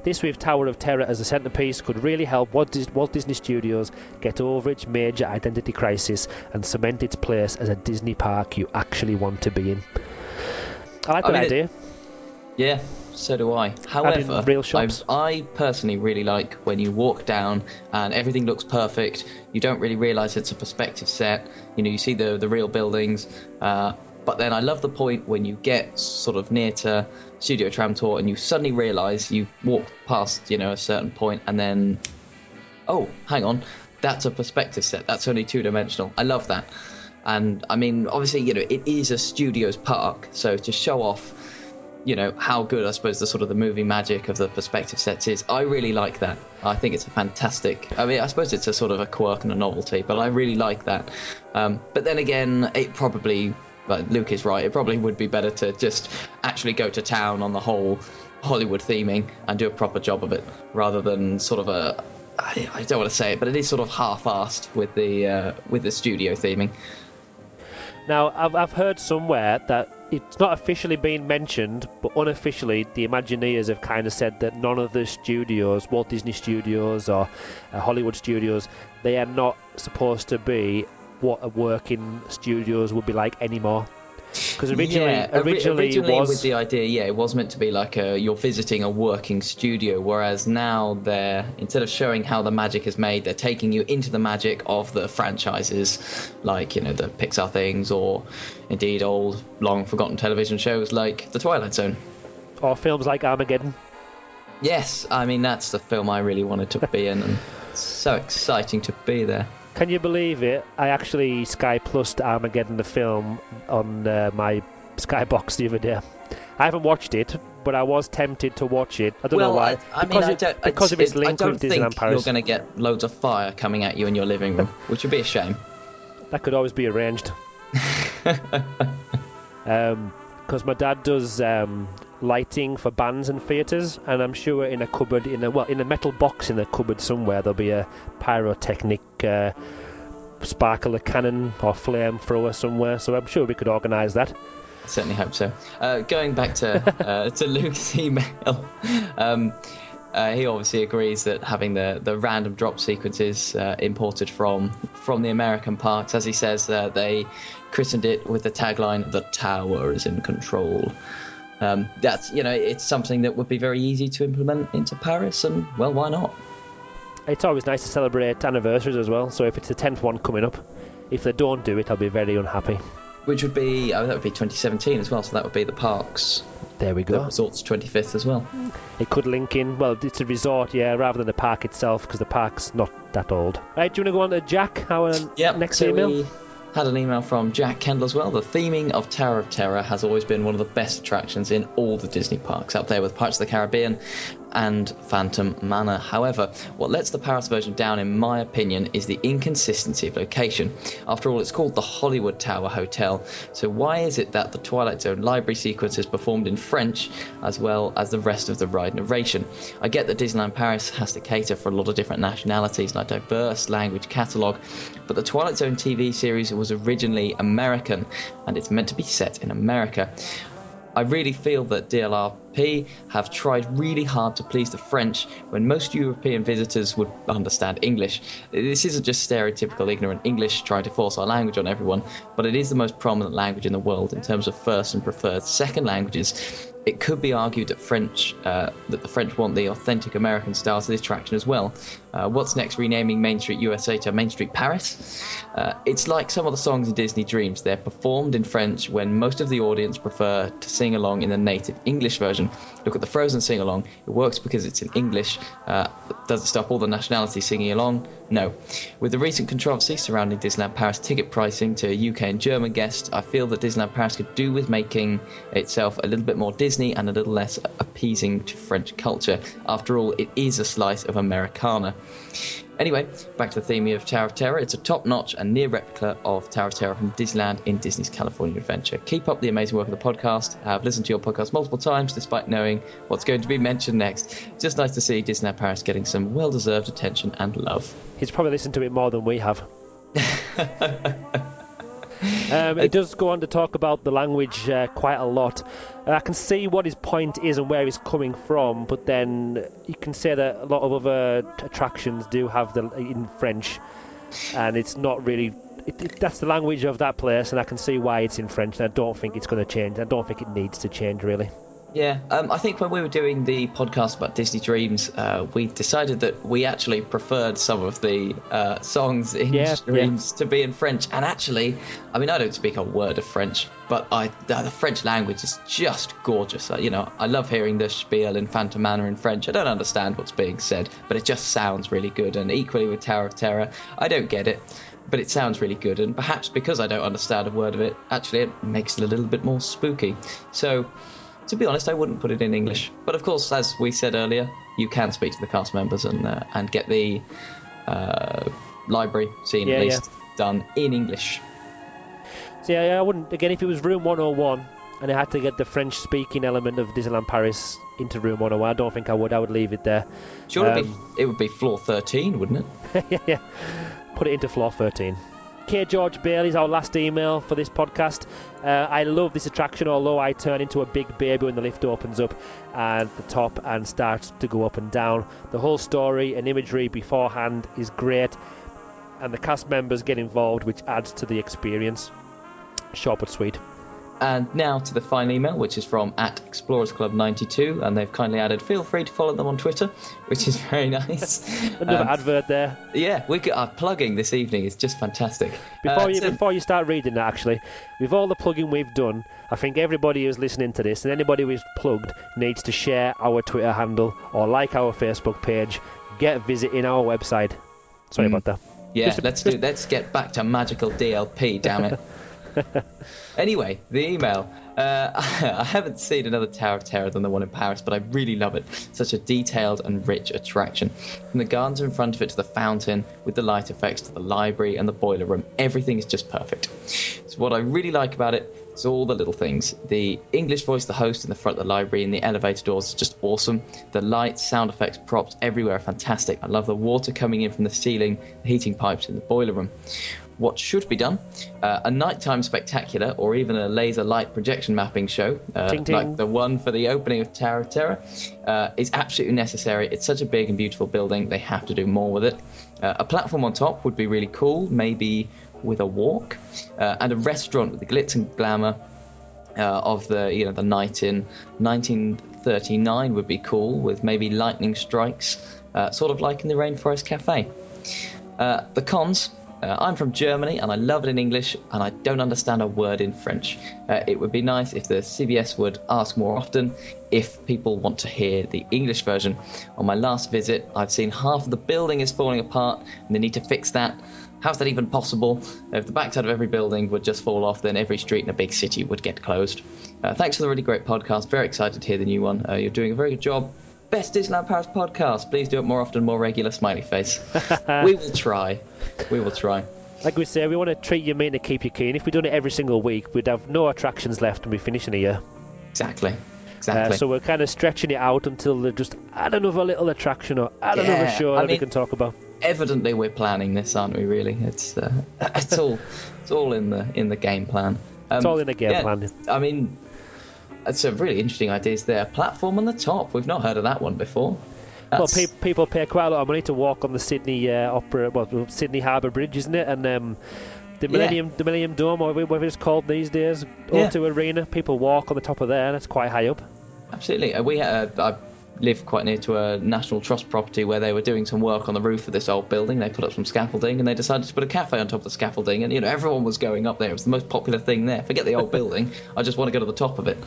Speaker 2: This, with Tower of Terror as a centrepiece, could really help Walt Disney Studios get over its major identity crisis and cement its place as a Disney park you actually want to be in. I like that idea.
Speaker 3: Yeah, so do I. However,
Speaker 2: real shops.
Speaker 3: I personally really like when you walk down and everything looks perfect. You don't really realise it's a perspective set. You see the real buildings. But then I love the point when you get sort of near to Studio Tram Tour and you suddenly realise you walk past, a certain point and then, oh, hang on, that's a perspective set. That's only two-dimensional. I love that. And, I mean, obviously, it is a studio's park. So to show off, how good, I suppose, the movie magic of the perspective sets is, I really like that. I think it's a fantastic... I mean, I suppose it's a sort of a quirk and a novelty, but I really like that. But then again, it probably... But Luke is right, it probably would be better to just actually go to town on the whole Hollywood theming and do a proper job of it, rather than sort of I don't want to say it, but it is sort of half-assed with the studio theming.
Speaker 2: Now, I've heard somewhere that it's not officially been mentioned, but unofficially the Imagineers have kind of said that none of the studios, Walt Disney Studios or Hollywood Studios, they are not supposed to be what a working studios would be like anymore. Because originally was...
Speaker 3: with the idea, it was meant to be like you're visiting a working studio, whereas now they're, instead of showing how the magic is made, they're taking you into the magic of the franchises, like, the Pixar things, or indeed old, long-forgotten television shows like The Twilight Zone.
Speaker 2: Or films like Armageddon.
Speaker 3: Yes, I mean, that's the film I really wanted to be in, and it's so exciting to be there.
Speaker 2: Can you believe it? I actually Sky Plused Armageddon the film on my Skybox the other day. I haven't watched it, but I was tempted to watch it. I don't know why. Because of its link with Disneyland Paris.
Speaker 3: I don't think you're going to get loads of fire coming at you in your living room, which would be a shame.
Speaker 2: That could always be arranged. Because my dad does lighting for bands and theatres, and I'm sure in a cupboard, in a metal box in the cupboard somewhere, there'll be a pyrotechnic sparkler cannon or flame thrower somewhere, so I'm sure we could organise that.
Speaker 3: Certainly hope so. Going back to Luke's email, he obviously agrees that having the random drop sequences imported from the American parks, as he says, they christened it with the tagline, "The Tower is in control." That's, it's something that would be very easy to implement into Paris, and, well, why not?
Speaker 2: It's always nice to celebrate anniversaries as well, so if it's the 10th one coming up, if they don't do it, I'll be very unhappy.
Speaker 3: Which would be, that would be 2017 as well, so that would be the parks.
Speaker 2: There we go.
Speaker 3: The resort's 25th as well.
Speaker 2: It could link in, well, it's a resort, yeah, rather than the park itself, because the park's not that old. Right, do you want to go on to Jack, our next email?
Speaker 3: Had an email from Jack Kendall as well. The theming of Tower of Terror has always been one of the best attractions in all the Disney parks, up there with Pirates of the Caribbean and Phantom Manor. However, what lets the Paris version down, in my opinion, is the inconsistency of location. After all, it's called the Hollywood Tower Hotel, so why is it that the Twilight Zone library sequence is performed in French as well as the rest of the ride narration? I get that Disneyland Paris has to cater for a lot of different nationalities and a diverse language catalogue, but the Twilight Zone TV series was originally American, and it's meant to be set in America. I really feel that DLRP have tried really hard to please the French when most European visitors would understand English. This isn't just stereotypical ignorant English trying to force our language on everyone, but it is the most prominent language in the world in terms of first and preferred second languages. It could be argued that the French want the authentic American style to the attraction as well. What's next, renaming Main Street USA to Main Street Paris? It's like some of the songs in Disney Dreams. They're performed in French when most of the audience prefer to sing along in the native English version. Look at the Frozen sing-along. It works because it's in English. Does it stop all the nationalities singing along? No. With the recent controversy surrounding Disneyland Paris ticket pricing to UK and German guests, I feel that Disneyland Paris could do with making itself a little bit more Disney and a little less appeasing to French culture. After all, it is a slice of Americana. Anyway, back to the theme of Tower of Terror. It's a top-notch and near replica of Tower of Terror from Disneyland in Disney's California Adventure. Keep up the amazing work of the podcast. I've listened to your podcast multiple times despite knowing what's going to be mentioned next. Just nice to see Disneyland Paris getting some well-deserved attention and love.
Speaker 2: He's probably listened to it more than we have. It does go on to talk about the language quite a lot. I can see what his point is and where he's coming from, but then you can say that a lot of other attractions do have the in French, and it's not really... that's the language of that place, and I can see why it's in French, and I don't think it's going to change. I don't think it needs to change, really.
Speaker 3: Yeah, I think when we were doing the podcast about Disney Dreams, we decided that we actually preferred some of the songs in Dreams to be in French. And actually, I mean, I don't speak a word of French, but the French language is just gorgeous. I love hearing the spiel in Phantom Manor in French. I don't understand what's being said, but it just sounds really good. And equally with Tower of Terror, I don't get it, but it sounds really good. And perhaps because I don't understand a word of it, actually it makes it a little bit more spooky. So... to be honest, I wouldn't put it in English. But of course, as we said earlier, you can speak to the cast members and get the library scene at least done in English.
Speaker 2: So I wouldn't, again, if it was Room 101 and I had to get the French-speaking element of Disneyland Paris into Room 101, I don't think I would. I would leave it there.
Speaker 3: Sure, it would be floor 13, wouldn't
Speaker 2: it? Yeah. Put it into floor 13. K. George Bailey's our last email for this podcast. I love this attraction, although I turn into a big baby when the lift opens up at the top and starts to go up and down. The whole story and imagery beforehand is great, and the cast members get involved, which adds to the experience. Short but sweet.
Speaker 3: And now to the final email, which is from @ExplorersClub92, and they've kindly added, feel free to follow them on Twitter, which is very nice.
Speaker 2: Another advert there.
Speaker 3: Yeah, our plugging this evening is just fantastic.
Speaker 2: Before you start reading that, actually, with all the plugging we've done, I think everybody who's listening to this and anybody who's plugged needs to share our Twitter handle or like our Facebook page, get visiting our website. Sorry about that.
Speaker 3: Yeah, let's get back to magical DLP, damn it. Anyway, the email. I haven't seen another Tower of Terror than the one in Paris, but I really love it. Such a detailed and rich attraction. From the gardens in front of it to the fountain, with the light effects to the library and the boiler room, everything is just perfect. So what I really like about it is all the little things. The English voice, the host in the front of the library and the elevator doors is just awesome. The lights, sound effects, props everywhere are fantastic. I love the water coming in from the ceiling, the heating pipes in the boiler room. What should be done, a nighttime spectacular or even a laser light projection mapping show,
Speaker 2: ting, ting.
Speaker 3: like the one for the opening of Tower of Terror, is absolutely necessary. It's such a big and beautiful building, they have to do more with it. A platform on top would be really cool, maybe with a walk, and a restaurant with the glitz and glamour of the night in 1939 would be cool, with maybe lightning strikes, sort of like in the Rainforest Cafe. The cons. I'm from Germany and I love it in English and I don't understand a word in French. It would be nice if the CBS would ask more often if people want to hear the English version. On my last visit, I've seen half of the building is falling apart and they need to fix that. how's that even possible? If the backside of every building would just fall off, then every street in a big city would get closed. Thanks for the really great podcast. Very excited to hear the new one. You're doing a very good job. Best Disneyland Paris podcast. Please do it more often, more regular, smiley face. We will try. We will try.
Speaker 2: Like we say, we want to treat you mean to keep you keen. If we done it every single week, we'd have no attractions left and be finishing a year.
Speaker 3: Exactly.
Speaker 2: So we're kind of stretching it out until they just add another little attraction or add another show that we can talk about.
Speaker 3: Evidently, we're planning this, aren't we? Really, it's all in the game plan.
Speaker 2: It's all in the game plan.
Speaker 3: I mean, it's a really interesting idea. Is there a platform on the top? We've not heard of that one before.
Speaker 2: Well, people pay quite a lot of money to walk on the Sydney Sydney Harbour Bridge, isn't it? And the Millennium Dome, or whatever it's called these days, O2 Arena. People walk on the top of there. That's quite high up.
Speaker 3: Absolutely. I live quite near to a National Trust property where they were doing some work on the roof of this old building. They put up some scaffolding and they decided to put a cafe on top of the scaffolding, and everyone was going up there. It was the most popular thing there. Forget the old building. I just want to go to the top of it.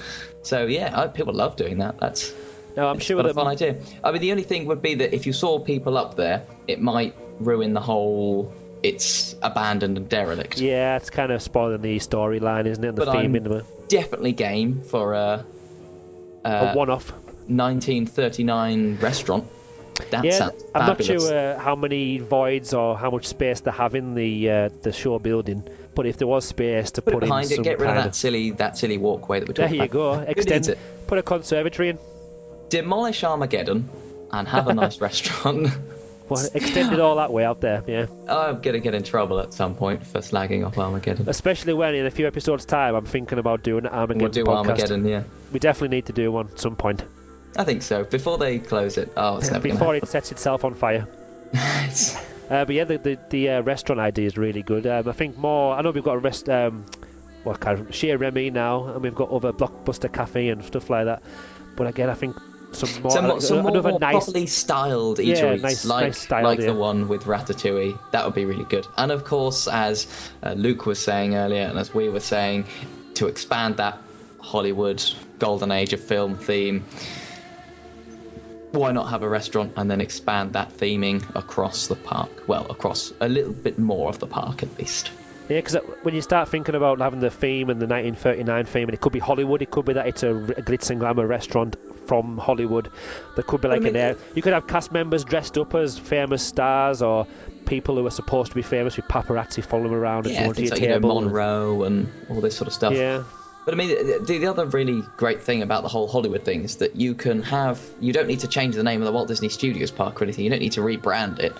Speaker 3: So people love doing that.
Speaker 2: I'm sure
Speaker 3: a fun idea. I mean, the only thing would be that if you saw people up there, it might ruin the whole it's abandoned and derelict.
Speaker 2: Yeah, it's kind of spoiling the storyline, isn't it? And the theme in the
Speaker 3: definitely game for a
Speaker 2: one-off
Speaker 3: 1939 restaurant. That sounds
Speaker 2: I'm
Speaker 3: fabulous.
Speaker 2: not sure how many voids or how much space they have in the show building, but if there was space to put
Speaker 3: behind
Speaker 2: in
Speaker 3: it, get rid of that silly walkway that we're talking
Speaker 2: about. There you go. Extend. Put a conservatory in.
Speaker 3: Demolish Armageddon and have a nice restaurant.
Speaker 2: Well, extend it all that way out there, yeah.
Speaker 3: I'm going to get in trouble at some point for slagging off Armageddon.
Speaker 2: Especially when in a few episodes' time I'm thinking about doing an Armageddon podcast.
Speaker 3: We'll do Armageddon, yeah.
Speaker 2: We definitely need to do one at some point.
Speaker 3: I think so. Before they close it. It's never
Speaker 2: before it sets itself on fire. But yeah, the restaurant idea is really good. I think more... I know we've got a Chez Remy now, and we've got other Blockbuster Cafe and stuff like that. But again, I think some more
Speaker 3: properly styled eateries,
Speaker 2: nice
Speaker 3: the one with Ratatouille. That would be really good. And of course, as Luke was saying earlier, and as we were saying, to expand that Hollywood golden age of film theme, why not have a restaurant and then expand that theming across the park? Well, across a little bit more of the park at least.
Speaker 2: Yeah, because when you start thinking about having the theme and the 1939 theme, and it could be Hollywood, it could be that it's a glitz and glamour restaurant from Hollywood. There could be you could have cast members dressed up as famous stars or people who are supposed to be famous with paparazzi following around and going to your table.
Speaker 3: Monroe and all this sort of stuff.
Speaker 2: Yeah.
Speaker 3: But I mean, the other really great thing about the whole Hollywood thing is that you don't need to change the name of the Walt Disney Studios Park or anything. You don't need to rebrand it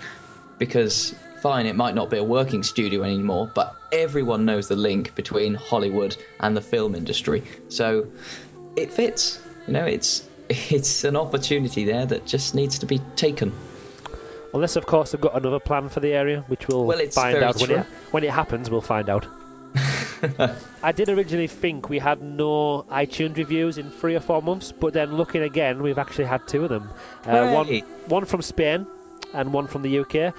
Speaker 3: because, fine, it might not be a working studio anymore, but everyone knows the link between Hollywood and the film industry. So it fits. It's an opportunity there that just needs to be taken.
Speaker 2: Unless, of course, they've got another plan for the area, which we'll find out when it happens. We'll find out. I did originally think we had no iTunes reviews in 3 or 4 months, but then looking again, we've actually had 2 of them. One from Spain and one from the UK.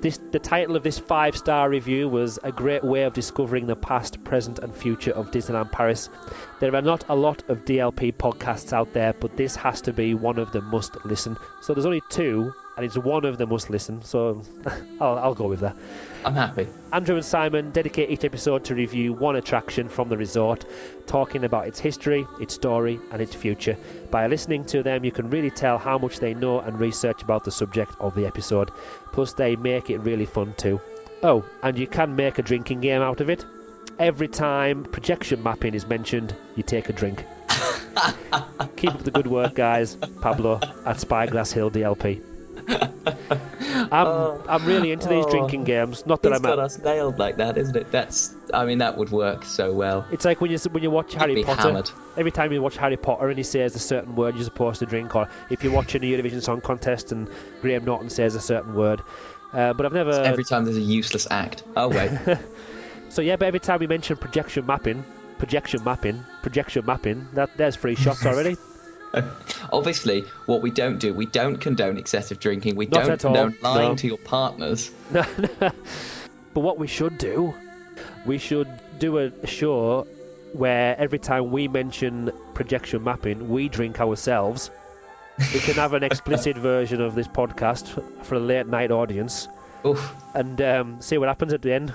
Speaker 2: The title of this 5-star review was A Great Way of Discovering the Past, Present and Future of Disneyland Paris. There are not a lot of DLP podcasts out there, but this has to be one of the must listen. So there's only 2, and it's one of the must listen, so I'll go with that.
Speaker 3: I'm happy.
Speaker 2: Andrew and Simon dedicate each episode to review one attraction from the resort, talking about its history, its story and its future. By listening to them, you can really tell how much they know and research about the subject of the episode. Plus, they make it really fun too. Oh, and you can make a drinking game out of it. Every time projection mapping is mentioned, you take a drink. Keep up the good work, guys. Pablo at Spyglass Hill DLP. I'm really into these drinking games. Not that
Speaker 3: It's got us nailed like that, isn't it? That would work so well.
Speaker 2: It's like when you watch Harry Potter.
Speaker 3: Hammered.
Speaker 2: Every time you watch Harry Potter and he says a certain word, you're supposed to drink. Or if you're watching a Eurovision Song Contest and Graham Norton says a certain word. But I've never.
Speaker 3: Every time there's a useless act. Oh wait.
Speaker 2: So yeah, but every time we mention projection mapping, there's 3 shots already.
Speaker 3: Obviously, what we don't do, we don't condone excessive drinking. We don't condone lying to your partners.
Speaker 2: But what we should do a show where every time we mention projection mapping, we drink ourselves. We can have an explicit version of this podcast for a late night audience.
Speaker 3: Oof.
Speaker 2: and see what happens at the end.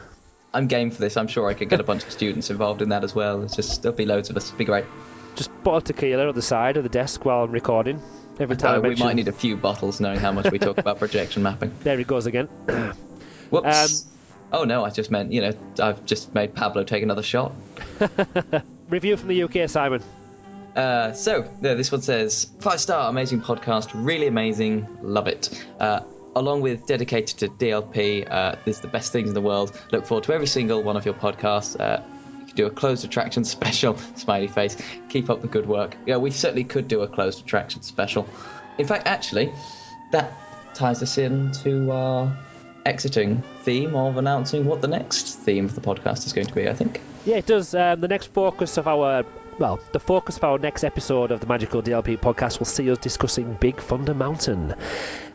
Speaker 3: I'm game for this. I'm sure I could get a bunch of students involved in that as well. There'll be loads of us. It'll be great.
Speaker 2: Just bottle tequila at the side of the desk while I'm recording. Every time
Speaker 3: we might need a few bottles, knowing how much we talk about projection mapping.
Speaker 2: There he goes again.
Speaker 3: Whoops. Oh no, I just meant, I've just made Pablo take another shot.
Speaker 2: Review from the UK, Simon.
Speaker 3: This one says, 5-star, amazing podcast, really amazing, love it. Along with dedicated to DLP, this is the best things in the world. Look forward to every single one of your podcasts. You could do a closed attraction special, smiley face. Keep up the good work. Yeah, we certainly could do a closed attraction special. In fact, actually, that ties us into our exiting theme of announcing what the next theme of the podcast is going to be, I think.
Speaker 2: Yeah, it does. The focus of our next episode of the Magical DLP podcast will see us discussing Big Thunder Mountain.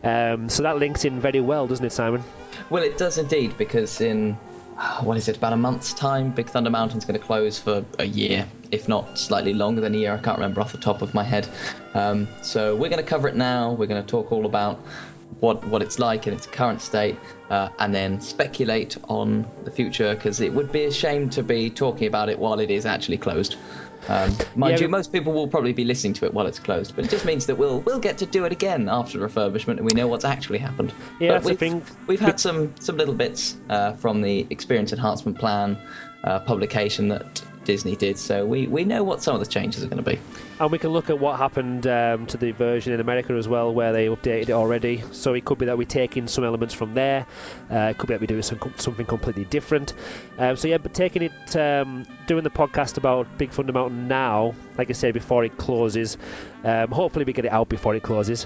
Speaker 2: So that links in very well, doesn't it, Simon?
Speaker 3: Well, it does indeed, because in, about a month's time, Big Thunder Mountain's going to close for a year, if not slightly longer than a year. I can't remember off the top of my head. So we're going to cover it now. We're going to talk all about what it's like in its current state, and then speculate on the future, because it would be a shame to be talking about it while it is actually closed. Mind you, most people will probably be listening to it while it's closed, but it just means that we'll get to do it again after refurbishment, and we know what's actually happened.
Speaker 2: Yeah,
Speaker 3: but
Speaker 2: that's the thing.
Speaker 3: We've had some little bits from the Experience Enhancement Plan publication that Disney did, so we know what some of the changes are going to be.
Speaker 2: And we can look at what happened to the version in America as well, where they updated it already. So it could be that we take in some elements from there. It could be that we do something completely different. But taking it, doing the podcast about Big Thunder Mountain now, like I said, before it closes. Hopefully we get it out before it closes.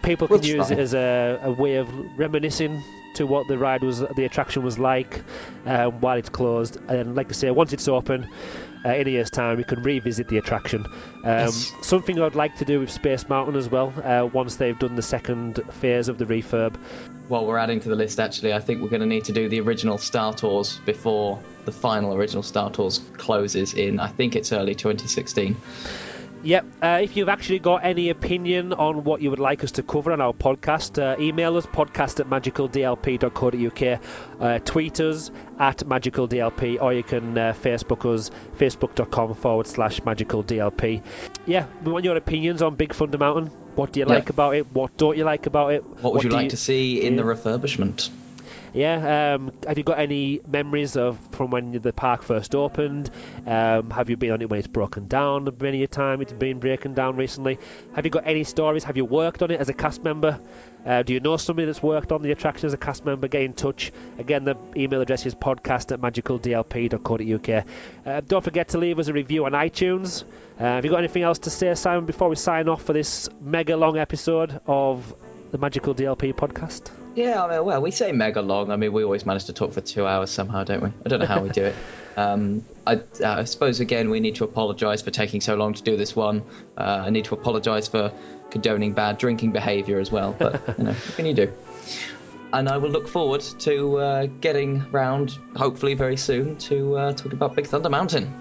Speaker 2: People can use it as a way of reminiscing to what the attraction was like while it's closed. And like I say, once it's open, in a year's time, we can revisit the attraction. Something I'd like to do with Space Mountain as well, once they've done the second phase of the refurb.
Speaker 3: Well, we're adding to the list, actually. I think we're going to need to do the original Star Tours before the final original Star Tours closes in, I think it's early 2016.
Speaker 2: Yep. If you've actually got any opinion on what you would like us to cover on our podcast, email us, podcast@magicaldlp.co.uk, tweet us @magicaldlp, or you can Facebook us, facebook.com/magicaldlp. Yeah, we want your opinions on Big Thunder Mountain. What do you like about it? What don't you like about it?
Speaker 3: What would you like to see in the refurbishment?
Speaker 2: Yeah, have you got any memories from when the park first opened? Have you been on it when it's broken down many a time? It's been broken down recently. Have you got any stories? Have you worked on it as a cast member? Do you know somebody that's worked on the attraction as a cast member? Get in touch. Again, the email address is podcast@magicaldlp.co.uk. Don't forget to leave us a review on iTunes. Have you got anything else to say, Simon, before we sign off for this mega long episode of the Magical DLP podcast?
Speaker 3: Yeah, well, we say mega long. I mean, we always manage to talk for 2 hours somehow, don't we? I don't know how we do it. I suppose, again, we need to apologise for taking so long to do this one. I need to apologise for condoning bad drinking behaviour as well. But, what can you do? And I will look forward to getting round, hopefully very soon, to talking about Big Thunder Mountain.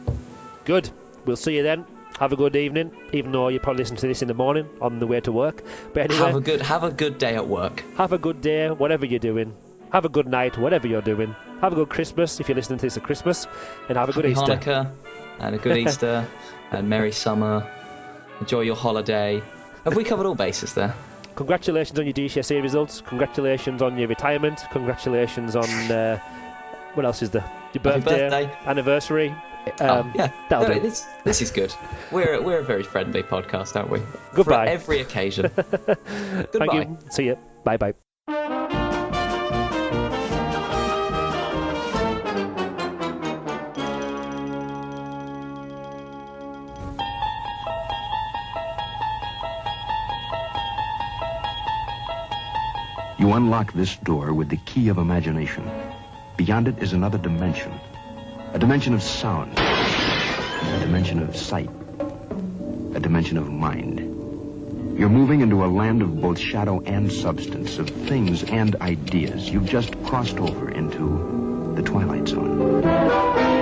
Speaker 2: Good. We'll see you then. Have a good evening, even though you probably listen to this in the morning on the way to work. But anyway,
Speaker 3: have a good day at work.
Speaker 2: Have a good day, whatever you're doing. Have a good night, whatever you're doing. Have a good Christmas if you're listening to this at Christmas, and have a good Easter.
Speaker 3: Hanukkah, and a good Easter, and Merry Summer. Enjoy your holiday. Have we covered all bases there?
Speaker 2: Congratulations on your GCSE results. Congratulations on your retirement. Congratulations on what else is there? Your birthday, anniversary. That'll do.
Speaker 3: This is good. We're a very friendly podcast, aren't we?
Speaker 2: Goodbye.
Speaker 3: For every occasion. Goodbye.
Speaker 2: Thank you. See you. Bye bye.
Speaker 4: You unlock this door with the key of imagination. Beyond it is another dimension. A dimension of sound, a dimension of sight, a dimension of mind. You're moving into a land of both shadow and substance, of things and ideas. You've just crossed over into the Twilight Zone.